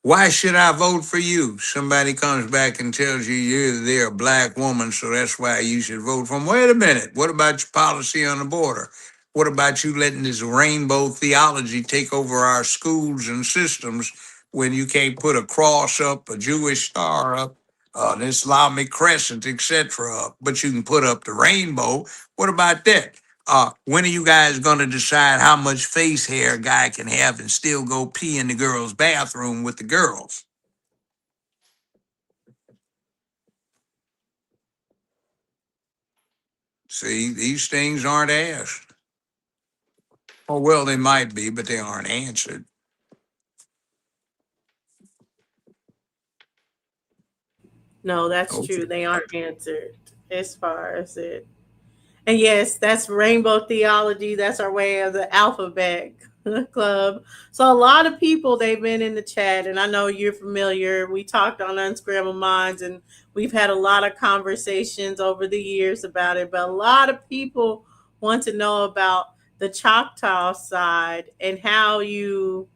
Why should I vote for you? Somebody comes back and tells you they're a black woman, so that's why you should vote for them. Wait a minute. What about your policy on the border? What about you letting this rainbow theology take over our schools and systems when you can't put a cross up, a Jewish star up, an Islamic crescent, etc. up, but you can put up the rainbow? What about that? When are you guys going to decide how much face hair a guy can have and still go pee in the girls' bathroom with the girls? See, these things aren't asked. Oh, well, they might be, but they aren't answered. No, that's true. Okay. They aren't answered as far as it. And yes, that's rainbow theology. That's our way of the alphabet club. So a lot of people they've been in the chat, and I know you're familiar. We talked on Unscrambled Minds, and we've had a lot of conversations over the years about it. But a lot of people want to know about the Choctaw side and how you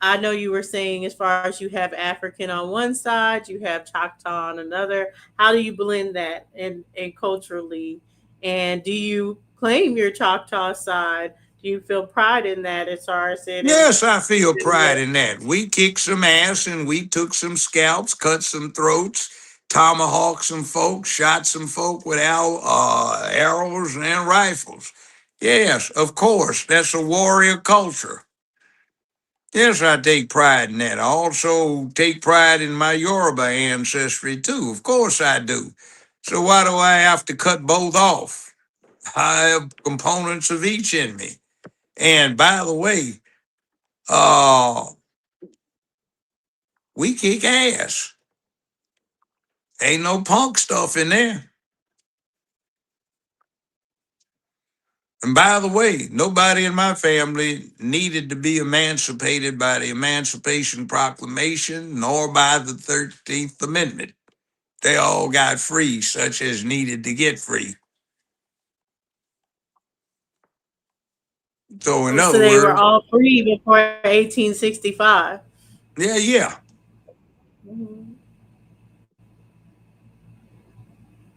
I know you were saying as far as you have African on one side, you have Choctaw on another. How do you blend that and culturally? And do you claim your Choctaw side? Do you feel pride in that as far as it is? Yes, I feel pride in that. We kicked some ass and we took some scalps, cut some throats, tomahawked some folks, shot some folk with arrows and rifles. Yes, of course, that's a warrior culture. Yes, I take pride in that. I also take pride in my Yoruba ancestry too. Of course I do. So why do I have to cut both off? I have components of each in me. And by the way, uh, we kick ass. Ain't no punk stuff in there. And by the way, nobody in my family needed to be emancipated by the Emancipation Proclamation nor by the 13th Amendment. They all got free, such as needed to get free. So, in So other they were words, all free before 1865. yeah, yeah. Mhm.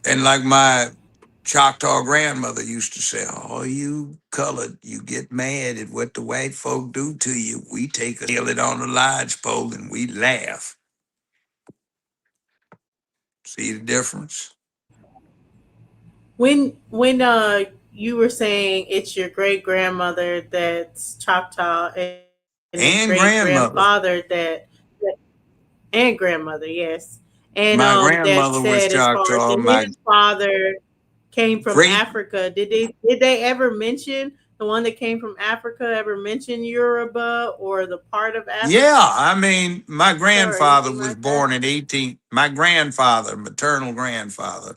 And like my Choctaw grandmother used to say, oh, you colored, you get mad at what the white folk do to you. We take a nail it on the lodgepole and we laugh. See the difference? When you were saying it's your great grandmother that's Choctaw and your great And grandfather grandmother. and grandmother, yes, and My that grandmother said was as far as Choctaw. his My father came from great, Africa. Did they ever mention the one that came from Africa? Ever mention Yoruba or the part of yeah, Africa I mean, my or grandfather anything was like that? born in 18, my grandfather, maternal grandfather,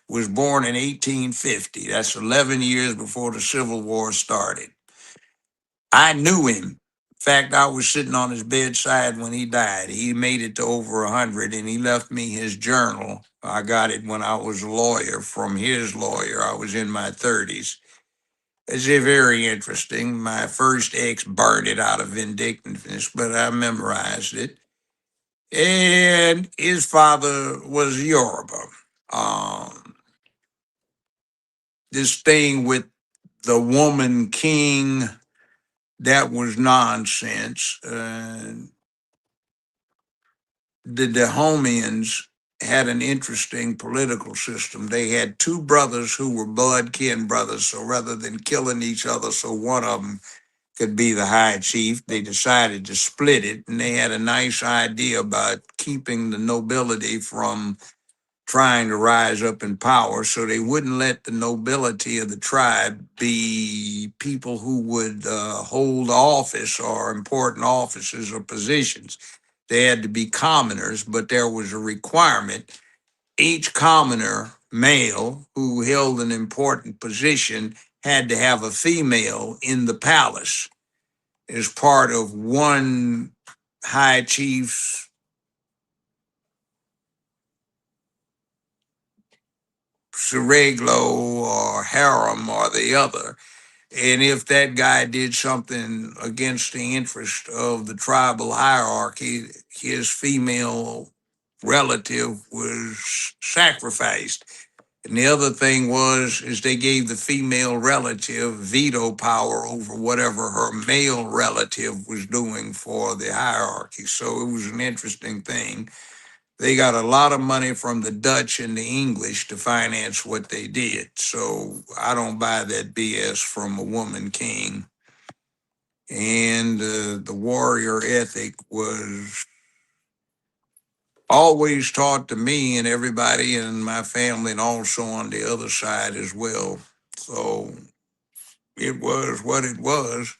was born in 1850. That's 11 years before the Civil War started. I knew him. In fact, I was sitting on his bedside when he died. He made it to over 100 and he left me his journal. I got it when I was a lawyer from his lawyer. I was in my 30s. It's very interesting. My first ex burned it out of vindictiveness, but I memorized it. And his father was Yoruba. Um, this thing with the woman king, that was nonsense. The Dahomians had an interesting political system. They had two brothers who were blood kin brothers. So rather than killing each other, so one of them could be the high chief, they decided to split it. And they had a nice idea about keeping the nobility from trying to rise up in power. So they wouldn't let the nobility of the tribe be people who would hold office or important offices or positions. They had to be commoners, but there was a requirement. Each commoner, male, who held an important position had to have a female in the palace as part of one high chief's sereglo or harem or the other. And if that guy did something against the interest of the tribal hierarchy, his female relative was sacrificed. And the other thing was is they gave the female relative veto power over whatever her male relative was doing for the hierarchy. So it was an interesting thing. They got a lot of money from the Dutch and the English to finance what they did. So I don't buy that BS from a woman king. And the warrior ethic was always taught to me and everybody in my family, and also on the other side as well. So it was what it was.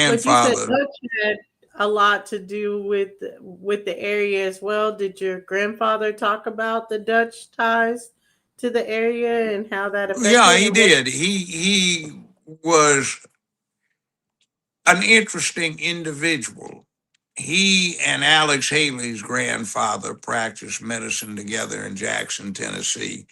But you said Grandfather, Dutch had a lot to do with the area as well. Did your grandfather talk about the Dutch ties to the area and how that yeah, affected he and what? did. He was an interesting individual. He and Alex Haley's grandfather practiced medicine together in Jackson, Tennessee.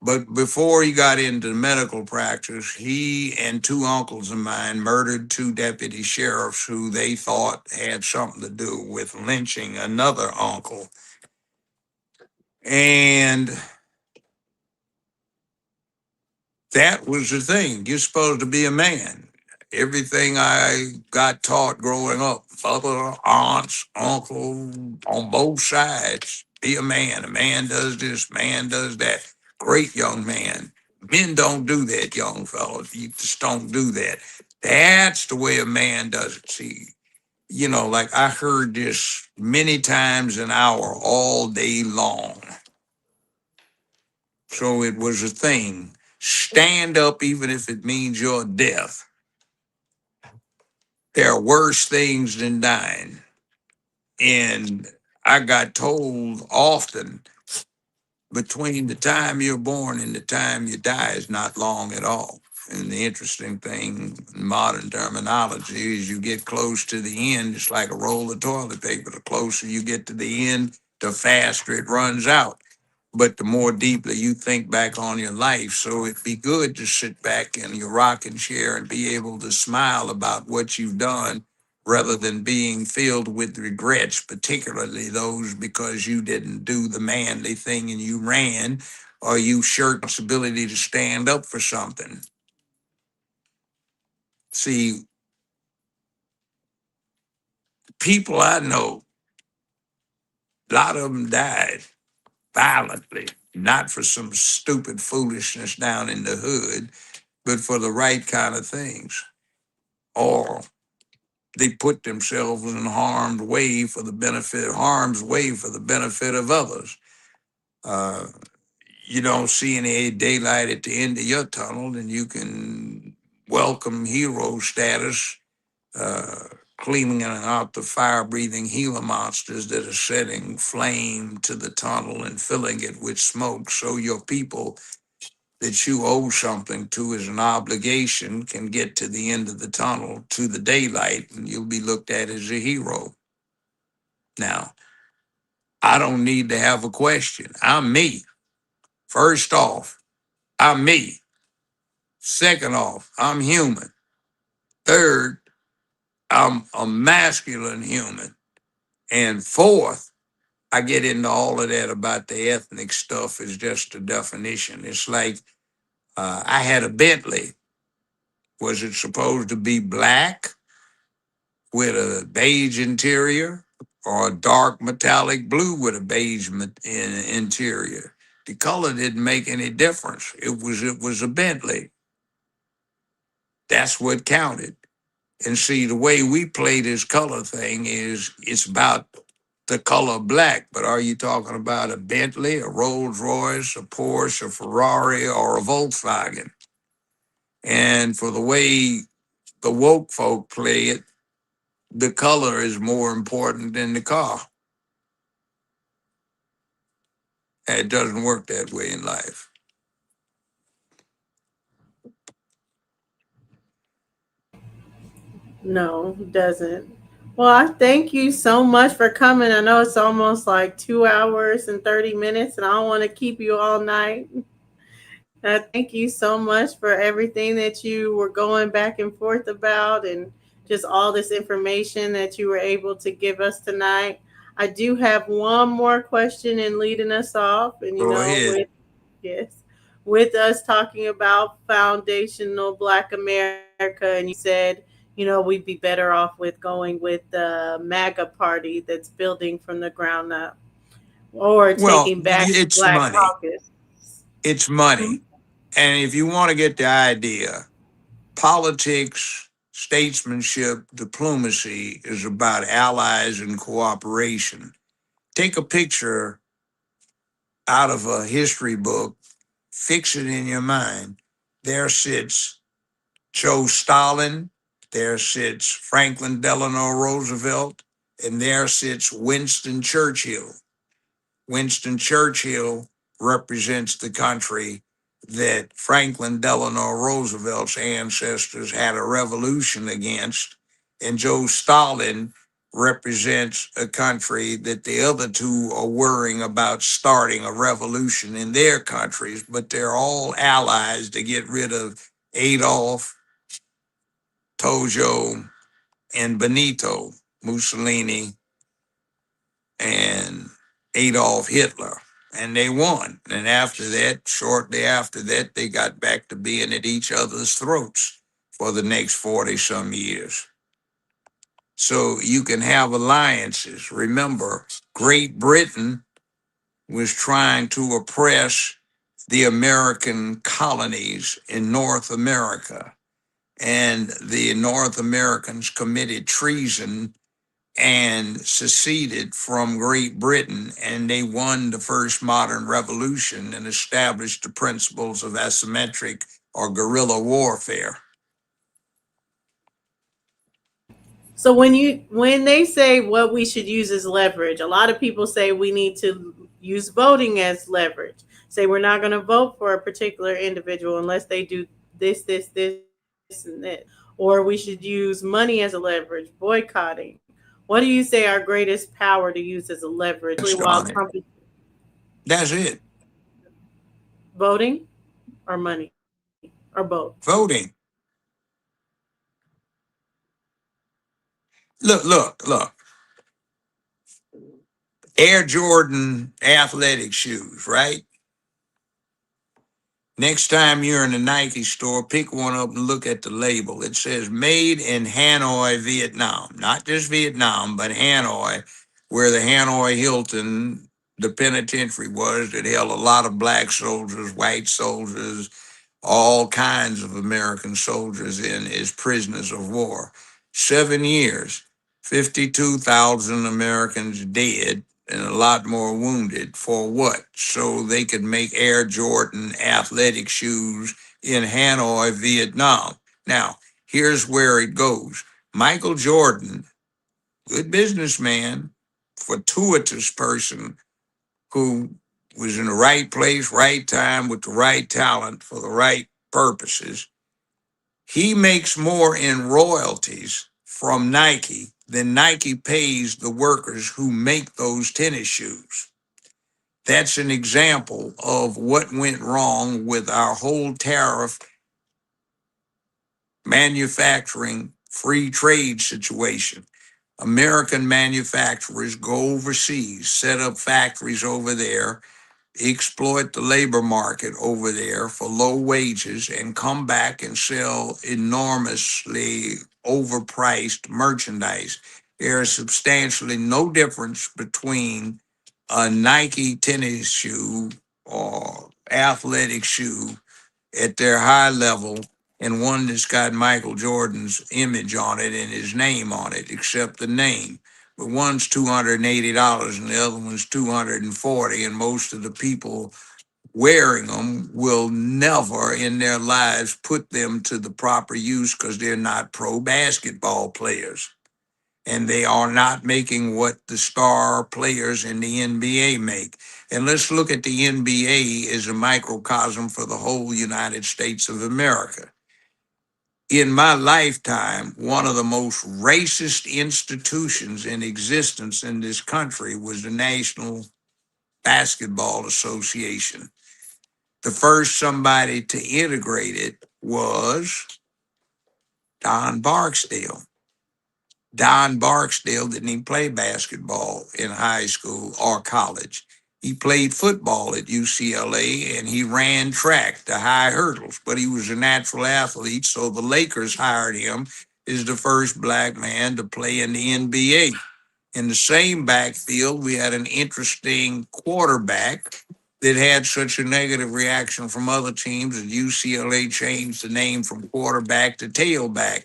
But before he got into medical practice, he and two uncles of mine murdered two deputy sheriffs who they thought had something to do with lynching another uncle. And That was the thing. You're supposed to be a man. Everything I got taught growing up, mother, aunts, uncle, on both sides, be a man. A man does this, man does that. Great young man. Men don't do that, young fellas. You just don't do that. That's the way a man does it. See, like I heard this many times an hour all day long. So it was a thing. Stand up even if it means your death. There are worse things than dying. And I got told often between the time you're born and the time you die is not long at all. And the interesting thing in modern terminology is you get close to the end, it's like a roll of toilet paper. The closer you get to the end, the faster it runs out. But the more deeply you think back on your life. So it'd be good to sit back in your rocking chair and be able to smile about what you've done rather than being filled with regrets, particularly those because you didn't do the manly thing and you ran or you shirked responsibility to stand up for something. See, people I know, a lot of them died violently, not for some stupid foolishness down in the hood, but for the right kind of things. Or they put themselves in harm's way for the benefit of others. Uh, you don't see any daylight at the end of your tunnel, and you can welcome hero status, uh, cleaning out the fire-breathing Gila monsters that are setting flame to the tunnel and filling it with smoke, so your people that you owe something to as an obligation can get to the end of the tunnel to the daylight and you'll be looked at as a hero. Now, I don't need to have a question. I'm me. First off, I'm me. Second off, I'm human. Third, I'm a masculine human. And fourth, I get into all of that about the ethnic stuff is just a definition. It's like I had a Bentley. Was it supposed to be black with a beige interior or a dark metallic blue with a beige interior? The color didn't make any difference. It was a Bentley. That's what counted. And see, the way we play this color thing is it's about the color black, but are you talking about a Bentley, a Rolls Royce, a Porsche, a Ferrari, or a Volkswagen? And for the way the woke folk play it, the color is more important than the car. And it doesn't work that way in life. No, it doesn't. Well, I thank you so much for coming. I know it's almost like 2 hours and 30 minutes, and I don't want to keep you all night. Thank you so much for everything that you were going back and forth about and just all this information that you were able to give us tonight. I do have one more question in leading us off, and Go ahead. yes, with us talking about foundational Black America, and you said, we'd be better off with going with the MAGA party that's building from the ground up or Well, taking back the it's Black money. Caucus. It's Mhm. money. And if you want to get the idea, politics, statesmanship, diplomacy is about allies and cooperation. Take a picture out of a history book, fix it in your mind. There sits Joe Stalin, there sits Franklin Delano Roosevelt, and there sits Winston Churchill. Winston Churchill represents the country that Franklin Delano Roosevelt's ancestors had a revolution against, and Joe Stalin represents a country that the other two are worrying about starting a revolution in their countries, but they're all allies to get rid of Adolf, Tojo, and Benito Mussolini and Adolf Hitler. and they won. And after that, shortly after that, they got back to being at each other's throats for the next 40 some years. So you can have alliances. Remember, Great Britain was trying to oppress the American colonies in North America. And the North Americans committed treason and seceded from Great Britain, and they won the first modern revolution and established the principles of asymmetric or guerrilla warfare. So when they say what we should use as leverage, a lot of people say we need to use voting as leverage. Say we're not going to vote for a particular individual unless they do this, and this. Or we should use money as a leverage, boycotting. What do you say our greatest power to use as a leverage, especially Just while on it. Trump is That's it. voting or money or both? Voting. Look. Air Jordan athletic shoes, right? Next time you're in a Nike store, pick one up and look at the label. It says made in Hanoi, Vietnam. Not just Vietnam, but Hanoi, where the Hanoi Hilton, the penitentiary was that held a lot of black soldiers, white soldiers, all kinds of American soldiers in as prisoners of war. 7 years, 52,000 Americans dead, and a lot more wounded. For what? So they could make Air Jordan athletic shoes in Hanoi, Vietnam. Now, here's where it goes. Michael Jordan, good businessman, fortuitous person who was in the right place, right time, with the right talent for the right purposes. He makes more in royalties from Nike than Nike pays the workers who make those tennis shoes. That's an example of what went wrong with our whole tariff manufacturing free trade situation. American manufacturers go overseas, set up factories over there, exploit the labor market over there for low wages, and come back and sell enormously overpriced merchandise. There is substantially no difference between a Nike tennis shoe or athletic shoe at their high level and one that's got Michael Jordan's image on it and his name on it, except the name. But one's $280 and the other one's $240, and most of the people wearing them will never in their lives put them to the proper use because they're not pro basketball players. And they are not making what the star players in the NBA make. And let's look at the NBA as a microcosm for the whole United States of America. In my lifetime, one of the most racist institutions in existence in this country was the National Basketball Association. The first somebody to integrate it was Don Barksdale. Don Barksdale didn't even play basketball in high school or college. He played football at UCLA and he ran track, the high hurdles, but he was a natural athlete. So the Lakers hired him as the first black man to play in the NBA. In the same backfield, we had an interesting quarterback that had such a negative reaction from other teams that UCLA changed the name from quarterback to tailback.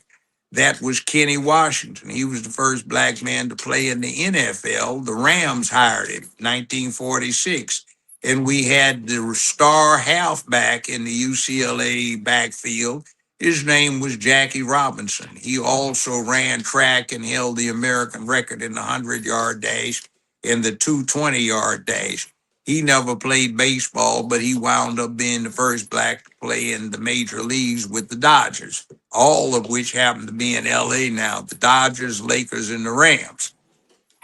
That was Kenny Washington. He was the first black man to play in the NFL. The Rams hired him, 1946. And we had the star halfback in the UCLA backfield. His name was Jackie Robinson. He also ran track and held the American record in the 100-yard dash and the 220-yard dash. He never played baseball, but he wound up being the first black to play in the major leagues with the Dodgers, all of which happen to be in LA now, the Dodgers, Lakers, and the Rams.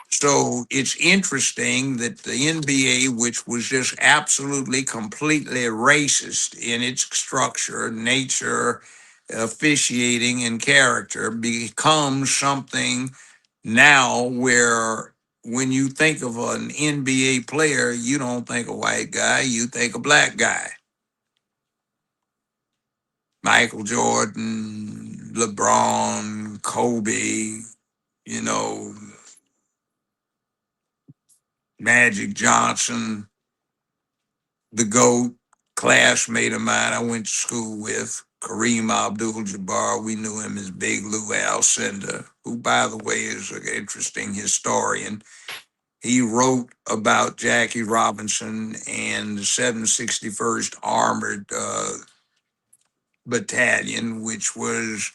So it's interesting that the NBA, which was just absolutely, completely racist in its structure, nature, officiating, and character, becomes something now where when you think of an NBA player, you don't think a white guy, you think a black guy. Michael Jordan, LeBron, Kobe, you know, Magic Johnson, the GOAT, classmate of mine I went to school with, Kareem Abdul-Jabbar. We knew him as Big Lou Alcindor, who, by the way, is an interesting historian. He wrote about Jackie Robinson and the 761st Armored Battalion, which was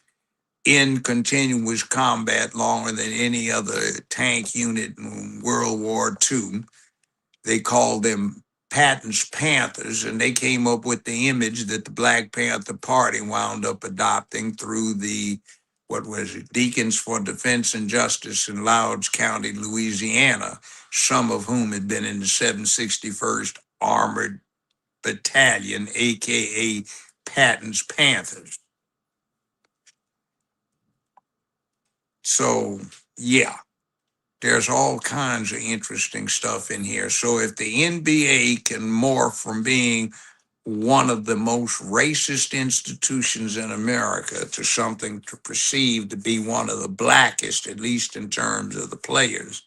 in continuous combat longer than any other tank unit in World War II. They called them Patton's Panthers, and they came up with the image that the Black Panther Party wound up adopting through the, what was it, Deacons for Defense and Justice in Louds County, Louisiana, some of whom had been in the 761st Armored Battalion, aka Patton's Panthers. So, yeah, there's all kinds of interesting stuff in here. So if the NBA can morph from being one of the most racist institutions in America to something to perceive to be one of the blackest, at least in terms of the players.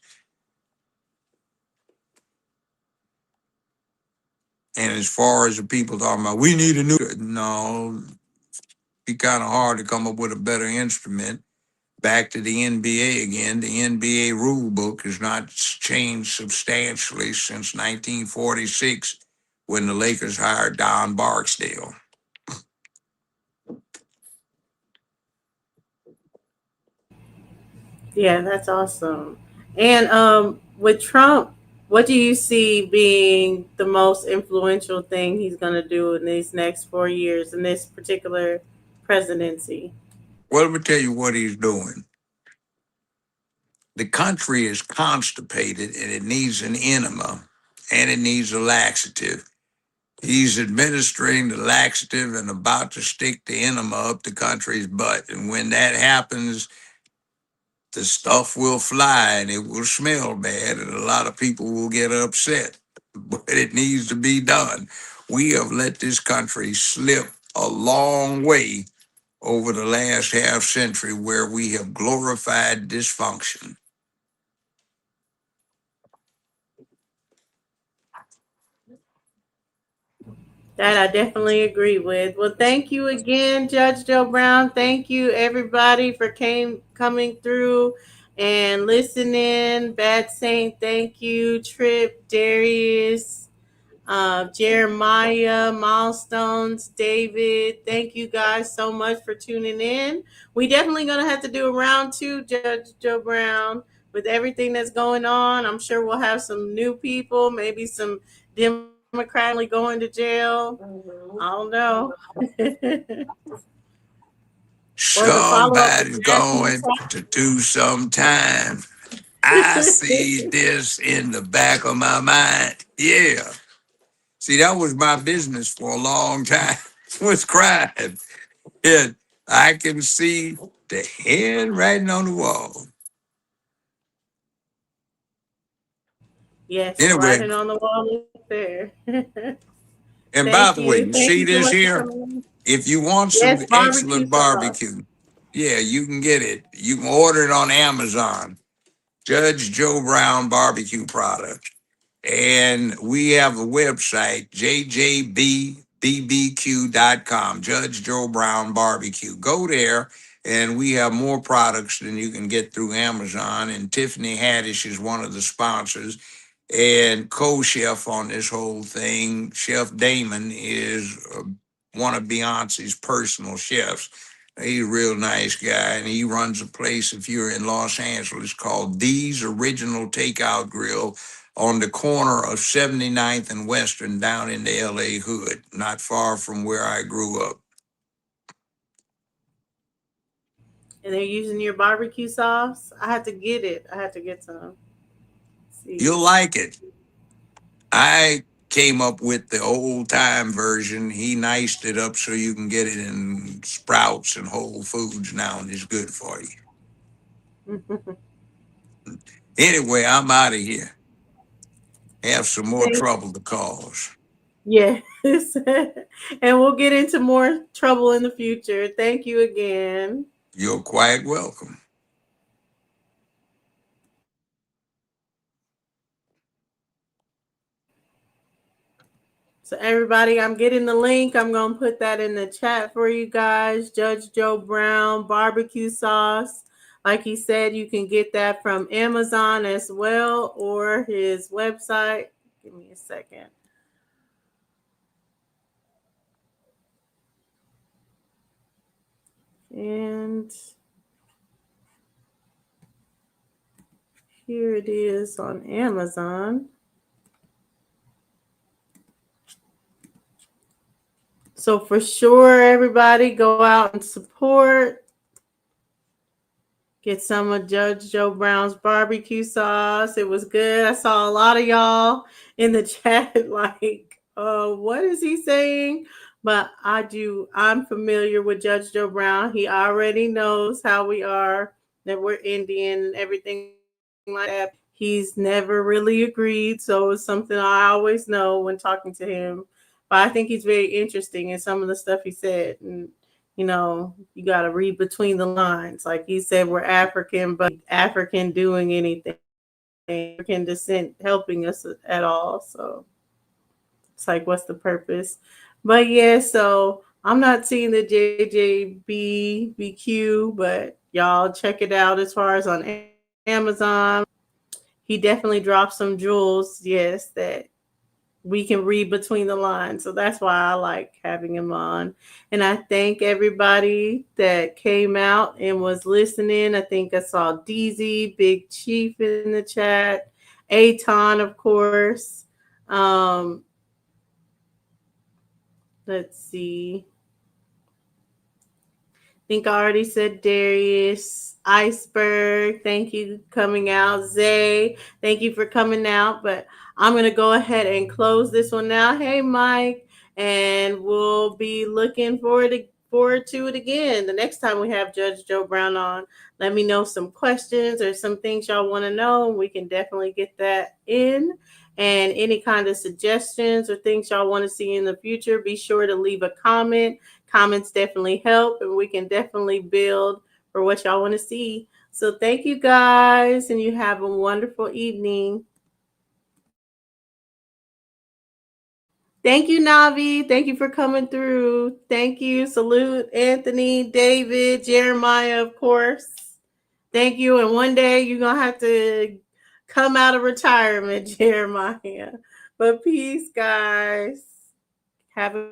And as far as the people talking about, we need a new, no, be kind of hard to come up with a better instrument. Back to the NBA again, the NBA rule book has not changed substantially since 1946 when the Lakers hired Don Barksdale. Yeah, that's awesome. And with Trump, what do you see being the most influential thing he's going to do in these next 4 years in this particular presidency? Well, let me tell you what he's doing. The country is constipated and it needs an enema and it needs a laxative. He's administering the laxative and about to stick the enema up the country's butt. And when that happens, the stuff will fly and it will smell bad and a lot of people will get upset. But it needs to be done. We have let this country slip a long way over the last half century where we have glorified dysfunction. That I definitely agree with. Well, thank you again, Judge Joe Brown. Thank you, everybody, for coming through and listening. Bad Saint, thank you. Trip, Darius, Jeremiah, Milestones, David. Thank you guys so much for tuning in. We definitely gonna have to do a round two, Judge Joe Brown, with everything that's going on. I'm sure we'll have some new people, maybe some Democrats going to jail. I don't know. Or the follow up with Somebody's Matthew. going to do some time. I see this in the back of my mind. Yeah. See, that was my business for a long time, was crime. And I can see the handwriting on the wall. Yes, the Anyway, writing on the wall is there. and by Thank the way, you. you Thank see you so this much for here? coming in. If you want some Yes, barbecue excellent sauce. barbecue, yeah, you can get it. You can order it on Amazon. Judge Joe Brown barbecue products. And we have a website, jjbbbq.com, Judge Joe Brown Barbecue. Go there, and we have more products than you can get through Amazon. And Tiffany Haddish is one of the sponsors and co-chef on this whole thing. Chef Damon is one of Beyonce's personal chefs. He's a real nice guy, and he runs a place, if you're in Los Angeles, called Dee's Original Takeout Grill on the corner of 79th and Western down in the LA hood, not far from where I grew up. And they're using your barbecue sauce. I have to get it. I have to get some. You'll See. like it. I came up with the old time version. He niced it up so you can get it in Sprouts and Whole Foods now, and it's good for you. Anyway, I'm out of here. Have some more Thank trouble to cause. Yes. And we'll get into more trouble in the future. Thank you again. You're quite welcome. So everybody, I'm getting the link. I'm going to put that in the chat for you guys. Judge Joe Brown barbecue sauce. Like he said, you can get that from Amazon as well or his website. Give me a second. And here it is on Amazon. So for sure, everybody go out and support. Get some of Judge Joe Brown's barbecue sauce. It was good. I saw a lot of y'all in the chat like, what is he saying? But I'm familiar with Judge Joe Brown. He already knows how we are, that we're Indian and everything like that. He's never really agreed. So it's something I always know when talking to him. But I think he's very interesting in some of the stuff he said. And you got to read between the lines. Like he said, we're African, but African doing anything, African descent helping us at all. So it's like, what's the purpose? But yeah, so I'm not seeing the JJBBQ, but y'all check it out as far as on Amazon. He definitely dropped some jewels, yes, that we can read between the lines. So that's why I like having him on. And I thank everybody that came out and was listening. I think I saw DZ, Big Chief in the chat, Aton, of course. Let's see. Think I already said Darius, Iceberg. Thank you coming out. Zay, thank you for coming out. But I'm going to go ahead and close this one now. Hey, Mike. And we'll be looking forward to it again the next time we have Judge Joe Brown on. Let me know some questions or some things y'all want to know. We can definitely get that in. And any kind of suggestions or things y'all want to see in the future, be sure to leave a comment. Comments definitely help, and we can definitely build for what y'all want to see. So thank you guys, and you have a wonderful evening. Thank you, Navi. Thank you for coming through. Thank you. Salute, Anthony, David, Jeremiah, of course. Thank you. And one day you're going to have to come out of retirement, Jeremiah. But peace, guys. Have a